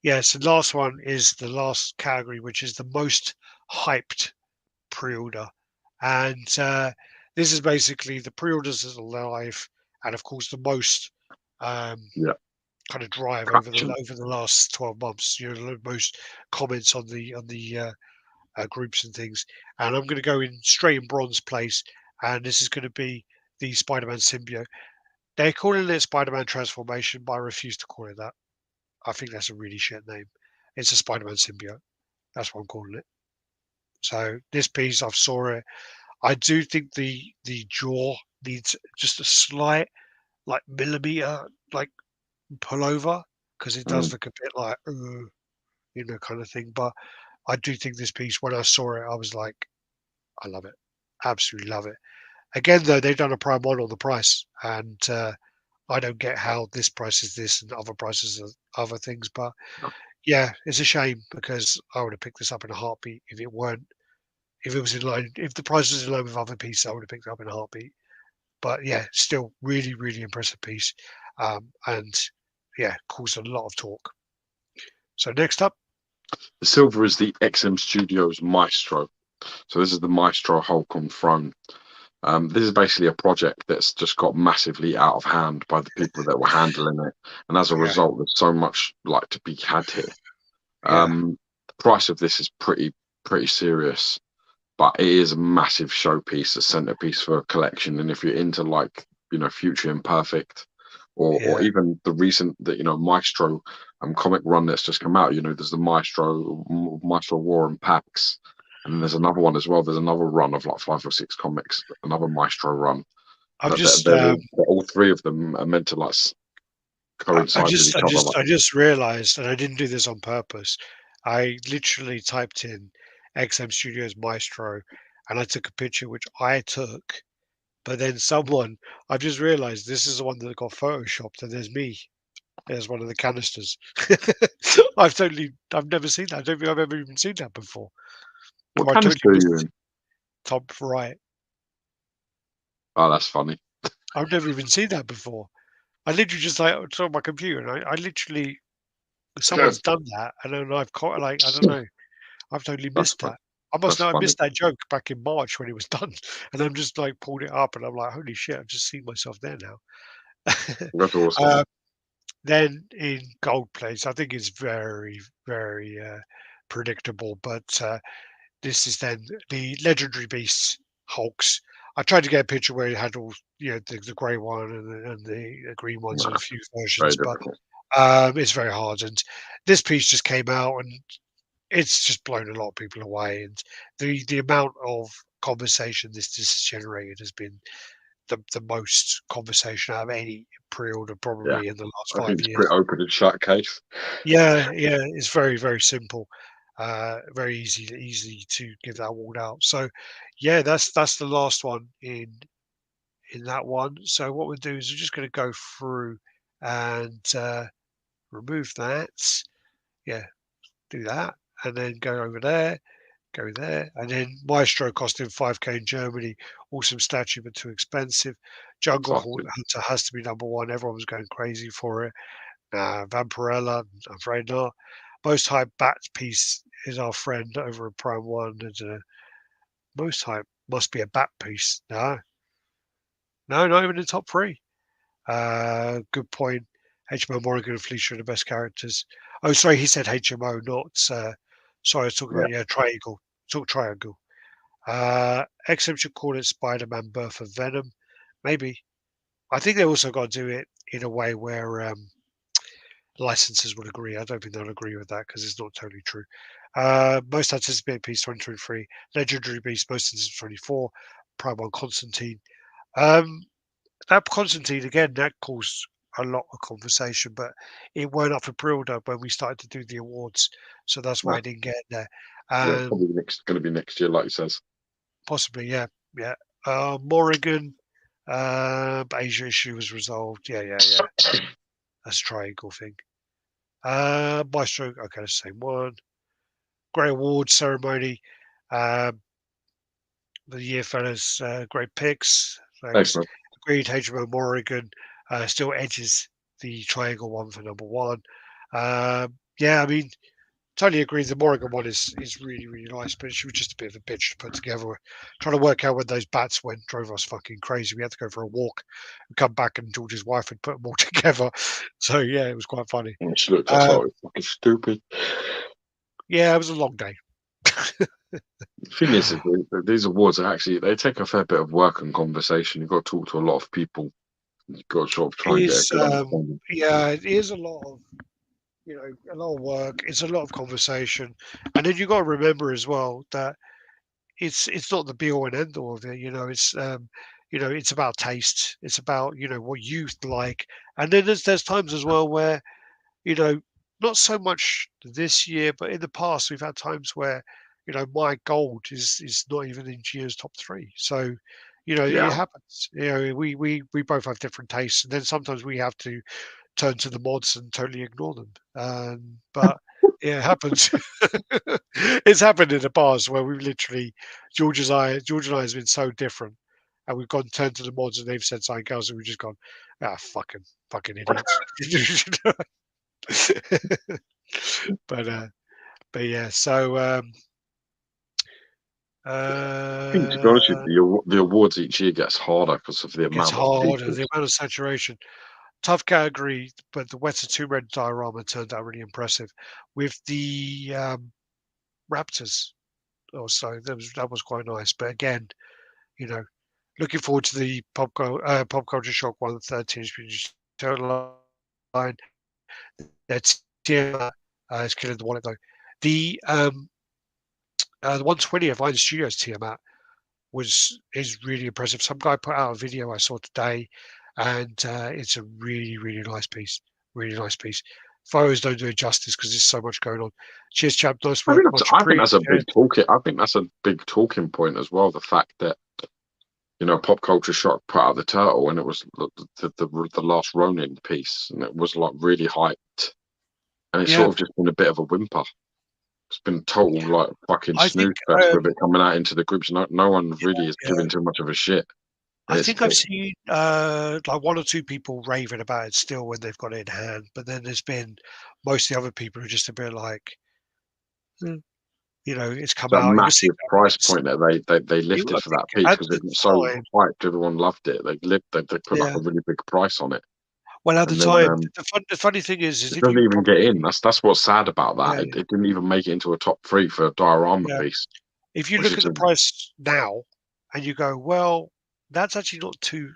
yes, the last one is the last category, which is the most hyped pre-order. And this is basically the pre-orders that are live, and of course the most um, Yeah, kind of drive traction. over the last 12 months. The most comments on the groups and things. And I'm going to go in straight in bronze place, and this is going to be the Spider-Man symbiote. They're calling it Spider-Man Transformation, but I refuse to call it that. I think that's a really shit name. It's a Spider-Man symbiote. That's what I'm calling it. So this piece, I've saw it. I do think the jaw needs just a slight, like, millimeter, like, pull over, because it does look a bit like, kind of thing. But I do think this piece, when I saw it, I was like, I love it, absolutely love it. Again, though, they've done a prime one on the price, and I don't get how this price is this and other prices are other things. But yeah, it's a shame, because I would have picked this up in a heartbeat if it weren't. If it was in line, if the price was in line with other pieces, I would have picked it up in a heartbeat. But yeah, still really, really impressive piece, and yeah, caused a lot of talk. So next up, The silver is the XM Studios Maestro. So this is the Maestro Hulk on throne. This is basically a project that's just got massively out of hand by the people that were handling it, and as a yeah, result, there's so much like to be had here. yeah, The price of this is pretty serious, but it is a massive showpiece, a centerpiece for a collection. And if you're into, like, Future Imperfect, or yeah. even the recent Maestro comic run that's just come out, there's the Maestro War and Pax, and then there's another one as well. There's another run of like 5 or 6 comics, another Maestro run. I've That just, all 3 of them are meant to like coincide with each other. I just realized, and I didn't do this on purpose. I literally typed in XM Studios Maestro, and I took a picture, which I took. But then I've just realized this is the one that got photoshopped, and there's me. There's one of the canisters. I've never seen that. I don't think I've ever even seen that before. What Or I totally canister are you missed in? top right. Oh, that's funny. I've never even seen that before. I literally just like saw my computer, and I literally someone's done that, and then I've caught, like, I don't know. I've totally That's missed fun. that. I must That's know I funny. missed that joke back in March when it was done, and I'm just like pulled it up, and I'm like, holy shit! I've just seen myself there now. That's awesome. uh, then in gold plates, I think it's very, very predictable, but this is then the legendary beasts Hulks. I tried to get a picture where it had all, the grey one and the green ones No, in a few very versions, but difficult. it's very hard. And this piece just came out, and it's just blown a lot of people away. And the amount of conversation this has generated has been the most conversation out of any pre-order Yeah, probably in the last I think 5 it's years. pretty open and shut case. Yeah, yeah, it's very, very simple. Very easy to give that award out. So yeah, that's the last one in that one. So what we'll do is we're just going to go through and remove that. Yeah, do that, and then go over there, go there, and then Maestro costing 5K in Germany. Awesome statue, but too expensive. Jungle Fantastic. Hunter has to be number one. Everyone was going crazy for it. Vampirella, I'm afraid not. Most hype bat piece is our friend over at Prime One, and most hype must be a bat piece. No, no, not even in the top three. Good point. HMO Morrigan and Felicia are the best characters. Oh, sorry, he said HMO, not. Sorry, I was talking Yeah. about triangle. Talk triangle. XM should call it Spider-Man Birth of Venom. Maybe. I think they also got to do it in a way where licensors would agree. I don't think they'll agree with that because it's not totally true. Most anticipated piece 2023, Legendary Beast, most anticipated 24, Prime One Constantine. That Constantine again, that caused a lot of conversation, but it weren't up for pre-order when we started to do the awards, so that's why No. I didn't get in there. Yeah, it's probably going to be next year, like you says. Possibly, yeah, yeah. Morrigan, but Asia issue was resolved. Yeah, yeah, yeah. That's a triangle thing. Maestro, okay, the same one. Great award ceremony. Um, the year fellas, great picks. Thanks. Excellent. Agreed. HMO Morrigan still edges the triangle one for number one. Yeah, I mean, totally agree. The Morrigan one is really, really nice, but she was just a bit of a bitch to put together. Trying to work out when those bats went drove us fucking crazy. We had to go for a walk and come back, and George's wife had put them all together. So yeah, it was quite funny. She looked, I thought it was fucking stupid. Yeah, it was a long day. The thing is these awards are actually, they take a fair bit of work and conversation. You've got to talk to a lot of people. You've got to sort of try and get a Is good understanding. yeah, it is a lot of a lot of work. It's a lot of conversation, and then you got to remember as well that it's not the be all and end all of it. It's about taste. It's about what you like, and then there's times as well where you know not so much this year, but in the past we've had times where my gold is not even in Gio's top three. So it Yeah. happens. We both have different tastes, and then sometimes we have to turn to the mods and totally ignore them. But yeah, it happens. It's happened in the past where we've literally George and I has been so different, and we've gone turned to the mods and they've said something else, and we've just gone, fucking idiots. but uh, but yeah, so I think, to be honest with you, the awards each year gets harder because of the gets amount of harder. people. The amount of saturation. Tough category, but the Weta 2 Red Diorama turned out really impressive. With the Raptors also, that was quite nice. But again, you know, looking forward to the Pop Culture Shock 113 total line. That's Teela is killing the wallet though. The 120 of Vine Studios Tiamat is really impressive. Some guy put out a video I saw today, and it's a really, really nice piece. Really nice piece. Photos don't do it justice because there's so much going on. Cheers, chap. Nice work. Much I think that's a appreciated. big talking point as well. The fact that Pop Culture Shock put out the turtle, and it was the last Ronin piece, and it was like really hyped, and it's Yeah, sort of just been a bit of a whimper. It's been total like fucking I think snooze fest with it coming out into the groups. No one really is yeah, giving too much of a shit. I It's think I've seen like one or two people raving about it still when they've got it in hand, but then there's been most of the other people who are just a bit like, "Hmm," it's come a out. It was massive price 6 point that they I lifted for think that piece at because the it was so time, hyped. Everyone loved it. They put like yeah. a really big price on it, Well, at the and then time, the funny thing is it if doesn't you even get in. probably That's what's sad about that. yeah, It didn't even make it into a top three for a diorama yeah. piece, If you which look is at the price now and you go, well, that's actually not too,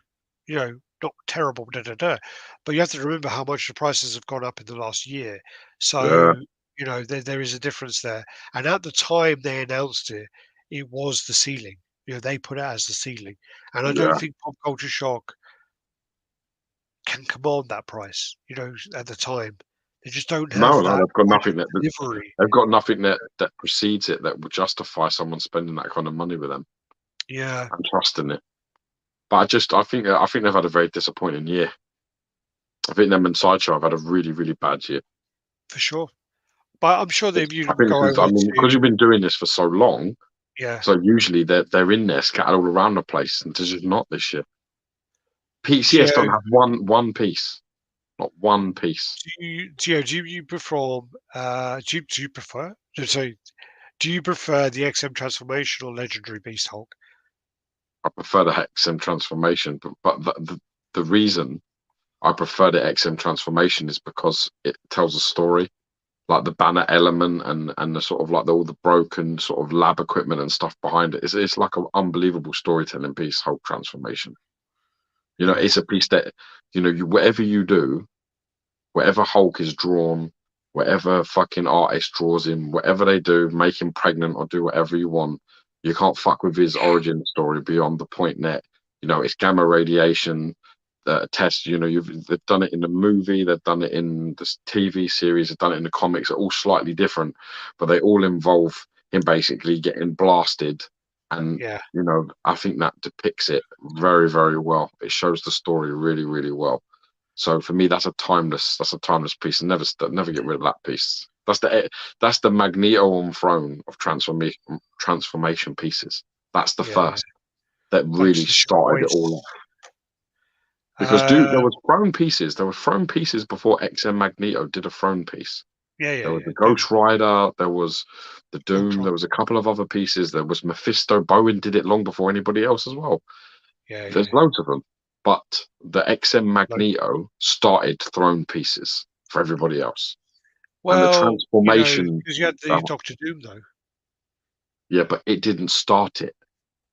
not terrible, da, da, da. But you have to remember how much the prices have gone up in the last year. yeah. So, there is a difference there. And at the time they announced it, it was the ceiling. They put it as the ceiling. And I don't Yeah. think Pop Culture Shock can command that price, at the time. They just don't No, have no, that they've got kind nothing of delivery. they've got nothing that precedes it that would justify someone spending that kind of money with them Yeah, and trusting it. But I think they've had a very disappointing year. I think them and Sideshow have had a really, really bad year. for sure. But I'm sure that if I you think go because over because to you've been doing this for so long, yeah, so usually they're in there scattered all around the place, and this is not this year. PCS don't Geo, have one piece, not one piece. do you perform do you prefer so do you prefer the XM transformation or legendary Beast Hulk? I prefer the XM transformation, but the reason I prefer the XM transformation is because it tells a story, like the banner element and the sort of like all the broken sort of lab equipment and stuff behind it. It's like an unbelievable storytelling piece. Hulk transformation. Yeah, It's a piece that whatever you do, whatever Hulk is drawn, whatever fucking artist draws him, whatever they do, make him pregnant or do whatever you want, you can't fuck with his origin story beyond the point that it's gamma radiation test. They've done it in the movie, they've done it in the TV series, they've done it in the comics. They're all slightly different, but they all involve him basically getting blasted. And yeah, I think that depicts it very, very well. It shows the story really, really well. So for me, that's a timeless piece, and never get rid of that piece. That's the Magneto on throne of transformation pieces. That's the yeah. first that Punch really started it all destroys. off. Because Uh, there were throne pieces before XM Magneto did a throne piece. yeah, yeah, There was yeah. the Ghost Rider, there was the Doom, Ultron. there was a couple of other pieces. There was Mephisto. Bowen did it long before anybody else as well. Yeah, There's yeah. loads of them, but the XM Like, Magneto started throne pieces for everybody else, and the well, transformation. because you had the Doctor Doom though. Yeah, but it didn't start it.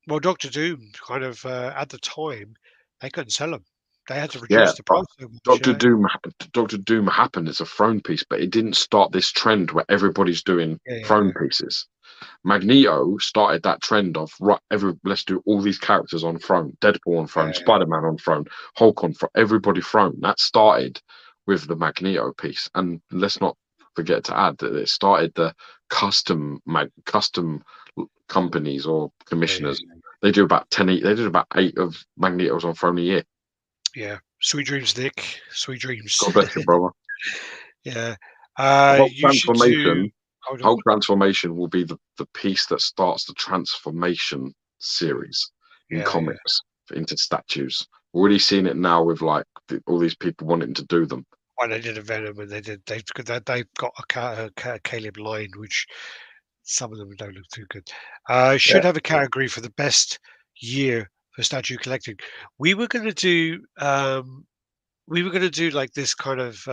Well, Doctor Doom kind of at the time they couldn't sell them. They had to Yeah, reduce the but price so much. Yeah, Doctor Doom happened as a throne piece, but it didn't start this trend where everybody's doing yeah, yeah, throne yeah. pieces. Magneto started that trend of right, let's do all these characters on throne, Deadpool on throne, Yeah, Spider-Man on throne, Hulk on throne, everybody throne. That started with the Magneto piece, and let's not forget to add that it started the custom companies or yeah, yeah, commissioners. They do about 10. They did about 8 of Magnetos on throne a year. yeah. Sweet dreams, Nick. Sweet dreams. God bless you, brother. Yeah. Hulk You should do. transformation. Hold on. Hulk transformation will be the piece that starts the transformation series in Yeah, yeah. comics into statues. We're already seeing it now with like all these people wanting to do them. Well, they did a Venom, and they've got a Caleb line, which some of them don't look too good. Yeah. Should have a category for the best year for statue collecting. We were going to do. We were going to do like this kind of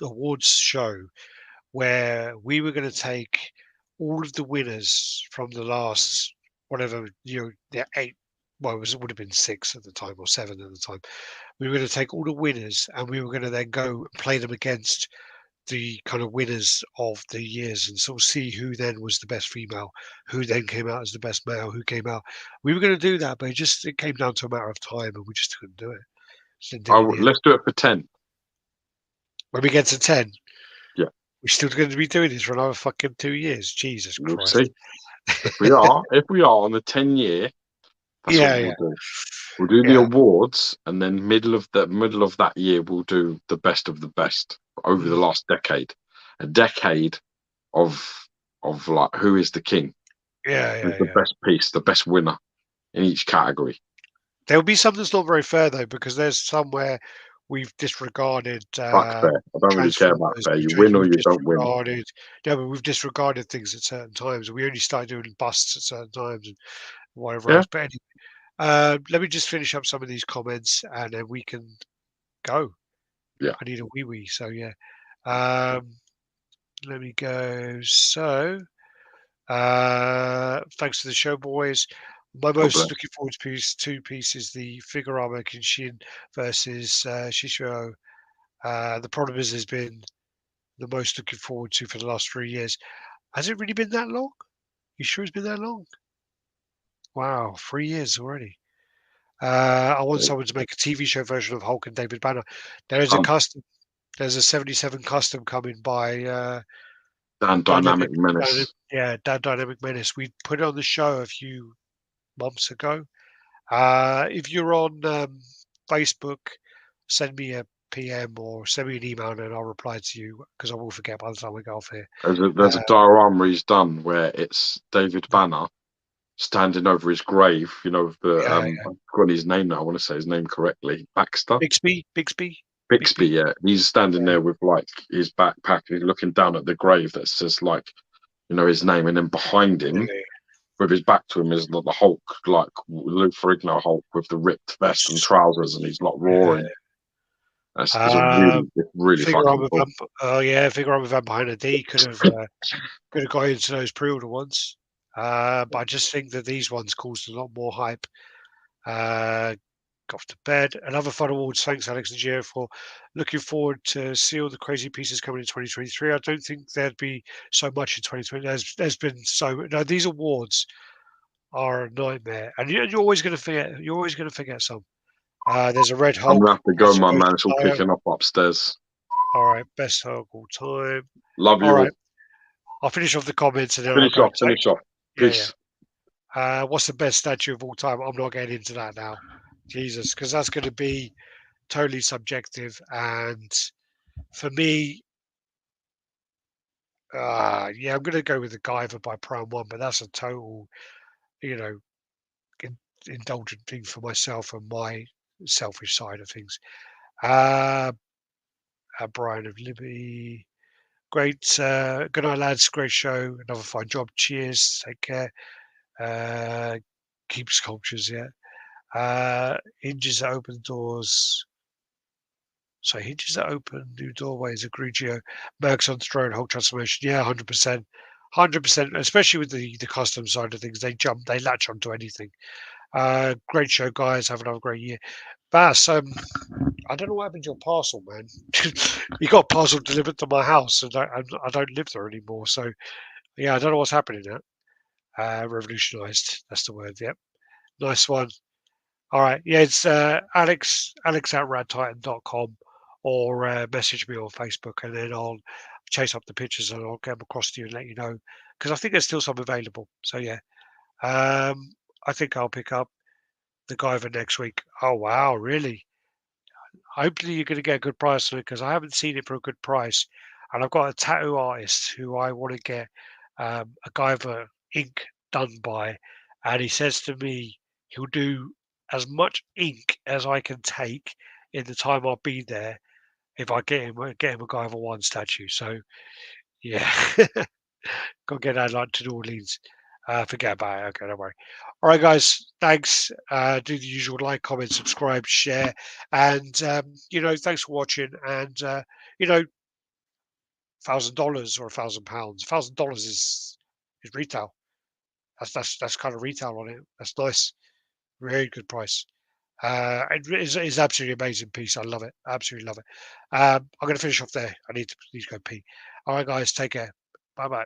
awards show where we were going to take all of the winners from the last whatever the 8. Well, it would have been 6 at the time or 7 at the time. We were going to take all the winners and we were going to then go and play them against the kind of winners of the years and sort of see who then was the best female, who then came out as the best male, who came out. We were going to do that, but it came down to a matter of time and we just couldn't do it. Just didn't do it in the end. Let's do it for 10. When we get to 10, Yeah, we're still going to be doing this for another fucking 2 years. Jesus we'll Christ. see. If we are on the 10-year, that's what Yeah, we'll yeah, do. We'll do the yeah. awards, and then middle of that year, we'll do the best of the best over the Mhm. last decade. A decade of like who is the king, Yeah, who's yeah, the yeah. best piece, the best winner in each category. There'll be some that's not very fair though, because there's somewhere we've disregarded Fuck fair. I don't really care about Transformers. fair. You win or We've you don't win. disregarded. No, but we've disregarded things at certain times. We only started doing busts at certain times and whatever Yeah, else. But anyway, let me just finish up some of these comments and then we can go. yeah. I need a wee wee. So yeah. Um, let me go. So. Thanks to the show, boys. My God bless. most looking forward to two pieces: the Figurama Kenshin versus Shisho. The problem has been the most looking forward to for the last 3 years. Has it really been that long? You sure it's been that long? Wow, 3 years already. I want someone to make a TV show version of Hulk and David Banner. There is a Um, custom. There's a 77 custom coming by Dan Dynamic Menace. Dynamic Menace. We put it on the show a few months ago. If you're on Facebook, send me a PM or send me an email and I'll reply to you because I will forget by the time we go off here. There's a diorama he's done where it's David Banner standing over his grave. You know, Yeah, I've forgotten his name now. I want to say his name correctly. Baxter. Bixby. Bixby, yeah. He's standing there with like his backpack and he's looking down at the grave that says like, his name, and then behind Yeah, him, with his back to him, is the Hulk, like Lou Ferrigno Hulk with the ripped vest and trousers, and he's like yeah. roaring. It's really fucking Figurama cool. Figurama Vampire D could have got into those pre-order ones. But I just think that these ones caused a lot more hype. Off to bed. Another fun awards. Thanks, Alex and Gio, for looking forward to see all the crazy pieces coming in 2023. I don't think there'd be so much in 2020. There's been so no. These awards are a nightmare, and you're always going to forget. You're always going to forget some. There's a Red I'm Hulk. gonna have to go, Best my man. emerging It's all player. kicking off upstairs. All right, best Hulk all time. Love All you all. right, I'll finish off the comments and then I'll Finish go. off. Finish off. Yeah. Peace. What's the best statue of all time? I'm not getting into that now. Jesus, because that's going to be totally subjective. And for me, yeah, I'm going to go with the Guyver by Prime One, but that's a total, you know, indulgent thing for myself and my selfish side of things. Brian of Libby, great. Good night, lads. Great show. Another fine job. Cheers. Take care. Keep sculptures. Yeah. Hinges that open doors. So hinges that open new doorways. Egregio. Mercs on throne. Hulk transformation. Yeah, 100%. 100%, especially with the custom side of things. They latch onto anything. Great show, guys. Have another great year. Bass, I don't know what happened to your parcel, man. You got a parcel delivered to my house, and I don't live there anymore. So, yeah, I don't know what's happening there. Revolutionized. That's the word. Yep. Nice one. All right. Yeah, it's Alex at radtitan.com, or message me on Facebook, and then I'll chase up the pictures and I'll get them across to you and let you know, because I think there's still some available. So, yeah. I think I'll pick up the Guyver next week. Oh, wow. Really? Hopefully you're going to get a good price on it, because I haven't seen it for a good price. And I've got a tattoo artist who I want to get a Guyver ink done by. And he says to me he'll do as much ink as I can take in the time I'll be there if I get him a Guyver 1 statue. So, yeah, go get that like to New Orleans. Forget about it. Okay, don't worry. All right, guys. Thanks. Do the usual: like, comment, subscribe, share, and thanks for watching. And $1,000 or £1,000. $1,000 is retail. That's kind of retail on it. That's nice. Very good price. It's absolutely amazing piece. I love it. Absolutely love it. I'm going to finish off there. I need to go pee. All right, guys. Take care. Bye bye.